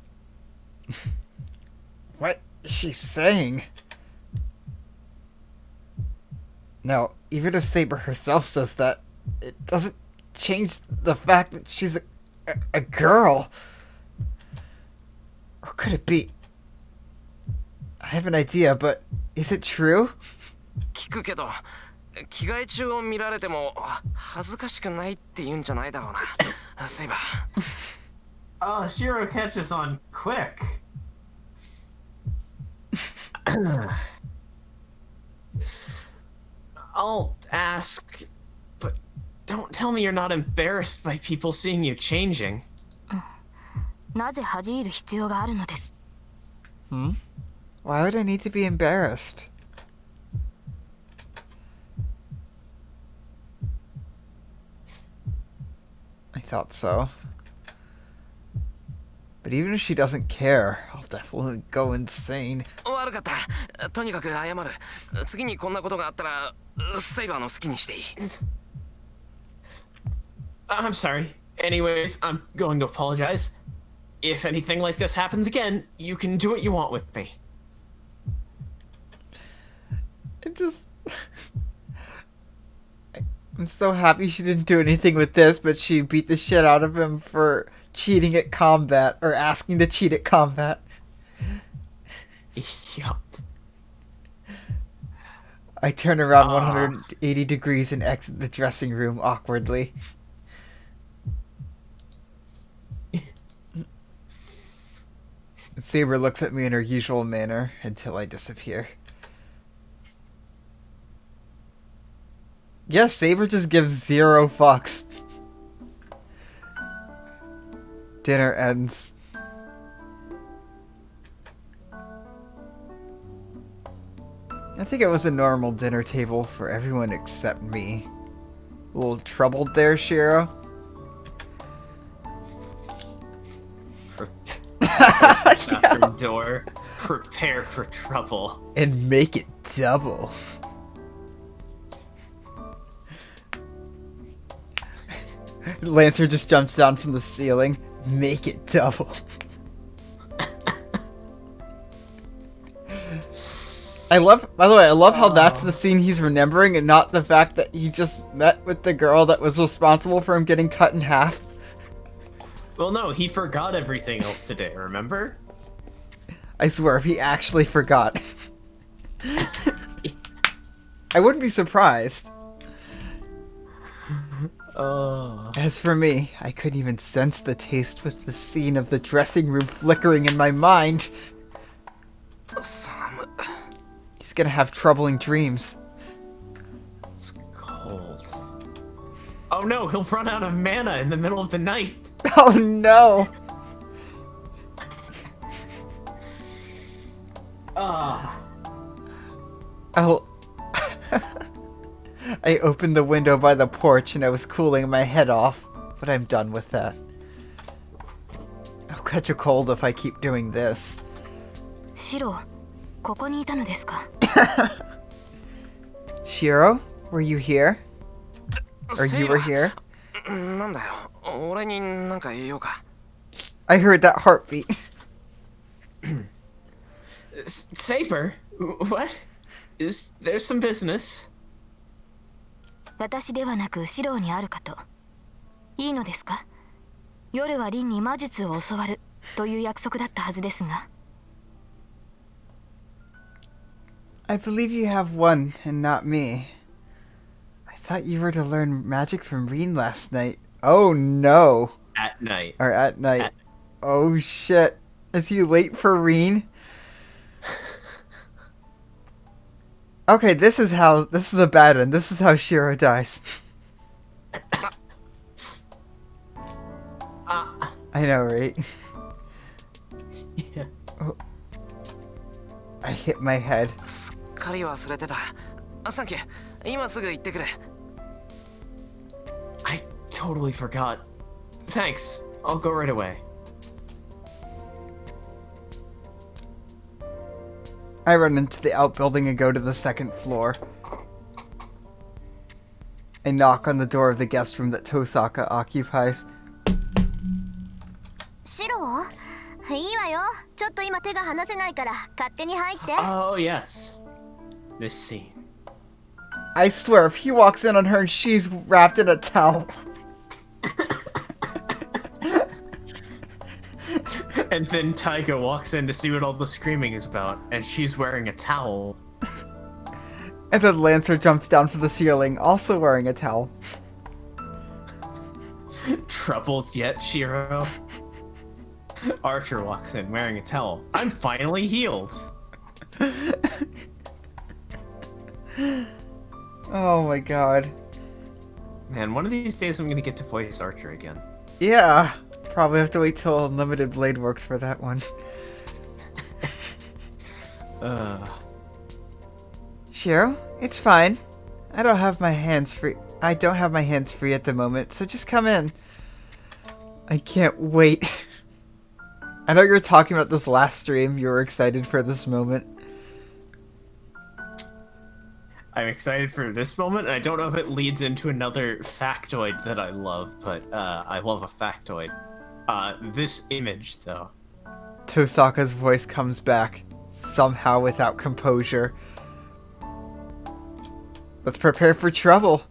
Speaker 1: What is she saying? No, even if Saber herself says that, it doesn't change the fact that she's a girl. Or could it be? I have an idea, but is it true?
Speaker 4: 聞くけど着替え中を見られても恥ずかしくないって言うんじゃないだろうなそういえば
Speaker 2: Oh, Shiro catches on quick. I'll ask, but don't tell me you're not embarrassed by people seeing you changing.
Speaker 3: なぜ恥じる必要があるのです。
Speaker 1: Hmm? Why would I need to be embarrassed? I thought so. But even if she doesn't care, I'll definitely go insane.
Speaker 4: 悪かったとにかく謝る次にこんなことがあったらセイバーの好きにしていい
Speaker 2: I'm sorry. Anyways, I'm going to apologize. If anything like this happens again, you can do what you want with me.
Speaker 1: It just... I'm so happy she didn't do anything with this, but she beat the shit out of him for cheating at combat, or asking to cheat at combat.
Speaker 2: Yup.
Speaker 1: I turn around 180 degrees and exit the dressing room awkwardly. Saber looks at me in her usual manner until I disappear. Yes, Saber just gives 0 fucks. Dinner ends. I think it was a normal dinner table for everyone except me. A little troubled there, Shiro?
Speaker 2: Bathroom door. Prepare for trouble.
Speaker 1: And make it double. Lancer just jumps down from the ceiling. Make it double. By the way, I love how that's the scene he's remembering and not the fact that he just met with the girl that was responsible for him getting cut in half.
Speaker 2: Well, no, he forgot everything else today, remember?
Speaker 6: I swear, if he actually forgot. I wouldn't be surprised.
Speaker 2: Oh.
Speaker 6: As for me, I couldn't even sense the taste with the scene of the dressing room flickering in my mind.
Speaker 4: Sam.
Speaker 6: He's gonna have troubling dreams.
Speaker 2: It's cold. Oh no, he'll run out of mana in the middle of the night.
Speaker 6: Oh no!
Speaker 2: Ah.
Speaker 6: Oh. I opened the window by the porch and I was cooling my head off, but I'm done with that. I'll catch a cold if I keep doing this.
Speaker 3: シロ、ここにいたのですか?
Speaker 6: Shiro, were you here? Or you were here?
Speaker 4: なんだよ。俺になんか言おうか。
Speaker 6: I heard that heartbeat.
Speaker 2: Saber? What? Is there some business?
Speaker 3: 私ではなくシロにあるかと。いいのですか? 夜はリンに魔術を教わるという約束だったはずですが。
Speaker 6: I believe you have one, and not me. I thought you were to learn magic from Reen last night. Oh no.
Speaker 2: At night.
Speaker 6: Or at night. Oh shit. Is he late for Reen? Okay, this is a bad one. This is how Shiro dies. I know, right?
Speaker 2: Yeah.
Speaker 6: Oh. I hit my head.
Speaker 4: すっかり忘れてた。サンキュー。今すぐ行ってくれ。
Speaker 2: I totally forgot. Thanks. I'll go right away.
Speaker 6: I run into the outbuilding and go to the second floor. I knock on the door of the guest room that Tosaka occupies.
Speaker 5: シロいいわよ。ちょっと今手が離せないから勝手に入って。
Speaker 2: Oh, yes. This scene.
Speaker 6: I swear, if he walks in on her and she's wrapped in a towel.
Speaker 2: And then Taiga walks in to see what all the screaming is about, and she's wearing a towel.
Speaker 6: And then Lancer jumps down from the ceiling, also wearing a towel.
Speaker 2: Troubled yet, Shiro? Archer walks in wearing a towel. I'm finally healed.
Speaker 6: Oh my god.
Speaker 2: Man, one of these days I'm gonna get to voice Archer again.
Speaker 6: Yeah. Probably have to wait till Unlimited Blade works for that one. Shiro, it's fine. I don't have my hands free at the moment, so just come in. I can't wait. I know you were talking about this last stream. You were excited for this moment.
Speaker 2: I'm excited for this moment, and I don't know if it leads into another factoid that I love, but I love a factoid. This image, though.
Speaker 6: Tosaka's voice comes back, somehow without composure. Let's prepare for trouble.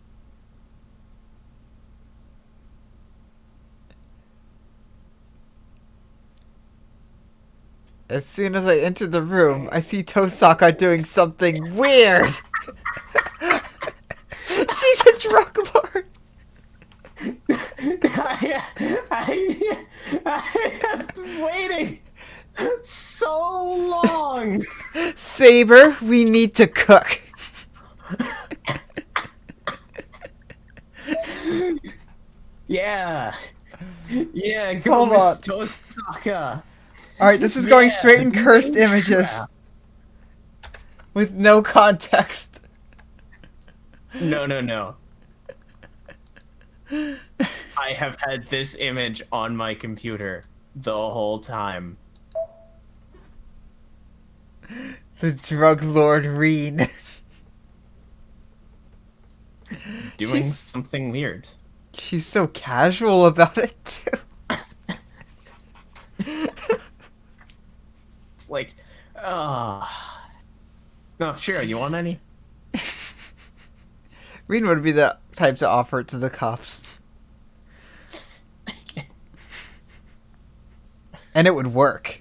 Speaker 6: As soon as I enter the room, I see Tosaka doing something weird. She's a drug lord.
Speaker 2: I have been waiting so long.
Speaker 6: Saber, we need to cook.
Speaker 2: Yeah, go
Speaker 6: Hold on.
Speaker 2: Miss Tosaka.
Speaker 6: Alright, this is going straight in cursed images. With no context.
Speaker 2: No. I have had this image on my computer the whole time.
Speaker 6: The drug lord Reen.
Speaker 2: Doing something weird.
Speaker 6: She's so casual about it, too.
Speaker 2: It's like, No, sure, you want any?
Speaker 6: Reen would be the type to offer it to the cops. And it would work.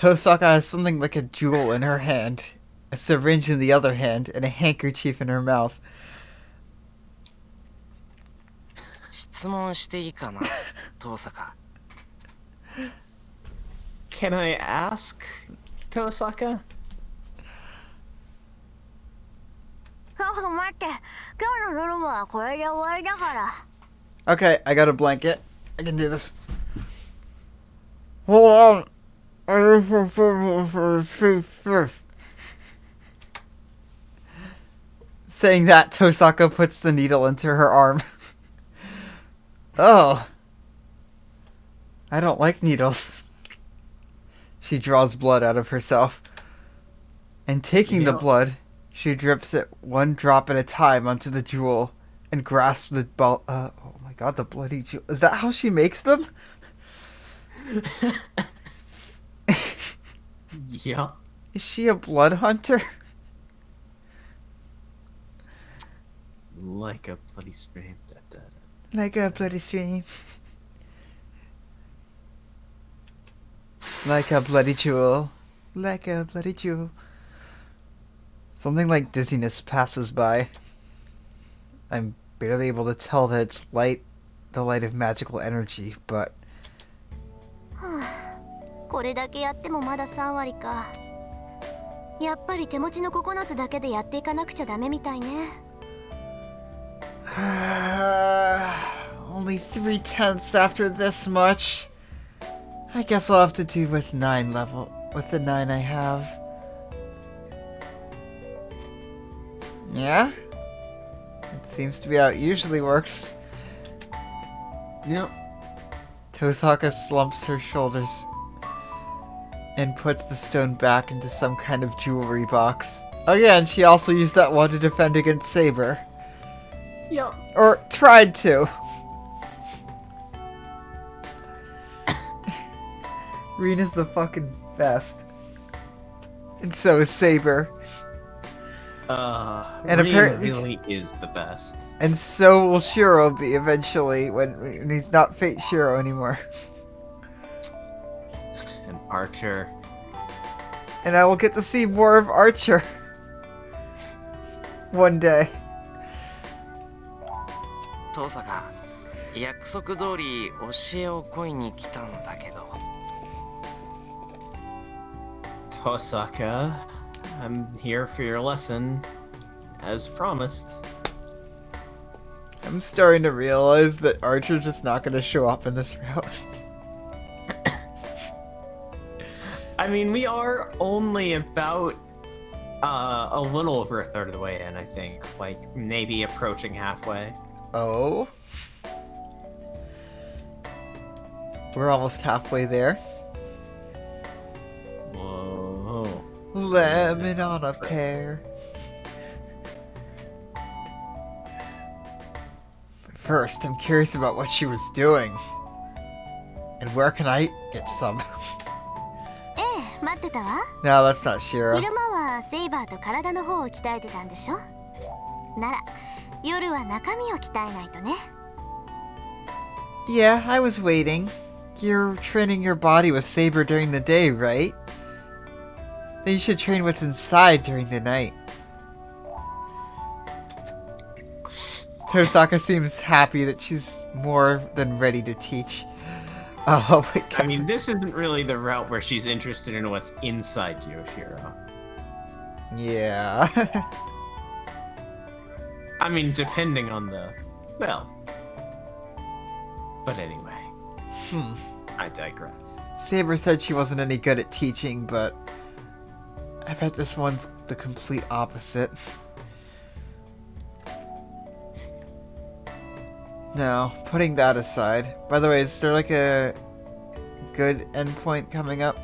Speaker 6: Tosaka has something like a jewel in her hand, a syringe in the other hand, and a handkerchief in her mouth.
Speaker 4: 質問していいかな、遠坂。
Speaker 2: Can I ask Tosaka?
Speaker 3: 待って、今日の夜はこれで終わりだから。
Speaker 6: Okay, I got a blanket. I can do this. Hold on. Saying that, Tosaka puts the needle into her arm. Oh. I don't like needles. She draws blood out of herself. And taking the blood, she drips it one drop at a time onto the jewel and grasps the oh my god, the bloody jewel. Is that how she makes them?
Speaker 2: Yeah.
Speaker 6: Is she a blood hunter?
Speaker 2: Like a bloody stream.
Speaker 6: Like a bloody stream. Like a bloody jewel. Like a bloody jewel. Something like dizziness passes by. I'm barely able to tell that it's light, the light of magical energy, but...
Speaker 3: これだけやってもまだ3割か。やっぱり手持ちの9つだけでやっていかなくちゃダメみたいね。
Speaker 6: Only 3/10 after this much. I guess I'll have to do with the 9 I have. Yeah? It seems to be how it usually works.
Speaker 2: Yep.
Speaker 6: Tosaka slumps her shoulders and puts the stone back into some kind of jewelry box. Again, she also used that one to defend against Saber.
Speaker 2: Yep.
Speaker 6: Or tried to. Rina's the fucking best. And so is Saber.
Speaker 2: And
Speaker 6: apparently
Speaker 2: really is the best.
Speaker 6: And so will Shiro be eventually when he's not Fate Shiro anymore.
Speaker 2: And Archer.
Speaker 6: And I will get to see more of Archer. One day.
Speaker 4: 遠坂、約束通り教えを請いに来たんだけど。
Speaker 2: Tosaka, I'm here for your lesson, as promised.
Speaker 6: I'm starting to realize that Archer's just not going to show up in this route.
Speaker 2: I mean, we are only about a little over a third of the way in, I think. Like, maybe approaching halfway.
Speaker 6: Oh? We're almost halfway there.
Speaker 2: Whoa.
Speaker 6: Lemon on a pear. But first, I'm curious about what she was doing. And where can I get some?
Speaker 3: 待ってたわ。
Speaker 6: No, that's not Shiro.
Speaker 3: 昼間はセイバーと体の方を鍛えてたんでしょ。なら夜は中身を鍛えないとね。
Speaker 6: Yeah, I was waiting. You're training your body with Saber during the day, right? Then you should train what's inside during the night. Tosaka seems happy that she's more than ready to teach. Oh my god.
Speaker 2: I mean, this isn't really the route where she's interested in what's inside Yoshiro.
Speaker 6: Yeah.
Speaker 2: I mean, depending on the... well... But anyway. I digress.
Speaker 6: Saber said she wasn't any good at teaching, but I bet this one's the complete opposite. No, putting that aside. By the way, is there like a good endpoint coming up?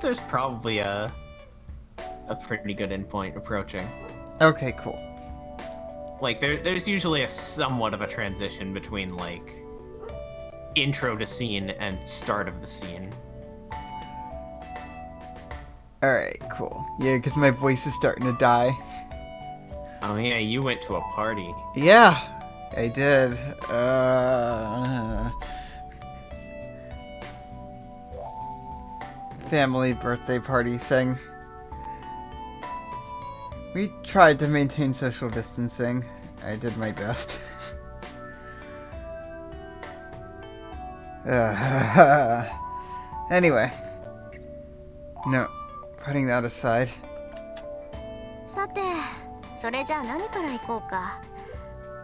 Speaker 2: There's probably a pretty good endpoint approaching.
Speaker 6: Okay, cool.
Speaker 2: Like, there's usually a somewhat of a transition between, like, intro to scene and start of the scene.
Speaker 6: Alright, cool. Yeah, because my voice is starting to die.
Speaker 2: Oh yeah, you went to a party.
Speaker 6: Yeah, I did. family birthday party thing. We tried to maintain social distancing. I did my best. Anyway. No, putting that aside.
Speaker 5: さて、それじゃあ何から行こうか。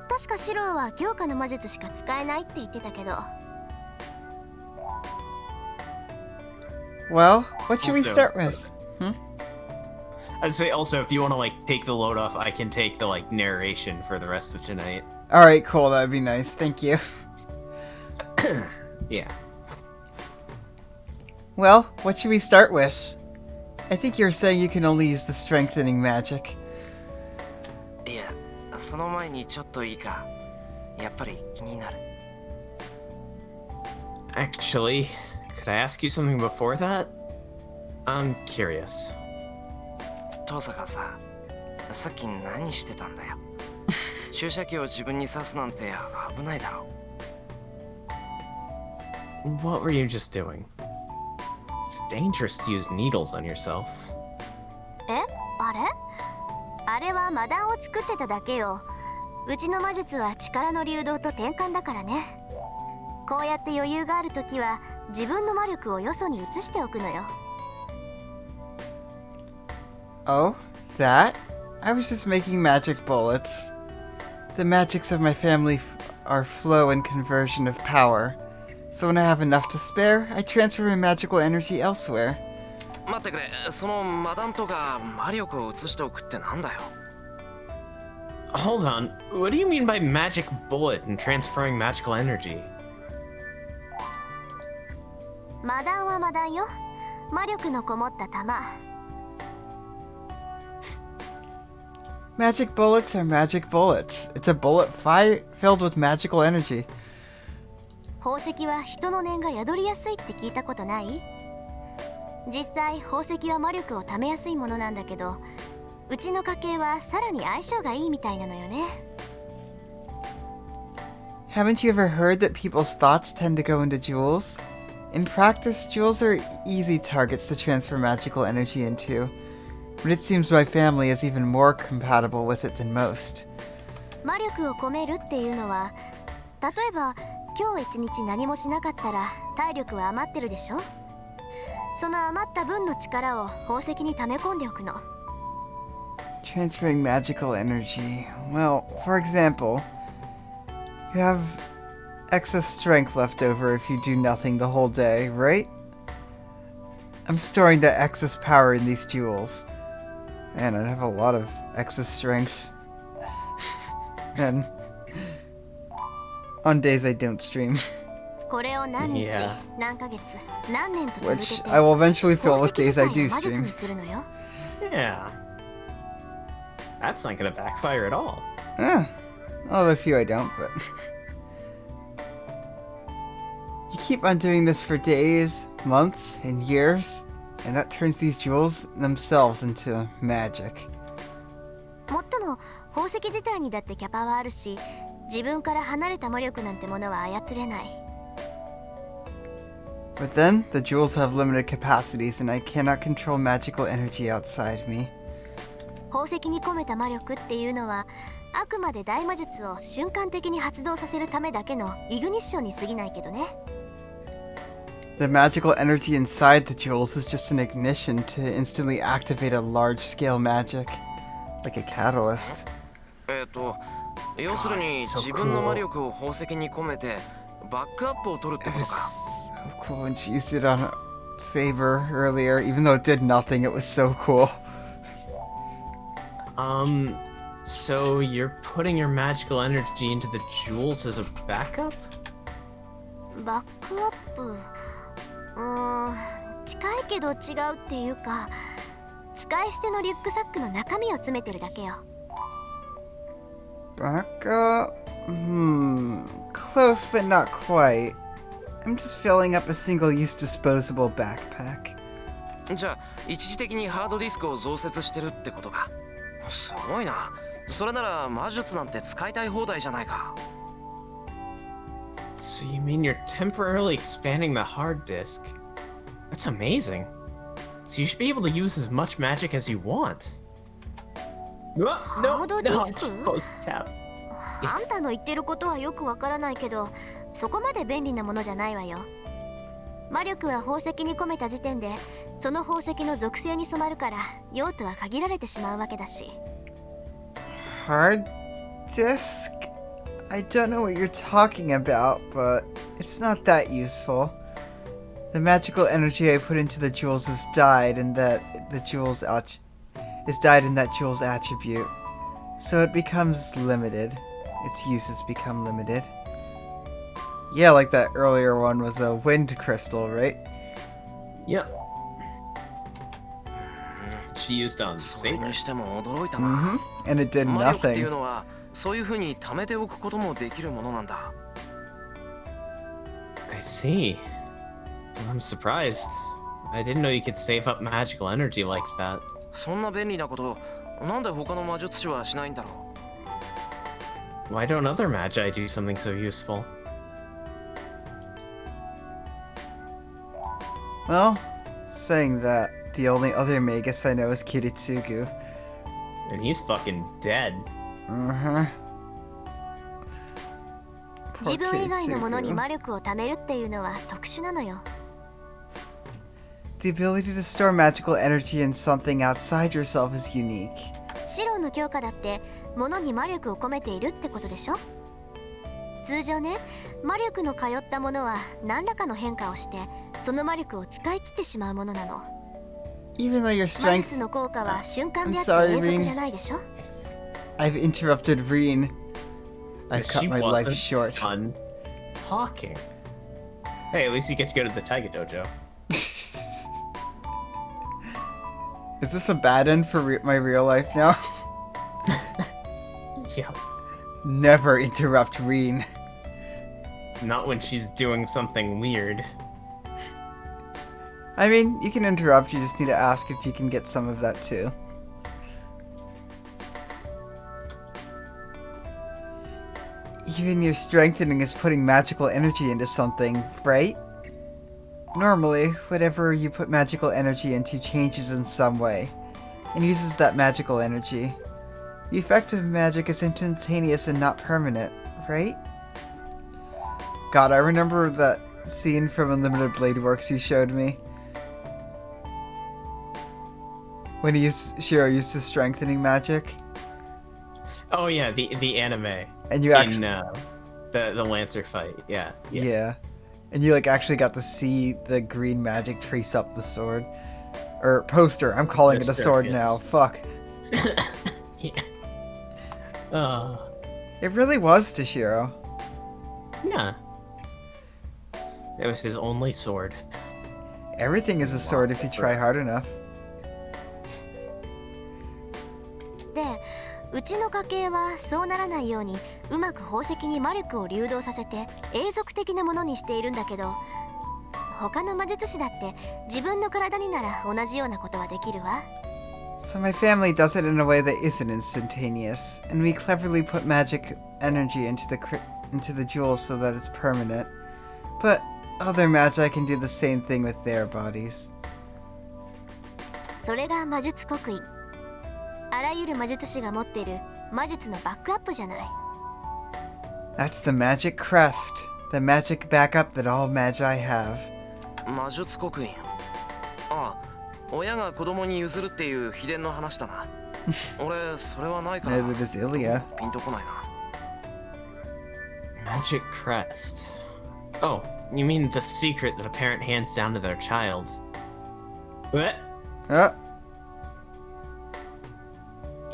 Speaker 5: 確かシローは強化の魔術しか使えないって言ってたけど。
Speaker 6: Well, what should we
Speaker 2: Also-
Speaker 6: start with?
Speaker 2: I'd say also if you want to like take the load off, I can take the like narration for the rest of tonight.
Speaker 6: Alright, cool, that'd be nice. Thank you.
Speaker 2: Yeah.
Speaker 6: Well, what should we start with? I think you're saying you can only use the strengthening magic.
Speaker 4: いや、その前にちょっといいか。やっぱり気になる。
Speaker 2: Actually, could I ask you something before that? I'm curious.
Speaker 4: 登坂さ、さっき何してたんだよ。注射器を自分に刺すなんて危ないだろ。
Speaker 2: What were you just doing? It's dangerous to use needles on yourself.
Speaker 5: え、あれ？あれは魔弾を作ってただけよ。うちの魔術は力の流動と転換だからね。こうやって余裕があるときは自分の魔力をよそに移しておくのよ。
Speaker 6: Oh, that? I was just making magic bullets. The magics of my family are flow and conversion of power. So when I have enough to spare, I transfer my magical energy elsewhere.
Speaker 4: 待ってくれ、その魔弾とか魔力を移しておくってなんだよ。
Speaker 2: Hold on, what do you mean by magic bullet and transferring magical energy?
Speaker 5: 魔弾は魔弾よ。魔力のこもった弾。
Speaker 6: Magic bullets are magic bullets. It's a bullet filled with magical energy.
Speaker 5: 宝石は人の念が宿りやすいって聞いたことない？実際宝石は魔力を貯めやすいものなんだけど、うちの家系はさらに相性がいいみたいなのよね。
Speaker 6: Haven't you ever heard that people's thoughts tend to go into jewels? In practice, jewels are easy targets to transfer magical energy into, but it seems my family is even more compatible with it than most.
Speaker 5: 魔力を込めるっていうのは、例えば今日一日何もしなかったら体力は余ってるでしょ。その余った分の力を宝石に溜め込んでおくの。
Speaker 6: Transferring magical energy. Well, for example, you have excess strength left over if you do nothing the whole day, right? I'm storing that excess power in these jewels. Man, I have a lot of excess strength. And on days I don't stream,
Speaker 5: これを何日、
Speaker 2: Yeah.
Speaker 5: 何ヶ月、何年と続け
Speaker 6: which
Speaker 5: て
Speaker 6: I will eventually fill
Speaker 5: 宝
Speaker 6: with
Speaker 5: 石
Speaker 6: days
Speaker 5: 自
Speaker 6: I
Speaker 5: 体
Speaker 6: do
Speaker 5: を魔術
Speaker 6: stream.
Speaker 5: にするのよ。
Speaker 2: Yeah. That's not gonna backfire at all.
Speaker 6: I'll have a few I don't, but... You keep on doing this for days, months, and years, and that turns these jewels themselves into magic.
Speaker 5: もっとも宝石自体にだってキャパはあるし、自分から離れた魔力なんてものは操れない。
Speaker 6: But then, the jewels have limited capacities and I cannot control magical energy outside me.
Speaker 5: 宝石に込めた魔力っていうのは、あくまで大魔術を瞬間的に発動させるためだけのイグニッションに過ぎないけどね。
Speaker 6: The magical energy inside the jewels is just an ignition to instantly activate a large-scale magic, like a catalyst.
Speaker 4: 要するに
Speaker 2: so
Speaker 4: 自分の魔力を宝石に込めてバックアップを取るって
Speaker 6: It
Speaker 4: こと
Speaker 6: was
Speaker 4: か。
Speaker 6: so cool when she used it on Saber earlier, even though it did nothing, it was so cool.
Speaker 2: So you're putting your magical energy into the jewels as a backup?
Speaker 5: バックアップ、近いけど違うっていうか、使い捨てのリュックサックの中身を詰めてるだけよ。
Speaker 6: Backup? Close but not quite. I'm just filling up a single-use disposable backpack.
Speaker 4: じゃあ一時的にハードディスクを増設してるってことか。すごいな。それなら魔術なんて使いたい放題じゃないか。
Speaker 2: So you mean you're temporarily expanding the hard disk? That's amazing. So you should be able to use as much magic as you want. No,
Speaker 3: How do
Speaker 2: no,
Speaker 3: this work?
Speaker 2: close the tab.
Speaker 3: あんたの言ってることはよくわからないけど、そこまで便利なものじゃないわよ。魔力は宝石に込めた時点で、その宝石の属性に染まるから、用途は限られてしまうわけだし。
Speaker 6: Hard disk? I don't know what you're talking about, but it's not that useful. The magical energy I put into the jewels is died in that jewel's attribute. So it becomes limited. Its uses become limited. Yeah, like that earlier one was a wind crystal, right?
Speaker 2: Yep. She used on
Speaker 4: それ
Speaker 2: Saber.
Speaker 4: にしても驚いたな。
Speaker 6: Mm-hmm. And it did
Speaker 4: 魔力っていう
Speaker 6: nothing.
Speaker 4: のはそういう風に貯めておくこともできるものなんだ。
Speaker 2: I see. I'm surprised. I didn't know you could save up magical energy like that.
Speaker 4: そんな便利なことなんで他の魔術師はしないんだろう。
Speaker 2: Why don't other magi do something so useful?
Speaker 6: Well, saying that, the only other Magus I know is Kiritsugu.
Speaker 2: And he's fucking dead.
Speaker 6: Uh-huh.
Speaker 3: 自
Speaker 6: Poor
Speaker 3: 分以外のものに
Speaker 6: Kiritsugu.
Speaker 3: 魔力を貯めるっていうのは特殊なのよ。
Speaker 6: The ability to store magical energy in something outside yourself is unique.
Speaker 3: シローの強化だって物に魔力を込めているってことでしょ。通常ね、魔力の通ったものは何らかの変化をしてその魔力を使い切ってしまうものなの。
Speaker 6: Even though your
Speaker 3: 魔
Speaker 6: strength...
Speaker 3: 術の効果は瞬間であって
Speaker 6: I'm sorry,
Speaker 3: 永続
Speaker 6: Reen.
Speaker 3: じゃないでしょ。
Speaker 6: I've interrupted Reen. I've
Speaker 2: But
Speaker 6: cut
Speaker 2: she
Speaker 6: my life
Speaker 2: wasn't
Speaker 6: short.
Speaker 2: done talking. Hey, at least you get to go to the Taiga Dojo.
Speaker 6: Is this a bad end for my real life now?
Speaker 2: Yeah.
Speaker 6: Never interrupt Reen.
Speaker 2: Not when she's doing something weird.
Speaker 6: I mean, you can interrupt, you just need to ask if you can get some of that too. Even your strengthening is putting magical energy into something, right? Normally, whatever you put magical energy into changes in some way, and uses that magical energy. The effect of magic is instantaneous and not permanent, right? God, I remember that scene from Unlimited Blade Works you showed me. When Shiro used his strengthening magic.
Speaker 2: Oh yeah, the anime.
Speaker 6: And you actually...
Speaker 2: In the Lancer fight, yeah.
Speaker 6: Yeah. And you actually got to see the green magic trace up the sword. Or poster, I'm calling it a
Speaker 2: Poster,
Speaker 6: sword
Speaker 2: yes.
Speaker 6: now, fuck.
Speaker 2: Yeah.
Speaker 6: It really was to Shiro.
Speaker 2: Yeah. It was his only sword.
Speaker 6: Everything is a sword if you try hard enough.
Speaker 3: で、うちの家系はそうならないようにうまく宝石に魔力を流動させて永続的なものにしているんだけど、他の魔術師だって自分の体になら同じようなことはできるわ。
Speaker 6: So my family does it in a way that isn't instantaneous, and we cleverly put magic energy into the jewels so that it's permanent. But other magi can do the same thing with their bodies.
Speaker 3: それが魔術刻印。あらゆる魔術師が持っている魔術のバックアップじゃない。
Speaker 6: That's the magic crest, the magic backup that all magi have.
Speaker 4: 魔術刻印。ああ、親が子供に譲るっていう秘伝の話だな。俺それはないから。
Speaker 6: Neither does Ilya.
Speaker 4: ピンとこないな。
Speaker 2: Magic crest. Oh, you mean the secret that a parent hands down to their child? What?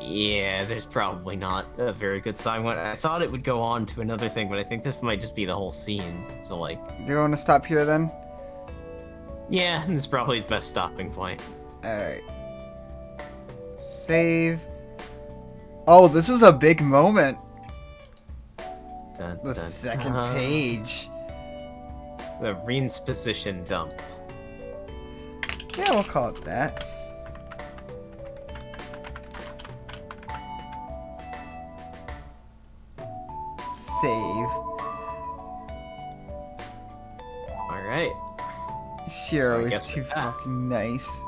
Speaker 2: Yeah, there's probably not a very good sign. I thought it would go on to another thing, but I think this might just be the whole scene. So
Speaker 6: Do you want to stop here then?
Speaker 2: yeah, this is probably the best stopping point.
Speaker 6: Alright. Save. Oh, this is a big moment.
Speaker 2: Dun,
Speaker 6: The
Speaker 2: dun,
Speaker 6: second
Speaker 2: dun.
Speaker 6: page.
Speaker 2: The Reen's position dump.
Speaker 6: Yeah, we'll call it that. Save.
Speaker 2: Alright.
Speaker 6: Shiro
Speaker 2: So I
Speaker 6: is
Speaker 2: guess
Speaker 6: too
Speaker 2: with that-
Speaker 6: fucking nice.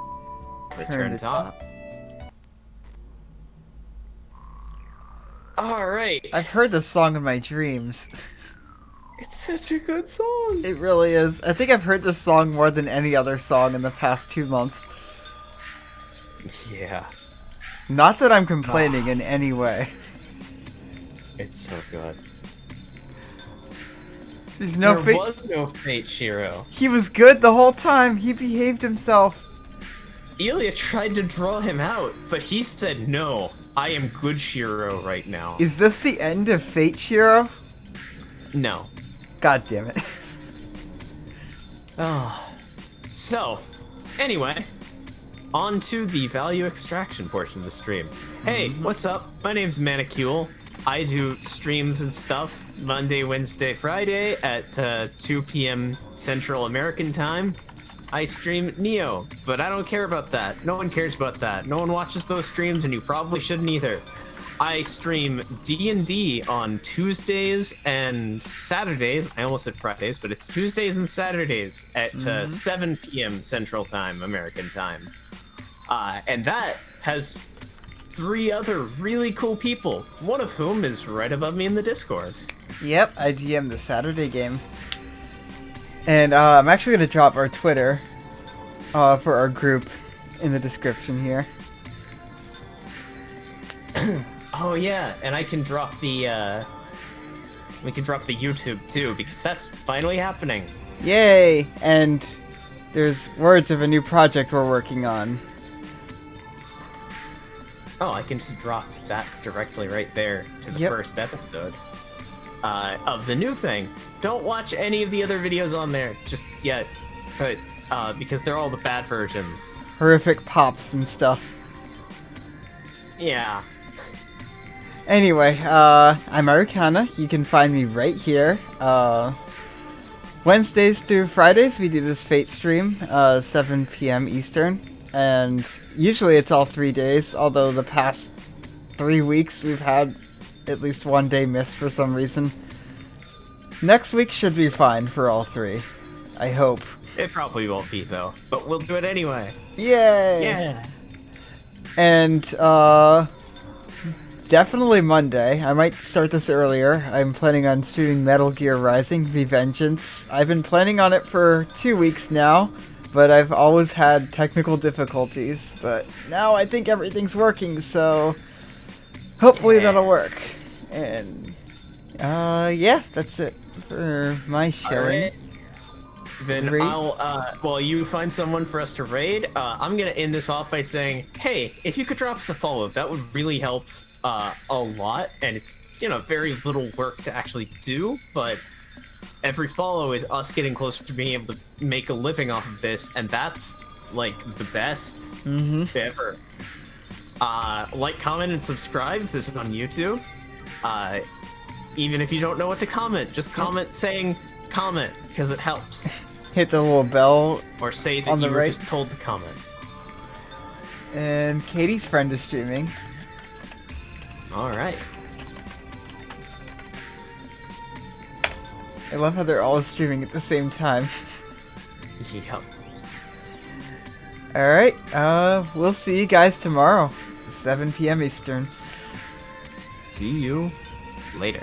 Speaker 2: Return to top. Alright.
Speaker 6: I've heard this song in my dreams.
Speaker 2: It's such a good song.
Speaker 6: It really is. I think I've heard this song more than any other song in the past 2 months.
Speaker 2: Yeah.
Speaker 6: Not that I'm complaining in any way.
Speaker 2: It's so good.
Speaker 6: There's no
Speaker 2: there
Speaker 6: fate.
Speaker 2: was no Fate Shiro.
Speaker 6: He was good the whole time. He behaved himself.
Speaker 2: Ilya tried to draw him out, but he said no. I am good Shiro right now.
Speaker 6: Is this the end of Fate Shiro?
Speaker 2: No.
Speaker 6: God damn it.
Speaker 2: Oh. So, anyway, on to the value extraction portion of the stream. Hey, what's up? My name's Manicule. I do streams and stuff Monday, Wednesday, Friday at 2 p.m. Central American Time. I stream Neo, but I don't care about that. No one cares about that. No one watches those streams, and you probably shouldn't either. I stream D&D on Tuesdays and Saturdays. I almost said Fridays, but it's Tuesdays and Saturdays at 7 p.m. Central Time, American Time. And that has 3 other really cool people, one of whom is right above me in the Discord.
Speaker 6: Yep, I DM the Saturday game. And I'm actually going to drop our Twitter for our group in the description here.
Speaker 2: Oh yeah, and I can drop the we can drop the YouTube too, because that's finally happening.
Speaker 6: Yay! And there's words of a new project we're working on.
Speaker 2: Oh, I can just drop that directly right there to the first episode of the new thing. Don't watch any of the other videos on there just yet, but because they're all the bad versions.
Speaker 6: Horrific pops and stuff.
Speaker 2: Yeah.
Speaker 6: Anyway, I'm Arcana. You can find me right here. Wednesdays through Fridays, we do this Fate stream, 7 p.m. Eastern. And usually it's all 3 days, although the past 3 weeks we've had at least 1 day missed for some reason. Next week should be fine for all 3. I hope.
Speaker 2: It probably won't be, though. But we'll do it anyway.
Speaker 6: Yay!
Speaker 2: Yeah.
Speaker 6: And, definitely Monday. I might start this earlier. I'm planning on streaming Metal Gear Rising: Revengeance. I've been planning on it for 2 weeks now, but I've always had technical difficulties. But now I think everything's working, so hopefully that'll work. And, yeah, that's it for my showing.
Speaker 2: Right. Then I'll, while you find someone for us to raid, I'm gonna end this off by saying, hey, if you could drop us a follow, that would really help a lot, and it's, you know, very little work to actually do, but every follow is us getting closer to being able to make a living off of this, and that's, like, the best ever. Like, comment, and subscribe if this is on YouTube. Even if you don't know what to comment, just comment saying comment, because it helps.
Speaker 6: Hit the little bell
Speaker 2: Or say that
Speaker 6: on the
Speaker 2: you were
Speaker 6: right.
Speaker 2: just told to comment.
Speaker 6: And Katie's friend is streaming.
Speaker 2: Alright.
Speaker 6: I love how they're all streaming at the same time.
Speaker 2: Yep.
Speaker 6: Alright, we'll see you guys tomorrow, 7 p.m. Eastern.
Speaker 2: See you later.